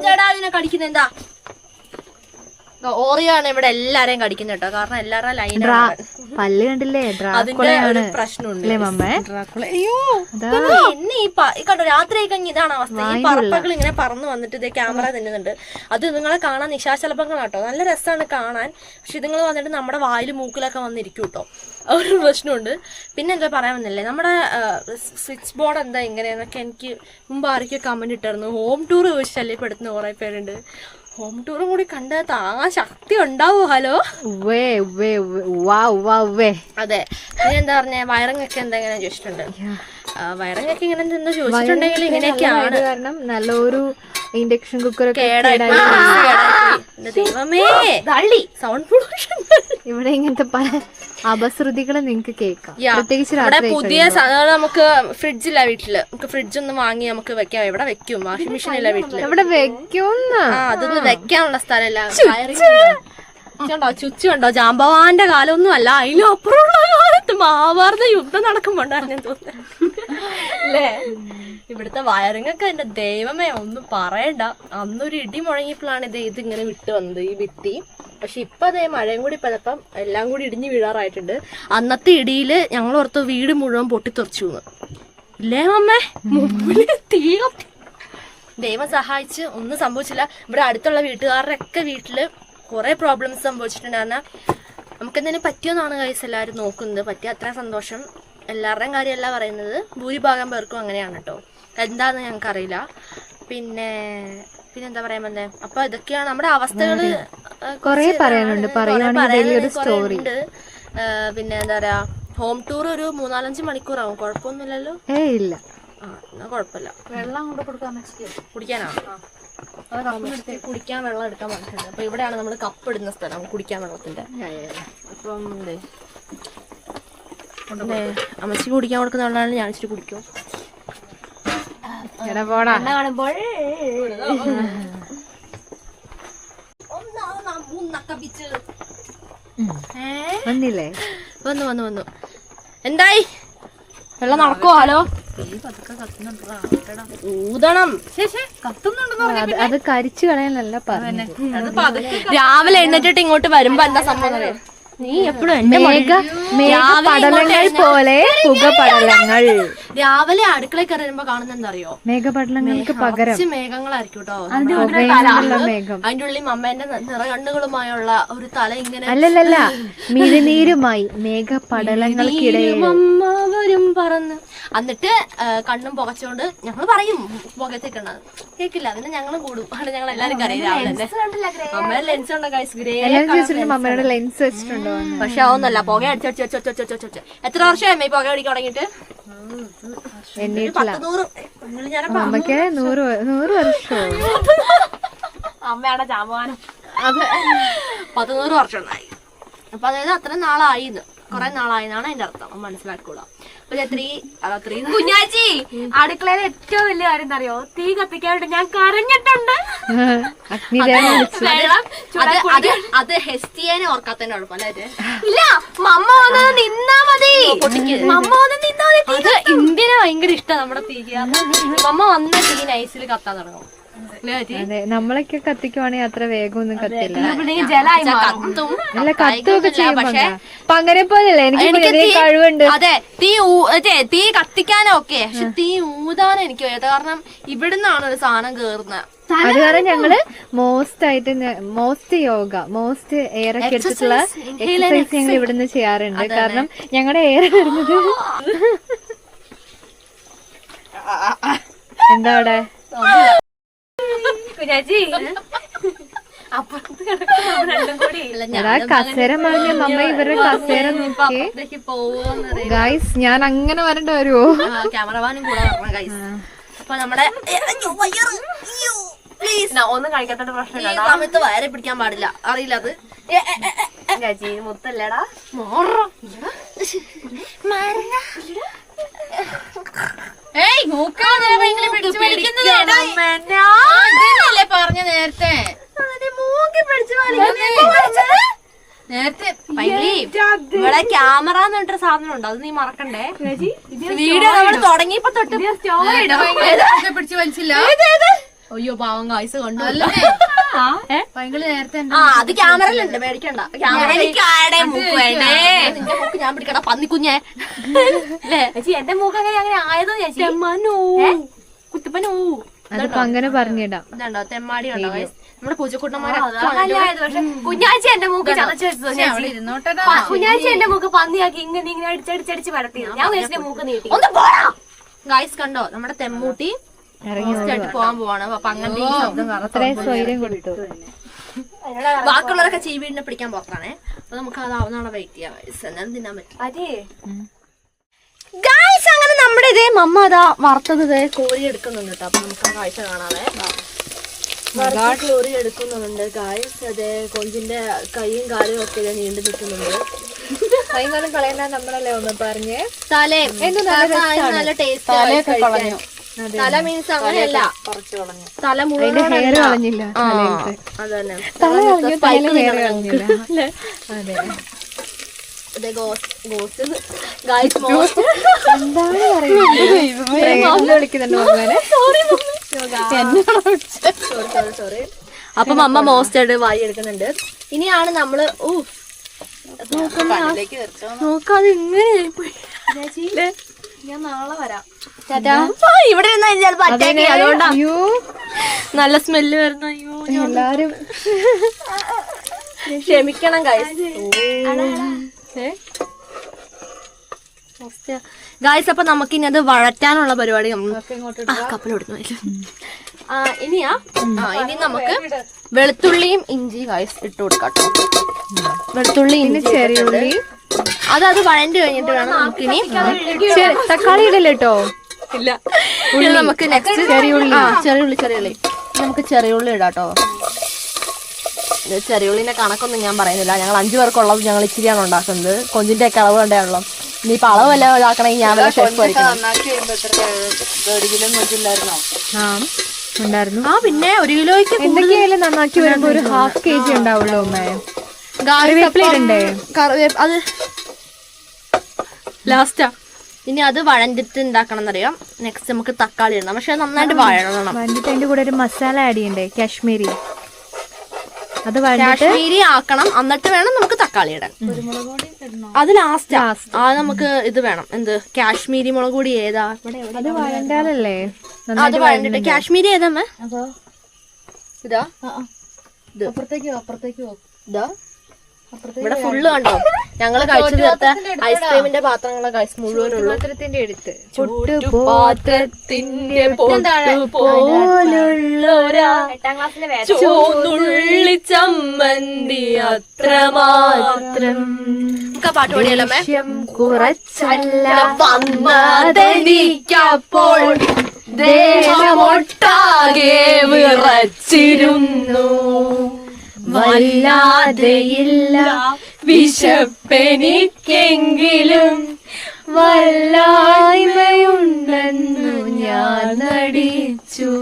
ചേട്ടാ അതിനെ കടിക്കുന്ന എന്താ? ഓറിയോ ആണ് ഇവിടെ എല്ലാരെയും കടിക്കുന്നത് കേട്ടോ. കാരണം എല്ലാവരുടെ ലൈൻ പല്ല് കണ്ടില്ലേ, അതിന്റെ ഒരു പ്രശ്നമുണ്ട്. എന്നെ ഈ കണ്ടോ രാത്രി കഴിഞ്ഞ് ഇതാണ് അവസ്ഥ. ഈ പറപ്പകൾ ഇങ്ങനെ പറന്നു വന്നിട്ട് ഇതേ ക്യാമറ തിന്നുന്നുണ്ട്. അത് നിങ്ങളെ കാണാൻ നിശാശലഭങ്ങളാട്ടോ, നല്ല രസമാണ് കാണാൻ. പക്ഷെ ഇതുങ്ങൾ വന്നിട്ട് നമ്മുടെ വായിലും മൂക്കിലൊക്കെ വന്നിരിക്കും കേട്ടോ. ഒരു പ്രശ്നമുണ്ട്. പിന്നെ എന്താ പറയാൻ വന്നില്ലേ, നമ്മുടെ സ്വിച്ച് ബോർഡ് എന്താ ഇങ്ങനെയെന്നൊക്കെ എനിക്ക് മുമ്പ് ആരൊക്കെ കമന്റ് ഇട്ടായിരുന്നു. ഹോം ടൂർ ചോദിച്ച് ശല്യപ്പെടുത്തുന്ന കുറെ പേരുണ്ട്. ഹോം ടൂറും കൂടി കണ്ട് താങ്ങാൻ ശക്തി ഉണ്ടാവോ? ഹലോ അതെ. ഇനി എന്താ പറഞ്ഞ വയറിങ്ങൊക്കെ എന്തെങ്ങനെ ചോദിച്ചിട്ടുണ്ട്. വയറിങ്ങൊക്കെ ഇങ്ങനെ എന്താ ചോദിച്ചിട്ടുണ്ടെങ്കിൽ ഇങ്ങനെയൊക്കെയാണ്. കാരണം നല്ലൊരു ഇൻഡക്ഷൻ കുക്കർ സൗണ്ട് പൊല്യൂഷൻ ഇവിടെ ഇങ്ങനത്തെ പല അപശ്രുതികൾ നിങ്ങൾക്ക് കേൾക്കാം. പ്രത്യേകിച്ച് പുതിയ നമുക്ക് ഫ്രിഡ്ജില്ല വീട്ടില്. നമുക്ക് ഫ്രിഡ്ജ് ഒന്ന് വാങ്ങി നമുക്ക് വെക്കാം. എവിടെ വെക്കും? വാഷിംഗ് മെഷീൻ ഇല്ല വീട്ടില്. ഇവിടെ വെക്കും. അതൊന്നും വെക്കാനുള്ള സ്ഥലമില്ല. ചുച്ചു കണ്ടോ? ജാമ്പവാന്റെ കാലമൊന്നും അല്ല, അതിനും അപ്പുറമുള്ള കാലത്ത് മഹാഭാരത യുദ്ധം നടക്കുമ്പോണ്ടായിരുന്നു തോന്നുന്നു അല്ലേ? ഇവിടുത്തെ വയറിങ്ങൊക്കെ എന്റെ ദൈവമേ ഒന്നും പറയണ്ട. അന്നൊരു ഇടി മുഴങ്ങിയപ്പോഴാണ് ഇതിങ്ങനെ വിട്ട് വന്നത് ഈ ഭിത്തി. പക്ഷെ ഇപ്പൊ അതേ മഴയും കൂടി പെതപ്പം എല്ലാം കൂടി ഇടിഞ്ഞു വീഴാറായിട്ടുണ്ട്. അന്നത്തെ ഇടിയില് ഞങ്ങൾ ഓർത്ത് വീട് മുഴുവൻ പൊട്ടിത്തെറിച്ചു ഇല്ലേ അമ്മേ? മുമ്പില് തീ ദൈവം സഹായിച്ച് ഒന്നും സംഭവിച്ചില്ല. ഇവിടെ അടുത്തുള്ള വീട്ടുകാരുടെ ഒക്കെ വീട്ടില് കുറെ പ്രോബ്ലംസ് സംഭവിച്ചിട്ടുണ്ട്. കാരണം നമുക്ക് എന്തെങ്കിലും പറ്റിയോന്നാണ് ഗൈസ് എല്ലാവരും നോക്കുന്നത്. പറ്റിയ അത്ര സന്തോഷം. എല്ലാവരുടെയും കാര്യമല്ല പറയുന്നത്, ഭൂരിഭാഗം പേർക്കും അങ്ങനെയാണ് കേട്ടോ. എന്താന്ന് ഞങ്ങൾക്കറിയില്ല. പിന്നെന്താ പറയാൻ വന്നേ, അപ്പൊ ഇതൊക്കെയാണ് നമ്മുടെ അവസ്ഥകള്. കൊറേ പറയാനുണ്ട്, പറയുവാണെങ്കിൽ സ്റ്റോറി. പിന്നെ എന്താ പറയാ, ഹോം ടൂർ ഒരു 3-4-5 മണിക്കൂറാവും. കുഴപ്പമൊന്നുമില്ലല്ലോ? ഇല്ല. എന്നാ കുഴപ്പമില്ല. വെള്ളം കൊണ്ട് കൊടുക്കാൻ കുടിക്കാനാണ്. കുടിക്കാൻ വെള്ളം എടുക്കാൻ പറഞ്ഞിട്ടുണ്ട്. അപ്പൊ ഇവിടെയാണ് നമ്മൾ കപ്പ് ഇടുന്ന സ്ഥലം, കുടിക്കാൻ വെള്ളത്തിന്റെ. അപ്പം അമ്മച്ചി കുടിക്കാൻ കൊടുക്കുന്ന വെള്ളമാണ് ഞാൻ ഇച്ചിരി കുടിക്കും. കാണുമ്പോൾ വന്നില്ലേ? വന്നു എന്തായി? വെള്ളം നടക്കുവോ? ഹലോ, ഊതണം. അത് കരിച്ചു കളയാനല്ല പറഞ്ഞു. രാവിലെ എഴുന്നേറ്റിട്ട് ഇങ്ങോട്ട് വരുമ്പോ എന്താ സംഭവം അറിയാം? നീ എപ്പോഴും മേഘപടലങ്ങൾ പോലെ പുകപടലങ്ങൾ. രാവിലെ അടുക്കളയിൽ കയറുമ്പോ കാണുന്ന എന്താ അറിയോ? മേഘപടലങ്ങൾക്ക് പകരം മേഘങ്ങളായിരിക്കും കേട്ടോ. മേഘം. അതിന്റെ ഉള്ളിൽ അമ്മേന്റെ നിറകണ്ണുകളുമായുള്ള ഒരു തല ഇങ്ങനെ. അല്ലല്ല, മിഴിനീരുമായി മേഘപടലങ്ങൾക്കിടയിൽ അമ്മ വരും പറന്ന്. എന്നിട്ട് കണ്ണും പുകച്ചോണ്ട് ഞങ്ങൾ പറയും പുകത്തേക്കണത് കേക്കില്ല. അതിന് ഞങ്ങളും കൂടും. അവിടെ ഞങ്ങൾ എല്ലാരും കറിയില്ല. അമ്മയുടെ ലെൻസ് ഉണ്ടോ ഗൈസ്? ഗ്രേ. അമ്മയുടെ ലെൻസ് വെച്ചിട്ടുണ്ടോ? പക്ഷെ അതൊന്നല്ല, പുക അടിച്ചു. എത്ര വർഷമായി പുക അടിക്കാൻ തുടങ്ങിയിട്ട്? അമ്മക്ക് 100 വർഷം. അമ്മയുടെ ജാമാനം. അത് 100 വർഷം ഉണ്ടായി. അപ്പൊ അതായത് അത്ര നാളായി, കൊറേ നാളായിന്നാണ് അതിന്റെ അർത്ഥം. മനസ്സിലാക്കൂടാ. കുഞ്ഞാച്ചി, അടുക്കളയിൽ ഏറ്റവും വലിയ കാര്യം എന്താ അറിയോ? തീ കത്തിക്കാനായിട്ട് ഞാൻ കരഞ്ഞിട്ടുണ്ട്. അത് ഹെസ്റ്റിയേനെ ഓർക്കാത്തതിന്റെ കുഴപ്പമല്ലേ? ഇല്ല, മമ്മ വന്നത് നിന്നാ മതി. മമ്മ വന്ന് നിന്നാ മതി. അത് ഇന്ത്യനെ ഭയങ്കര ഇഷ്ടം നമ്മുടെ തീ. മമ്മ വന്ന തീ നൈസിൽ കത്താൻ തുടങ്ങും. അതെ, നമ്മളൊക്കെ കത്തിക്കുവാണെങ്കിൽ അത്ര വേഗമൊന്നും കത്തില്ല. അല്ല, കത്തുമൊക്കെ ചെയ്യും. അപ്പൊ അങ്ങനെ പോലല്ലേ എനിക്ക് കഴിവുണ്ട്. അതെ, തീ കത്തിക്കാനൊക്കെ, പക്ഷെ തീ ഊതാനും എനിക്ക് വയ്യാത്ത. കാരണം ഇവിടുന്നാണ് ഒരു സാധനം കേറുന്നത്. അത് കാരണം ഞങ്ങള് മോസ്റ്റ് യോഗ, മോസ്റ്റ് എയർ ഒക്കെ എടുത്തിട്ടുള്ള എക്സസൈസ് ഞങ്ങൾ ഇവിടുന്ന് ചെയ്യാറുണ്ട്. കാരണം ഞങ്ങളുടെ എയർ വരുന്നത് എന്താ അവിടെ കുഞ്ഞാച്ചി അപ്പുറത്ത് കിടക്കുന്ന കസേര മറിഞ്ഞ മമ്മ ഇവരുടെ കസേര നോക്കി. ഗൈസ്, ഞാൻ അങ്ങനെ വരേണ്ട വരുമോ? ക്യാമറമാനും കൂടെ വരണം ഗൈസ്. അപ്പൊ നമ്മുടെ ഒന്നും കഴിക്കാത്ത പ്രശ്നം സമയത്ത് വയറെ പിടിക്കാൻ പാടില്ല. അറിയില്ല അത്. ചേച്ചി മുത്തല്ലേടാ. പറഞ്ഞ നേരത്തെ നേരത്തെ ഇവിടെ ക്യാമറ എന്ന് പറഞ്ഞിട്ട് സാധനം ഉണ്ട്. അത് നീ മറക്കണ്ടേ. വീഡിയോ നമ്മൾ തുടങ്ങിയപ്പോ തൊട്ട് പിടിച്ച് വലിച്ചില്ല. അയ്യോ പാവം കായ്സ് കണ്ടു. നേരത്തെ അത് ക്യാമറയിലുണ്ട്, മേടിക്കണ്ട. നിന്റെ മൂക്ക് ഞാൻ പിടിക്കണ പന്നിക്കുഞ്ഞേ. ചേച്ചി എന്റെ മൂക്ക് അങ്ങനെ ആയതോ ചേച്ചി? കുത്തിപ്പനോ അതിപ്പോ അങ്ങനെ പറഞ്ഞിടാം. ഇതുണ്ടോ തെമ്മാടി ഉണ്ടോ നമ്മുടെ പൂച്ചക്കുട്ടന്മാരെ? കുഞ്ഞാച്ചി എന്റെ മൂക്ക് ചതച്ചു വെച്ചത്. കുഞ്ഞാച്ചി എന്റെ മൂക്ക് പന്നിയാക്കി ഇങ്ങനെ അടിച്ചടിച്ചടിച്ച് പരത്തി. ഞാൻ ചേച്ചിന്റെ മൂക്ക് നീട്ടി. ഒന്ന് പോടാ ഗൈസ്. കണ്ടോ നമ്മുടെ തെമ്മൂട്ടി പോവാൻ പോവാണ്. അപ്പൊ അങ്ങനത്തെ ശബ്ദം സ്വൈര്യം കൊടുത്തു. ബാക്കിയുള്ളവരൊക്കെ ചീവീടിനെ പിടിക്കാൻ പോക്കാണേ. അപ്പൊ നമുക്ക് അതാവുന്ന വെയിറ്റ് ചെയ്യാം. എന്നാലും തിന്നാൻ പറ്റും. ഗൈസ്, അങ്ങനെ നമ്മുടെ ഇതേ മമ്മ അതാ വറുത്തത് കോരി എടുക്കുന്നുണ്ട് കേട്ടോ. അപ്പൊ നമുക്ക് ആ കാഴ്ച കാണാതെ കോരി എടുക്കുന്നുണ്ട് ഗൈസ്. അതെ, കൊഞ്ചിന്റെ കൈയും കാലും ഒക്കെ നീണ്ടു നിൽക്കുന്നുണ്ട്. കൈകാലം കളയണ്ട നമ്മളല്ലേ ഒന്ന് പറഞ്ഞേ. തലയും നല്ല ടേസ്റ്റ്. തല മീൻസ് അങ്ങനെയല്ല, തല മുഴുവൻ കളഞ്ഞില്ല. അതന്നെ. അപ്പൊ അമ്മ മോസ്റ്റേഡ് വായി എടുക്കുന്നുണ്ട്. ഇനിയാണ് നമ്മള് നോക്കാതെ ഇങ്ങനെ ഞാൻ നാളെ വരാം. ഇവിടെ ഇരുന്നാ ചിലപ്പോ അറ്റാക്ക് ചെയ്യും. അതുകൊണ്ടാ അയ്യോ നല്ല സ്മെല്ല് വരുന്ന. അയ്യോ എല്ലാരും ക്ഷമിക്കണം ഗായ്സ്. അപ്പൊ നമുക്കിനി അത് വഴറ്റാനുള്ള പരിപാടി കപ്പലോടുന്നു. ഇനിയാ ഇനി നമുക്ക് വെളുത്തുള്ളിയും ഇഞ്ചി ഗായ്സ് ഇട്ട് കൊടുക്കാട്ടോ. വെളുത്തുള്ളി ചെറിയുള്ളി അത് വഴണ്ടി കഴിഞ്ഞിട്ട് വേണം നമുക്കിനി തക്കാളി ഇടല്ലോ. ഇല്ല. നമുക്ക് നെക്സ്റ്റ് ചെറിയുള്ളി നമുക്ക് ചെറിയുള്ളി ഇടാട്ടോ. ചെറിയുള്ളിന്റെ കണക്കൊന്നും ഞാൻ പറയുന്നില്ല. ഞങ്ങൾ 5 പേർക്കുള്ളത് ഞങ്ങൾ ഇച്ചിരിയാണ് ഉണ്ടാക്കുന്നത്. കൊഞ്ചിന്റെ ഒക്കെ അളവ് കണ്ടാണല്ലോ. ഇനിയിപ്പൊ അളവ് വല്ല ഇതാക്കണമെങ്കിൽ ഞാൻ വല്ല ഷെഫ് പഠിക്കണം. ഉണ്ടായിരുന്നു. പിന്നെ 1 കിലോയ്ക്ക് എന്തൊക്കെയായാലും നന്നാക്കി വരുമ്പോ ഒരു 1/2 kg ഉണ്ടാവുള്ളൂ അമ്മേ. അത് ലാസ്റ്റാ. ഇനി അത് വഴണ്ടിട്ട് ഉണ്ടാക്കണം എന്നറിയാം. നെക്സ്റ്റ് നമുക്ക് തക്കാളി ഇടണം. പക്ഷെ നന്നായിട്ട് വഴണം. വഴണ്ടിട്ട് അതിന്റെ കൂടെ ഒരു മസാല ആഡ് ചെയ്യണ്ടേ, കാശ്മീരി. അത് കാശ്മീരി ആക്കണം. എന്നിട്ട് വേണം നമുക്ക് തക്കാളി ഇടാൻ. അത് ലാസ്റ്റ്. അത് നമുക്ക് ഇത് വേണം. എന്ത് കാശ്മീരി മുളക് പൊടി ഏതാ? അത് വഴണ്ടാലല്ലേ അത് വഴണ്ടിട്ട് കാശ്മീരി ഏതാ? ഇതാ ഇതാ ഇവിടെ ഫുള്ള് കണ്ടോ. ഞങ്ങള് കഴിച്ചു തീർത്ത ഐസ്ക്രീമിന്റെ പാത്രങ്ങളെ കഴിച്ച് മുഴുവനുള്ളൂ. പാത്രത്തിന്റെ അടുത്ത് പാത്രത്തിന്റെ പോലുള്ളൊരാ ചോന്നുള്ളി ചമ്മന്തി അത്രമാത്രം. പാട്ട് പാടിയല്ലേ കുറച്ചല്ല വന്നതെനിക്കപ്പോൾ ദേഹമൊട്ടാകെ വിറച്ചിരുന്നു. വല്ലാതെയില്ല വിശപ്പെനിക്കെങ്കിലും വല്ലായ്മയുണ്ടെന്നു ഞാൻ നടിച്ചു.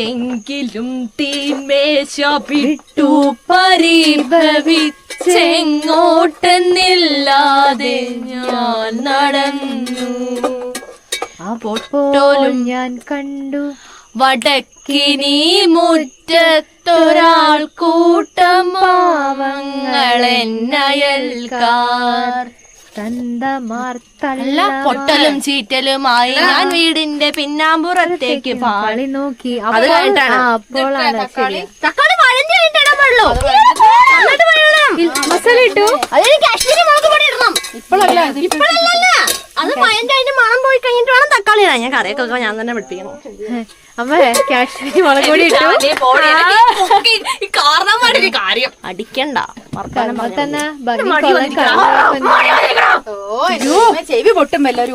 എങ്കിലും തീന്മേശ വിട്ടു പരിഭവിച്ചെങ്ങോട്ടെന്നില്ലാതെ ഞാൻ നടന്നു. പോലും ഞാൻ കണ്ടു വടക്കിനി മുറ്റത്തൊരാൾ കൂട്ടം പാവങ്ങളെന്നയൽക്കാർ. തന്തമാർത്തല്ല പൊട്ടലും ചീറ്റലുമായി ഞാൻ വീടിന്റെ പിന്നാമ്പുറത്തേക്ക് പാളി നോക്കി. അത് കഴിഞ്ഞിട്ടാണ് അപ്പോഴാണ് ശരി. തക്കാളി വഴഞ്ഞു കഴിഞ്ഞിട്ടാ വെള്ളൂ. മസാല ഇട്ടു. അതിന് കാശ്മീരി മുളക് പൊടി ഇടണം. ഇപ്പോഴല്ല. അത് അതിന്റെ മണം പോയി കഴിഞ്ഞിട്ട് വേണം തക്കാളി ഇടാൻ. ഞാൻ കറിയൊക്കെ ഞാൻ തന്നെ പഠിപ്പിക്കണം. അമ്മ കാശ്മീരി മുളക് പൊടി ഇട്ടു. കാര്യം അടിക്കണ്ട. തന്നെ ചെവി പൊട്ടും എല്ലാരും.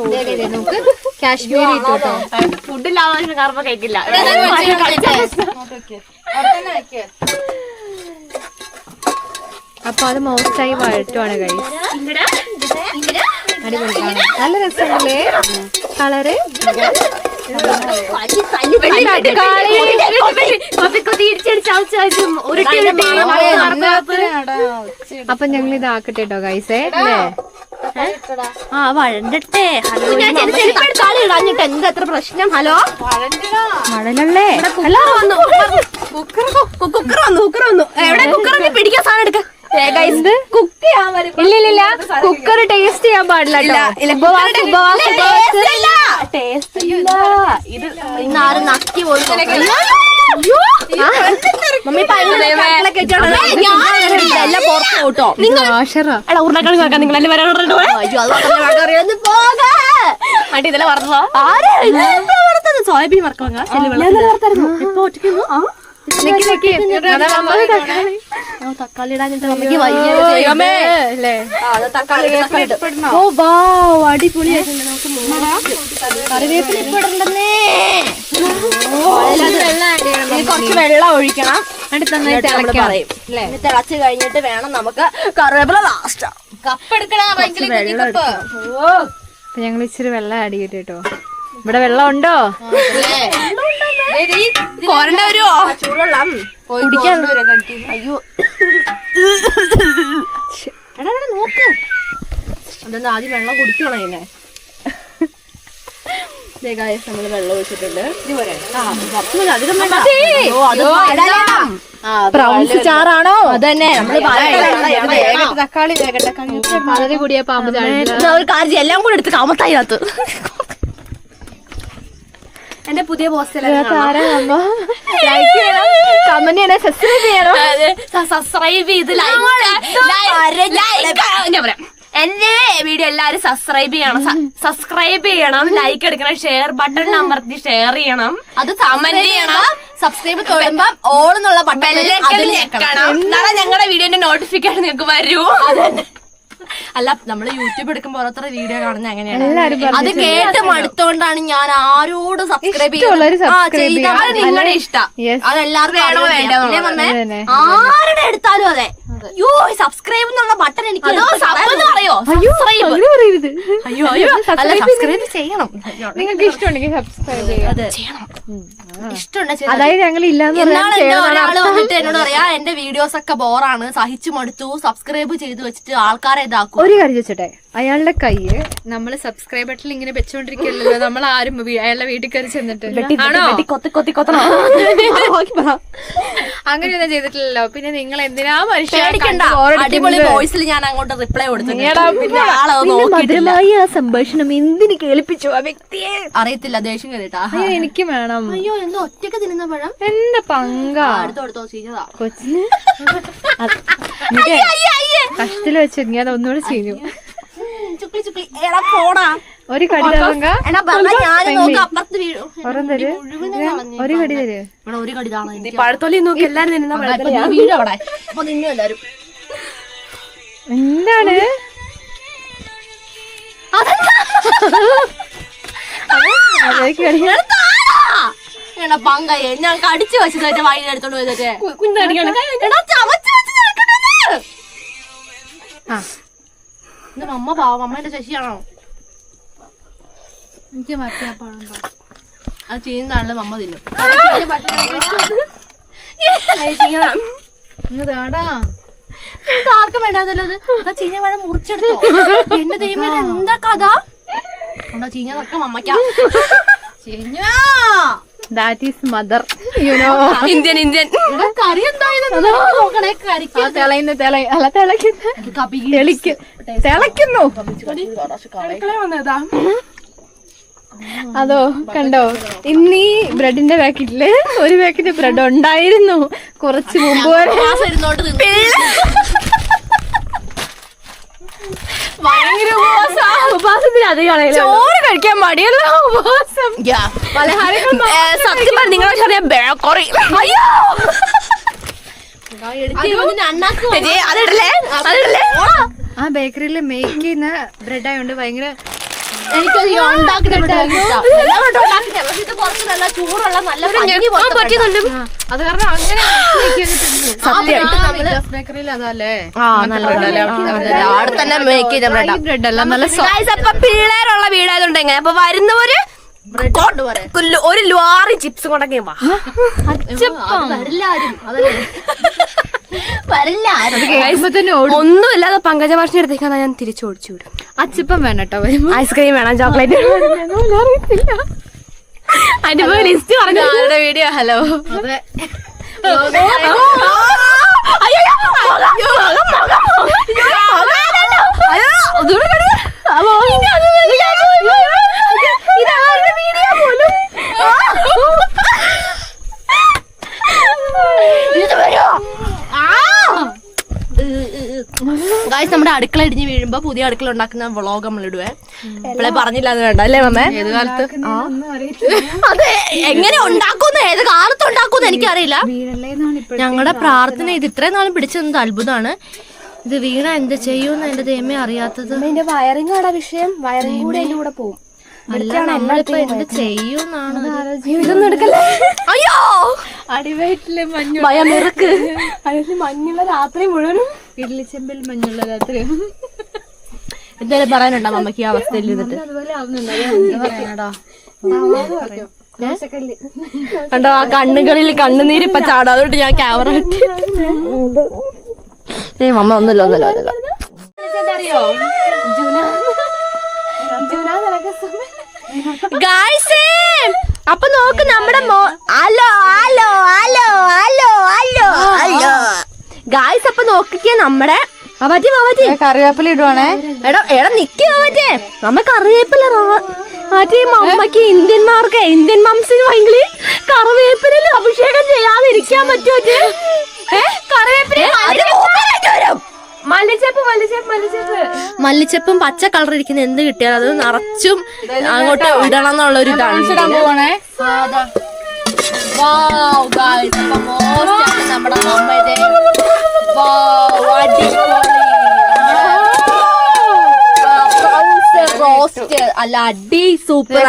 നമുക്ക് കാശ്മീരി ഇട്ടു കേട്ടോ. ഫുഡില്ലാതെ കറുപ്പ കഴിക്കില്ല. അപ്പൊ അത് മോസ്റ്റായി വഴറ്റുവാണ് കഴിയും. അടിപൊളിയാണ്. നല്ല രസമല്ലേ കളറ്. അപ്പൊ ഞങ്ങൾ ഇതാക്കട്ടെ കേട്ടോ ഗൈസേ. അല്ലേ വഴണ്ടട്ടെ. ഹലോ തക്കാളി ഇടാഞ്ഞിട്ട് എന്താ എത്ര പ്രശ്നം? ഹലോ മഴലല്ലേ. ഹലോ വന്നു കുക്കർ വന്നു. എവിടെ കുക്കറിൽ പിടിക്കാൻ സാധനം എടുക്ക. ഇല്ല കുക്കർ ടേസ്റ്റ് ചെയ്യാൻ പാടില്ല. ഇത് ഇന്നാരും നക്കി പോയി. മമ്മി എല്ലാം പുറത്ത് കേട്ടോ. എടാ ഉരുളക്കിഴങ്ങ് വെക്കാൻ നിങ്ങൾ എല്ലാം അടി ഇതെല്ലാം പറഞ്ഞോ. സോയാബീൻ വറക്കാം. ഇപ്പൊ ഒറ്റയ്ക്കുന്നു. തക്കാളി ഇടാഞ്ഞിട്ട് നമുക്ക് അടിപൊളിയായിട്ടുണ്ട്. കറിവേപ്പില ഇപ്പൊ ഇടണ്ടേ. കുറച്ച് വെള്ളം ഒഴിക്കണം. പറയും തിളച്ച് കഴിഞ്ഞിട്ട് വേണം നമുക്ക് കറിവേപ്പില ലാസ്റ്റ് കപ്പെടുക്കണ. ഞങ്ങൾ ഇച്ചിരി വെള്ളം ആഡ് ചെയ്തിട്ട് കേട്ടോ. ഇവിടെ വെള്ളം ഉണ്ടോ? കോരണ്ട വരുമോ? ചൂടുവെള്ളം കുടിക്കാൻ. അയ്യോ എടാ നോക്ക്. അതെന്താ ആദ്യം വെള്ളം കുടിക്കണം. നമ്മള് വെള്ളം ഒഴിച്ചിട്ടുണ്ട്. പ്രൗൺസ് ചാറാണോ? അതന്നെ നമ്മള് തക്കാളി പകുതി കൂടിയ പാമ്പ് ഒരു കാര്യം എല്ലാം കൂടെ എടുത്ത് കാമത്തായിനകത്ത്. എന്റെ പുതിയ പോസ്റ്റർ ലൈക്ക് ചെയ്യണം, കമന്റ് ചെയ്യണം, സബ്സ്ക്രൈബ് ചെയ്യണം. സബ്സ്ക്രൈബ് ചെയ്ത് ഞാൻ പറയാം, എന്റെ വീഡിയോ എല്ലാരും സബ്സ്ക്രൈബ് ചെയ്യണം, ലൈക്ക് എടുക്കണം, ഷെയർ ബട്ടൺ അമർത്തി ഷെയർ ചെയ്യണം, അത് കമന്റ് ചെയ്യണം, സബ്സ്ക്രൈബ് തൊടുമ്പോ ഓൾ എന്നുള്ള ബെല്ലൈക്കൺ ഞെക്കണം. നാളെ ഞങ്ങളുടെ വീഡിയോന്റെ നോട്ടിഫിക്കേഷൻ നിങ്ങൾക്ക് വരൂ. അല്ല, നമ്മള് യൂട്യൂബ് എടുക്കുമ്പോ ഓരോരുത്തരുടെ വീഡിയോ കാണുന്ന എല്ലാരും അങ്ങനെയാണ്. അത് കേട്ട് മടുത്തോണ്ടാണ് ഞാൻ ആരോട് സബ്സ്ക്രൈബ് നിങ്ങളുടെ ഇഷ്ടം. അതെല്ലാവർക്കും വേണോ വേണ്ടോ അതന്നെ. ആരുടെ എടുത്താലും അതെ. യോ സബ്സ്ക്രൈബ് എന്നുള്ള ബട്ടൺ എനിക്ക് പറയോ പറയരുത്. അയ്യോ അല്ല, സബ്സ്ക്രൈബ് ചെയ്യണം. നിങ്ങൾക്ക് ഇഷ്ടമുണ്ടെങ്കിൽ സബ്സ്ക്രൈബ് ചെയ്യാം. ചെയ്യണം. ഇഷ്ടമുണ്ട്. അതായത് ഞങ്ങൾ ഇല്ലാന്ന് എന്നാണ് ഒരാള് വന്നിട്ട് എന്നോട് പറയാ, എന്റെ വീഡിയോസ് ഒക്കെ ബോറാണ്, സഹിച്ചു മടുത്തു, സബ്സ്ക്രൈബ് ചെയ്ത് വെച്ചിട്ട് ആൾക്കാരെ ഇതാക്കും. ഒരു കാര്യം ചോദിച്ചോട്ടെ, അയാളുടെ കയ്യ് നമ്മള് സബ്സ്ക്രൈബ് ബട്ടണിൽ ഇങ്ങനെ വെച്ചോണ്ടിരിക്കല്ലോ, നമ്മൾ ആരും അയാളുടെ വീട്ടിൽ കയറി ചെന്നിട്ട് ആണോ അങ്ങനെയൊന്നും ചെയ്തിട്ടില്ലല്ലോ. പിന്നെ നിങ്ങൾ എന്തിനാ പേടിക്കണ്ട, അടിപൊളി വോയിസിൽ ഞാൻ അങ്ങോട്ട് റിപ്ലൈ കൊടുത്തു. മധുരമായ ആ സംഭാഷണം എന്തിന് കേൾപ്പിച്ചു ആ വ്യക്തിയെ അറിയത്തില്ല, ദേഷ്യം കേട്ടാ. അയ്യോ എനിക്ക് വേണം. അയ്യോ എന്തോ ഒറ്റക്ക് തിന്നുന്ന പഴം എന്റെ പങ്ക അടുത്തോടുത്തോ ചീഞ്ഞതാ കൊച്ചിന് കഷ്ടത്തില് വെച്ച് ഞാൻ ഒന്നുകൂടെ ചെയ്തു. ചുക്ലി ചുക്ലി എടാ പോടാ. ഒരു കടി തരങ്ക അപ്പുറത്ത് വീഴും. ഒരം തര്, ഒരു കടി തര്. ഇവിടെ ഒരു കടി താണോ പഴത്തൊലി നോക്കി എല്ലാരും വീഴും അവിടെ. അപ്പൊ നിന്നും എല്ലാരും എന്താണ് എടാ പങ്കയെ ഞാൻ കടിച്ചു വെച്ചതേ വൈകിട്ട് എടുത്തോണ്ട് പോയതേ. അമ്മ പാവം, അമ്മേന്റെ ശശിയാണോ? എനിക്ക് മറ്റേ അത് ചെയ്യുന്നതാണല്ലോ അമ്മ തിന്നും. ആർക്കും വേണ്ടാതല്ലോ അത്. ചീഞ്ഞ പഴം മുറിച്ചെടുത്തോ? എന്റെ ദൈവം എന്താ കഥ? ചീഞ്ഞതൊക്കെ അമ്മയ്ക്കാ. That is mother, you know. Indian curry എന്തായാലും നോക്കണേ. കറിക്ക് തിളയ്ക്കുന്നു. അതോ കണ്ടോ, ഇന്നീ ബ്രെഡിന്റെ പാക്കറ്റില് ഒരു പാക്കറ്റ് ബ്രെഡ് ഉണ്ടായിരുന്നു കുറച്ച് മുമ്പ് വരെ. ഭയങ്കര ഉപവാസത്തിന് അധികമാണ്. ചോറ് കഴിക്കാൻ മടിയല്ല ഉപവാസം. പലഹാരങ്ങൾ സത്യം പറഞ്ഞ നിങ്ങളെ അറിയാം, ബേക്കറി. അയ്യോ അതിടല്ലേ. ആ ബേക്കറിയിൽ മേക്ക് ചെയ്യുന്ന ബ്രെഡ് ആയതുകൊണ്ട് ഭയങ്കര എനിക്കത് ചൂടുള്ള നല്ല അത് കാരണം അങ്ങനെ ബേക്കറിയിൽ അതല്ലേ അവിടെ തന്നെ മേക്ക് ചെയ്ത ബ്രെഡ് അല്ല, നല്ല അപ്പൊ പിള്ളേരുള്ള വീടായതുകൊണ്ട് എങ്ങനെ അപ്പൊ വരുന്നവര് ഒരു ലോറി ചിപ്സ് കൊണ്ടൊക്കെ ഒന്നുമില്ലാതെ പങ്കജ ഭാഷയുടെ അടുത്തേക്കാണ് ഞാൻ തിരിച്ചു ഓടിച്ചു വിടും. അച്ചിപ്പം വേണം കേട്ടോ വരുമ്പോ. ഐസ്ക്രീം വേണം, ചോക്ലേറ്റ് അറിയത്തില്ല. അതിന്റെ ലിസ്റ്റ് പറഞ്ഞു ആരുടെ വീഡിയോ. ഹലോ ഗായ്സ്, നമ്മുടെ അടുക്കള ഇടിഞ്ഞ് വീഴുമ്പോ പുതിയ അടുക്കള ഉണ്ടാക്കുന്ന വ്ളോഗ് നമ്മൾ ഇടുവേ. ഇപ്പളെ പറഞ്ഞില്ല എന്ന് വേണ്ട അല്ലേ മമ്മേ? ഏത് കാലത്ത് അതെ എങ്ങനെ ഉണ്ടാക്കുന്നു, ഏത് കാലത്ത് ഉണ്ടാക്കുന്നു എനിക്കറിയില്ല. ഞങ്ങളുടെ പ്രാർത്ഥന ഇത് ഇത്രയും നാളും പിടിച്ചെന്നത് അത്ഭുതമാണ്. ഇത് വീണ എന്ത് ചെയ്യൂന്ന് എന്റെ ദൈവമേ അറിയാത്തത്. ഇതിന്റെ വയറിംഗ് ആണ് വിഷയം. വയറിംഗ് കൂടെ അതിന്റെ കൂടെ പോകും. അല്ല നമ്മളിപ്പോ എന്ത് ചെയ്യൂന്നാണ്. ഇതൊന്നും എടുക്കല്ലേ. അയ്യോ അടിവയറ്റില് മഞ്ഞു ഭയമിറക്ക്. അതിന് മഞ്ഞുള്ള രാത്രി മുഴുവനും ഇഡ്ലിച്ചെമ്പിൽ മഞ്ഞുള്ള രാത്രി. എന്തായാലും പറയാനുണ്ടോ മമ്മക്ക് ഈ അവസ്ഥയിൽ ഇരുന്നിട്ട്? കണ്ടോ ആ കണ്ണുകളിൽ കണ്ണുനീര് ഇപ്പൊ ചാടും. അതുകൊണ്ട് ഞാൻ ക്യാമറ കിട്ടി. മമ്മ ഒന്നുമില്ല അറിയോ ഗായ്സേ അപ്പൊ നോക്ക് നമ്മുടെ hello hello hello hello hello hello guys അപ്പൊ നോക്കിക്കേ നമ്മുടെ കറിവേപ്പില ഇടുവാണേ. എടാ നിക്കോ നമ്മ കറിവേപ്പില മമ്മക്ക് ഇന്ത്യൻ മംസിന് ഭയങ്കര കറിവേപ്പില അഭിഷേകം ചെയ്യാതിരിക്കാൻ പറ്റുമോ? മല്ലിച്ചപ്പും പച്ച കളർ ഇരിക്കുന്ന എന്ത് കിട്ടിയാലും അത് നിറച്ചും അങ്ങോട്ട് ഇടണം എന്നുള്ളൊരു ഇതാണ്. നമ്മുടെ റോസ്റ്റ് അല്ല അടി സൂപ്പർ.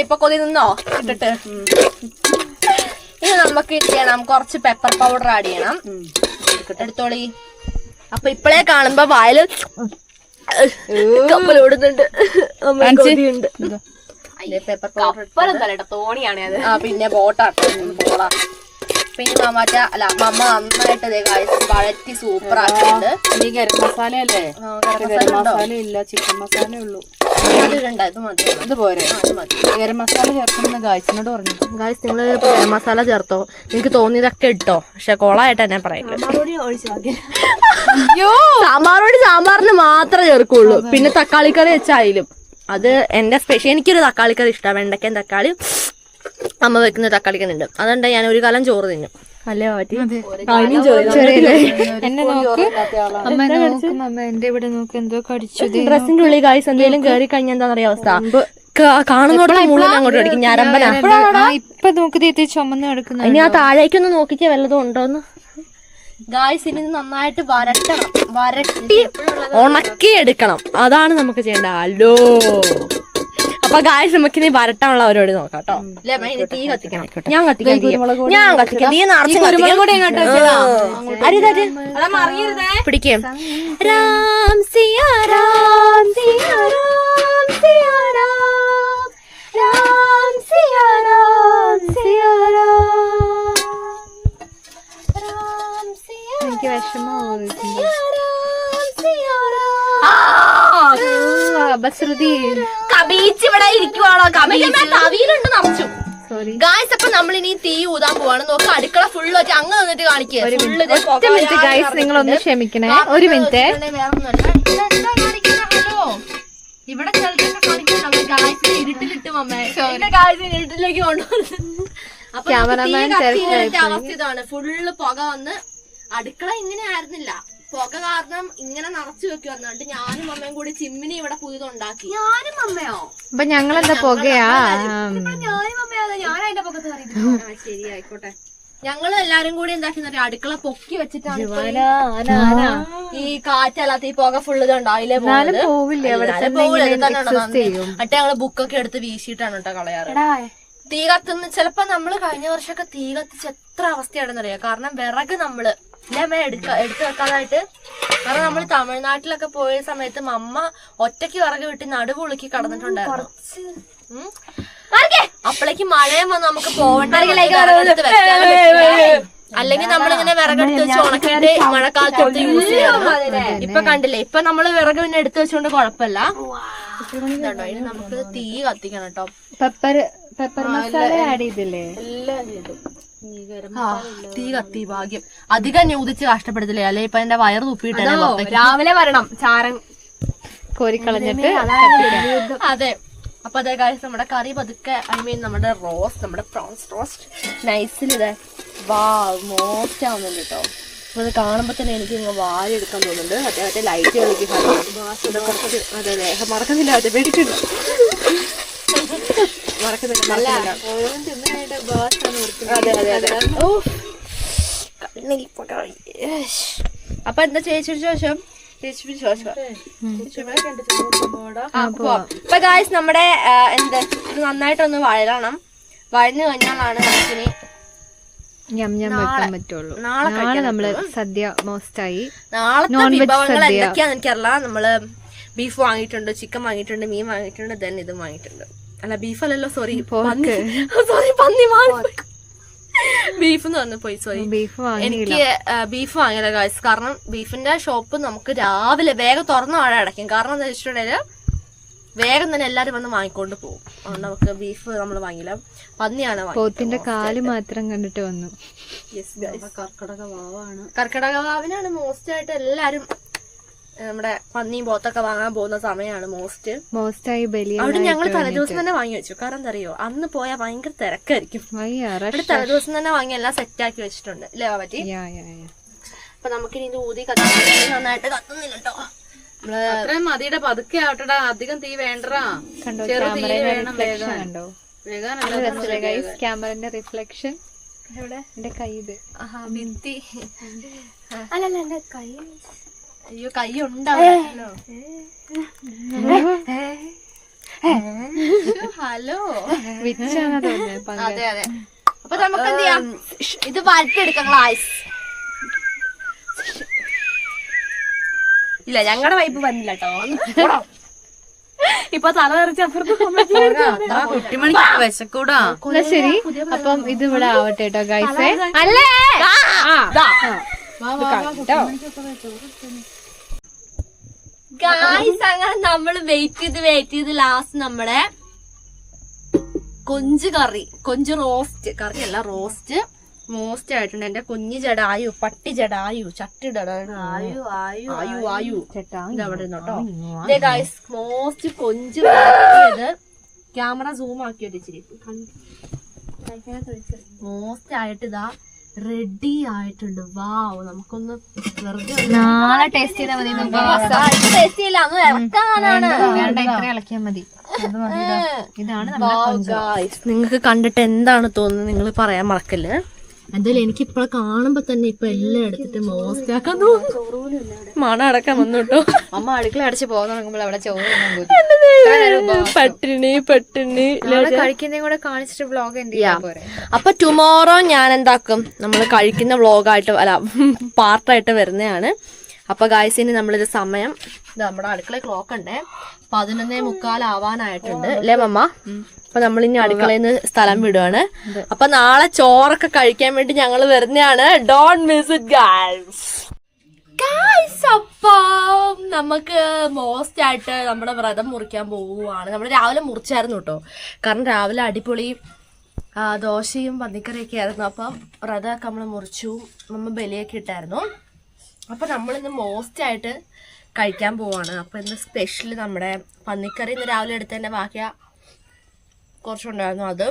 ഇപ്പൊ കൊതി നിന്നോ ഇട്ടിട്ട് ഇത് നമുക്ക് ഇത് ചെയ്യണം. കുറച്ച് പെപ്പർ പൗഡർ ആഡ് ചെയ്യണം. എടുത്തോളി. അപ്പൊ ഇപ്പളേ കാണുമ്പോ വായില് കപ്പലോടുന്നുണ്ട്. പെപ്പർ പൗഡർ തോണിയാണ് അത്. പിന്നെ ബോട്ടാട്ടോ ബോളാ. പിന്നെ മമ്മ നന്നായിട്ട് വഴറ്റി സൂപ്പർ ആക്കിയിട്ടുണ്ട്. ഗരം മസാല അല്ലേ? ഗരം മസാല ഇല്ല, ചിക്കൻ മസാല ഉള്ളൂ. ഇത് പോരെ? ഗരം മസാല ചേർക്കണമെന്ന് ഗായ്സിനോട് പറഞ്ഞു. ഗായ്സ് നിങ്ങൾ ഗരം മസാല ചേർത്തോ, നിങ്ങൾക്ക് തോന്നിയതൊക്കെ ഇട്ടോ, പക്ഷെ കൊളായിട്ട് തന്നെ പറയുന്നത്. സാമ്പാറോട് സാമ്പാറിന് മാത്രമേ ചേർക്കുള്ളൂ. പിന്നെ തക്കാളിക്കറി വെച്ചായാലും അത് എന്റെ സ്പെഷ്യൽ. എനിക്കൊരു തക്കാളിക്കറി ഇഷ്ടമാണ്. വെണ്ടയ്ക്കൻ തക്കാളി അമ്മ വെക്കുന്ന തക്കാളിക്കറി ഉണ്ട്. അതുകൊണ്ട് ഞാൻ ഒരു കാലം ചോറ് തിന്നും. അല്ലേ പറ്റി എന്നെ നോക്ക് അമ്മ, അമ്മ എന്റെ ഇവിടെ നോക്ക് എന്തോ കടിച്ചു. ഡ്രസ്സിന്റെ ഉള്ളിൽ ഗായ്സ് എന്തെങ്കിലും കയറി കഴിഞ്ഞാൽ എന്താ പറയാ അവസ്ഥ? കാണുന്നോടെ മുഴുവൻ അങ്ങോട്ട് കടിക്കും. ഞരമ്പനാ. ഇപ്പൊ നോക്ക് തീർത്തി ചുമന്ന് കിടക്കുന്നു. ഇനി ആ താഴേക്കൊന്ന് നോക്കിക്കേ വല്ലതും ഉണ്ടോന്ന്. ഗായ്സ് ഇനി നന്നായിട്ട് വരട്ടി ഉണക്കി എടുക്കണം. അതാണ് നമുക്ക് ചെയ്യേണ്ട. ഹലോ അപ്പൊ ഗായ്സ് നമുക്ക് ഇനി വരട്ടാനുള്ള അവരോട് നോക്കാം കേട്ടോ. തീ കത്തിക്കണം. ഞാൻ കത്തിക്കാം. നീ പിടിക്കും. രാം സിയാ രാം സിയാ രാം സിയാ രാം രാം സിയാ രാം സിയാ രാം എനിക്ക് വിഷമം. അപശ്രുതി കബീച്ച് ഇവിടെ ഇരിക്കുവാണോ? കവിയിലുണ്ട് നിറച്ചു. ഗായ്സ് അപ്പൊ നമ്മളിനി തീ ഊതാൻ പോവാണ്. നോക്ക് അടുക്കള ഫുള്ള് വെച്ച് അങ്ങ് നിന്നിട്ട് കാണിക്കുക. ഗായ്സ് നിങ്ങളൊന്ന് ക്ഷമിക്കണേ, ഒരു മിനിറ്റ്. ഇവിടെ ഇരുട്ടിലിട്ട് മമ്മേ ഇരുട്ടിലേക്ക് കൊണ്ടുവന്നു. അവസ്ഥ ഇതാണ്. ഫുള്ള് പുക വന്ന് അടുക്കള ഇങ്ങനെ ആയിരുന്നില്ല. പുക കാരണം ഇങ്ങനെ നിറച്ചു വെക്കുവായിരുന്നു. എന്നിട്ട് ഞാനും അമ്മയും കൂടി ചിമ്മിനി ഇവിടെ പുതിയതുണ്ടാക്കി. ഞാനും അമ്മയോ? അപ്പൊ ഞങ്ങളെന്താ പുകയാ? ശരി ആയിക്കോട്ടെ. ഞങ്ങള് എല്ലാരും കൂടി എന്താക്കി അടുക്കള പൊക്കി വെച്ചിട്ടാണ് ഈ കാറ്റല്ലാത്ത ഈ പുക ഫുള്ള് ഇതുണ്ടാവില്ലേ എന്നിട്ട് ഞങ്ങള് ബുക്കൊക്കെ എടുത്ത് വീശിയിട്ടാണ് കേട്ടോ കളയാറ്. തീ കത്തുന്ന ചിലപ്പോ നമ്മള് കഴിഞ്ഞ വർഷമൊക്കെ തീ കത്തിച്ച് എത്ര അവസ്ഥയാണെന്നറിയാം. കാരണം വിറക് നമ്മള് എടുത്തു വെക്കാനായിട്ട്. കാരണം നമ്മള് തമിഴ്നാട്ടിലൊക്കെ പോയ സമയത്ത് മമ്മ ഒറ്റയ്ക്ക് വിറക് വിട്ട് നടുവുളുക്കി കടന്നിട്ടുണ്ടായിരുന്നു. അപ്പോഴേക്ക് മഴയും വന്ന് നമുക്ക് പോവണ്ട. അല്ലെങ്കിൽ നമ്മളിങ്ങനെ വിറകെടുത്ത് വെച്ച് ഉണക്കിട്ട് മഴക്കാലത്ത് യൂസ് ചെയ്യാം. ഇപ്പൊ കണ്ടില്ലേ, ഇപ്പൊ നമ്മള് വിറക് പിന്നെ എടുത്തു വെച്ചോണ്ട് കുഴപ്പമില്ല. ഇനി നമുക്ക് തീ കത്തിക്കണം കേട്ടോ. പെപ്പർ മസാല ആഡ് ചെയ്തില്ലേ? എല്ലാം ചെയ്തു. തീ കത്തി ഭാഗ്യം. അധികം ന്യൂതിച്ച് കഷ്ടപ്പെടുത്തില്ലേ, അല്ലെ ഇപ്പൊ എന്റെ വയറ് തുപ്പിയിട്ട് രാവിലെ വരണം ചാരം കോരിക്കളഞ്ഞിട്ട്. അതെ. അപ്പൊ അതേ ഗായ്സ് നമ്മുടെ കറി പതുക്കെ നമ്മുടെ റോസ്റ്റ്, നമ്മുടെ പ്രോൺസ് റോസ്റ്റ് നൈസിൽ ഇതേ മോസ്റ്റ് ആവുന്നുണ്ട് കേട്ടോ. അത് കാണുമ്പോ തന്നെ എനിക്ക് വാരി എടുക്കാൻ തോന്നുന്നുണ്ട്. മറ്റേ ലൈറ്റ് കളിക്ക് കുറച്ച് അതെ അതെ മറക്കുന്നില്ല. അതെ പേടിച്ചില്ല മറക്കുന്നില്ല. അതെ അതെ അതെ. അപ്പൊ എന്താ ചേച്ചിയുടെ ശേഷം ഇപ്പൊ ഗായ്സ് നമ്മുടെ എന്ത് ഇത് നന്നായിട്ടൊന്ന് വഴരണം. വഴന്നു കഴിഞ്ഞാലാണ് നമുക്കിനി വെക്കാൻ പറ്റുള്ളൂ. നാളെ നമ്മള് സദ്യ മോസ്റ്റായി. നാളത്തെ വിഭവങ്ങൾ എന്തൊക്കെയാന്ന് എനിക്കറിയില്ല. നമ്മള് ബീഫ് വാങ്ങിയിട്ടുണ്ട്, ചിക്കൻ വാങ്ങിയിട്ടുണ്ട്, മീൻ വാങ്ങിയിട്ടുണ്ട്, ദെൻ ഇതും വാങ്ങിയിട്ടുണ്ട്. അല്ല ബീഫ് അല്ലല്ലോ, സോറി പന്നി ബീഫ് എന്ന് പറഞ്ഞു പോയി. സോറി, എനിക്ക് ബീഫ് വാങ്ങിയില്ല ഗായ്സ്. കാരണം ബീഫിന്റെ ഷോപ്പ് നമുക്ക് രാവിലെ വേഗം തുറന്നു വാഴ അടയ്ക്കും. കാരണം എന്താ വെച്ചിട്ടുണ്ടെങ്കിൽ വേഗം തന്നെ എല്ലാരും വന്ന് വാങ്ങിക്കൊണ്ട് പോകും. അതുകൊണ്ട് നമുക്ക് ബീഫ് നമ്മൾ വാങ്ങില്ല, പന്നിയാണ് പോത്തിന്റെ കാല് മാത്രം കണ്ടിട്ട് വന്നു. കർക്കിടക വാവിനാണ് മോസ്റ്റ് ആയിട്ട് എല്ലാരും നമ്മുടെ പന്നിയും പോത്തൊക്കെ വാങ്ങാൻ പോകുന്ന സമയമാണ് മോസ്റ്റ് ആയി ബലി. അവിടെ ഞങ്ങൾ തലേദിവസം തന്നെ വാങ്ങി വെച്ചു. കാരണം എന്താ അറിയോ, അന്ന് പോയാൽ ഭയങ്കര തിരക്കായിരിക്കും. അവിടെ തലേദിവസം തന്നെ വാങ്ങി എല്ലാം സെറ്റ് ആക്കി വെച്ചിട്ടുണ്ട് അല്ലേ പറ്റി. അപ്പൊ നമുക്കിനി ഇത് ഊതി നന്നായിട്ട് കത്തുന്നില്ല കേട്ടോ. അത്രയും മതിയുടെ പതുക്കെ ആവട്ടടാ, അധികം തീ വേണ്ടടാ. ക്യാമറന്റെ റിഫ്ലക്ഷൻ എവിടെ? എന്റെ കൈ ഇത് ഭിത്തി. അല്ലല്ല എന്റെ കൈ. അയ്യോ കൈ ഉണ്ടാവല്ലോ. ഹലോ വിച്ചാണ് തോന്നുന്നത്. അതെ അതെ. അപ്പൊ നമുക്ക് എന്ത് ചെയ്യാം, ഇത് വരട്ടെടുക്കാം ഗ്ലാസ്. ഇല്ല ഞങ്ങളുടെ വൈപ്പ് വന്നില്ല കേട്ടോ. ഇപ്പൊ തല തെറിച്ചപ്പുറത്ത് കുട്ടിമണിക്ക് വിശക്കൂടാ. ശരി, അപ്പം ഇത് ഇവിടെ ആവട്ടെ കേട്ടോ ഗൈസേ. അല്ലേ ഗായ്സ്, അങ്ങനെ നമ്മള് വെയിറ്റ് ചെയ്ത് ലാസ്റ്റ് നമ്മുടെ കൊഞ്ച് റോസ്റ്റ് കറിയല്ല, റോസ്റ്റ് മോസ്റ്റ് ആയിട്ടുണ്ട്. എന്റെ കുഞ്ഞു ജടായു, പട്ടി ജടായു, ചട്ടിടടായു ഇതവിടെ നോട്ടോ. ഇതേ ഗായ്സ് മോസ്റ്റ് കൊഞ്ച് വരട്ടിയത്. ക്യാമറ സൂം ആക്കി വെച്ചിരി. മോസ്റ്റ് ആയിട്ട് ഇതാ റെഡി ആയിട്ടുണ്ട്. വാവ്, നമുക്കൊന്ന് വെറുതെ നാളെ ടേസ്റ്റ് ചെയ്താൽ മതി. ടേസ്റ്റ് ചെയ്യില്ല, അന്ന് ഇറക്കാനാണ്. ഇത്ര ഇളക്കിയാൽ മതി. ഇതാണ് നിങ്ങൾക്ക് കണ്ടിട്ട് എന്താണ് തോന്നുന്നത് നിങ്ങൾ പറയാൻ മറക്കല്ലേ. എന്തായാലും എനിക്ക് ഇപ്പഴ കാണുമ്പോ തന്നെ ഇപ്പൊ എല്ലാം എടുത്തിട്ട് മോസ്റ്റ് ആക്കാൻ തോന്നുന്നു. മണം അടക്കാൻ വന്നു കേട്ടോ. അമ്മ അടുക്കള അടച്ച് പോകാൻ തുടങ്ങുമ്പോൾ അവിടെ ചോറ് പട്ടിണി കഴിക്കുന്നതും കൂടെ കാണിച്ചിട്ട് വ്ലോഗ് എന്ത് ചെയ്യാൻ പോരെ. അപ്പൊ ടുമോറോ ഞാൻ എന്താക്കും, നമ്മൾ കഴിക്കുന്ന വ്ലോഗായിട്ട് അല്ല പാർട്ടായിട്ട് വരുന്നതാണ്. അപ്പൊ ഗായ്സിന് നമ്മളിത് സമയം നമ്മുടെ അടുക്കള ക്ലോക്ക് ഉണ്ട് 11:45 ആവാനായിട്ടുണ്ട് അല്ലേ മമ്മ. അപ്പൊ നമ്മളിനി അടുക്കളയിൽ നിന്ന് സ്ഥലം വിടുവാണ്. അപ്പൊ നാളെ ചോറൊക്കെ കഴിക്കാൻ വേണ്ടി ഞങ്ങൾ വരുന്നതാണ്. Don't miss it guys. അപ്പം നമുക്ക് മോസ്റ്റ് ആയിട്ട് നമ്മുടെ വ്രതം മുറിക്കാൻ പോവുകയാണ്. നമ്മൾ രാവിലെ മുറിച്ചായിരുന്നു കേട്ടോ, കാരണം രാവിലെ അടിപൊളി ദോശയും പന്നിക്കറിയൊക്കെ ആയിരുന്നു. അപ്പം വ്രതമൊക്കെ നമ്മൾ മുറിച്ചു, നമ്മൾ ബലിയൊക്കെ ഇട്ടായിരുന്നു. അപ്പൊ നമ്മളിന്ന് മോസ്റ്റ് ആയിട്ട് കഴിക്കാൻ പോവാണ്. അപ്പൊ ഇന്ന് സ്പെഷ്യൽ നമ്മുടെ പന്നിക്കറി ഇന്ന് രാവിലെ എടുത്തതിന്റെ ബാക്കിയ കുറച്ചുണ്ടായിരുന്നു, അത്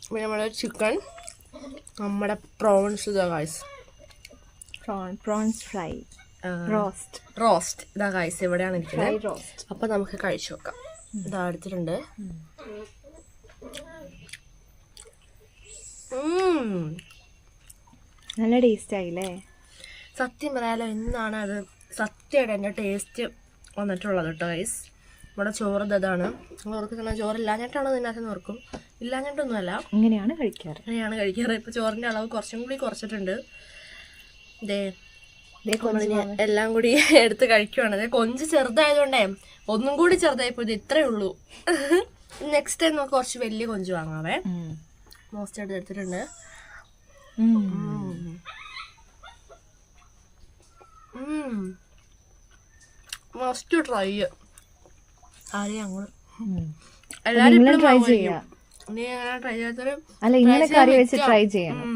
പിന്നെ നമ്മുടെ ചിക്കൻ, നമ്മുടെ prawns guys, prawns fry roast ഇതാ ഗൈസ് ഇവിടെയാണ് ഇരിക്കുന്നത്. അപ്പൊ നമുക്ക് കഴിച്ചു നോക്കാം. ഇതാ എടുത്തിട്ടുണ്ട്. നല്ല ടേസ്റ്റ് ആയില്ലേ. സത്യം പറയാലോ, എന്നാണ് അത് സത്യമായിട്ട് എൻ്റെ ടേസ്റ്റ് വന്നിട്ടുള്ളത് കേട്ടോ ഗൈസ്. ഇവിടെ ചോറ് ഇതാണ്. ഓർക്ക് തന്നെ ചോറില്ലാഞ്ഞിട്ടാണോ ഇതിനകത്ത് ഓർക്കും, ഇല്ലാഞ്ഞിട്ടൊന്നുമല്ല, ഇങ്ങനെയാണ് കഴിക്കാറ്. ഇപ്പൊ ചോറിന്റെ അളവ് കുറച്ചും കൂടി കുറച്ചിട്ടുണ്ട്. ഇതേ എല്ലാം കൂടി എടുത്ത് കഴിക്കുവാണ്. കൊഞ്ച് ചെറുതായതുകൊണ്ടേ ഒന്നും കൂടി ചെറുതായിപ്പോ ഇത് ഇത്രേ ഉള്ളൂ. നെക്സ്റ്റ് ടൈം നമുക്ക് കുറച്ച് വലിയ കൊഞ്ച് വാങ്ങാവേ. മോസ്റ്റ് ആയിട്ട് എടുത്തിട്ടുണ്ട്. Must try. ആരെയും അങ്ങോട്ട് എല്ലാരും ട്രൈ ചെയ്യാം. നീ അങ്ങനെ ട്രൈ ചെയ്യാത്തൊരു അല്ല, ഇങ്ങനെ കറി വെച്ച് ട്രൈ ചെയ്യണം.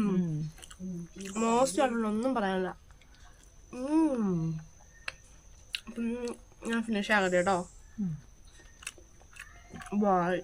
മോസ്റ്റ് ആയിട്ടുള്ള ഒന്നും പറയാനില്ല. ഞാൻ ഫിനിഷ് ആകട്ടെ കേട്ടോ. ബൈ.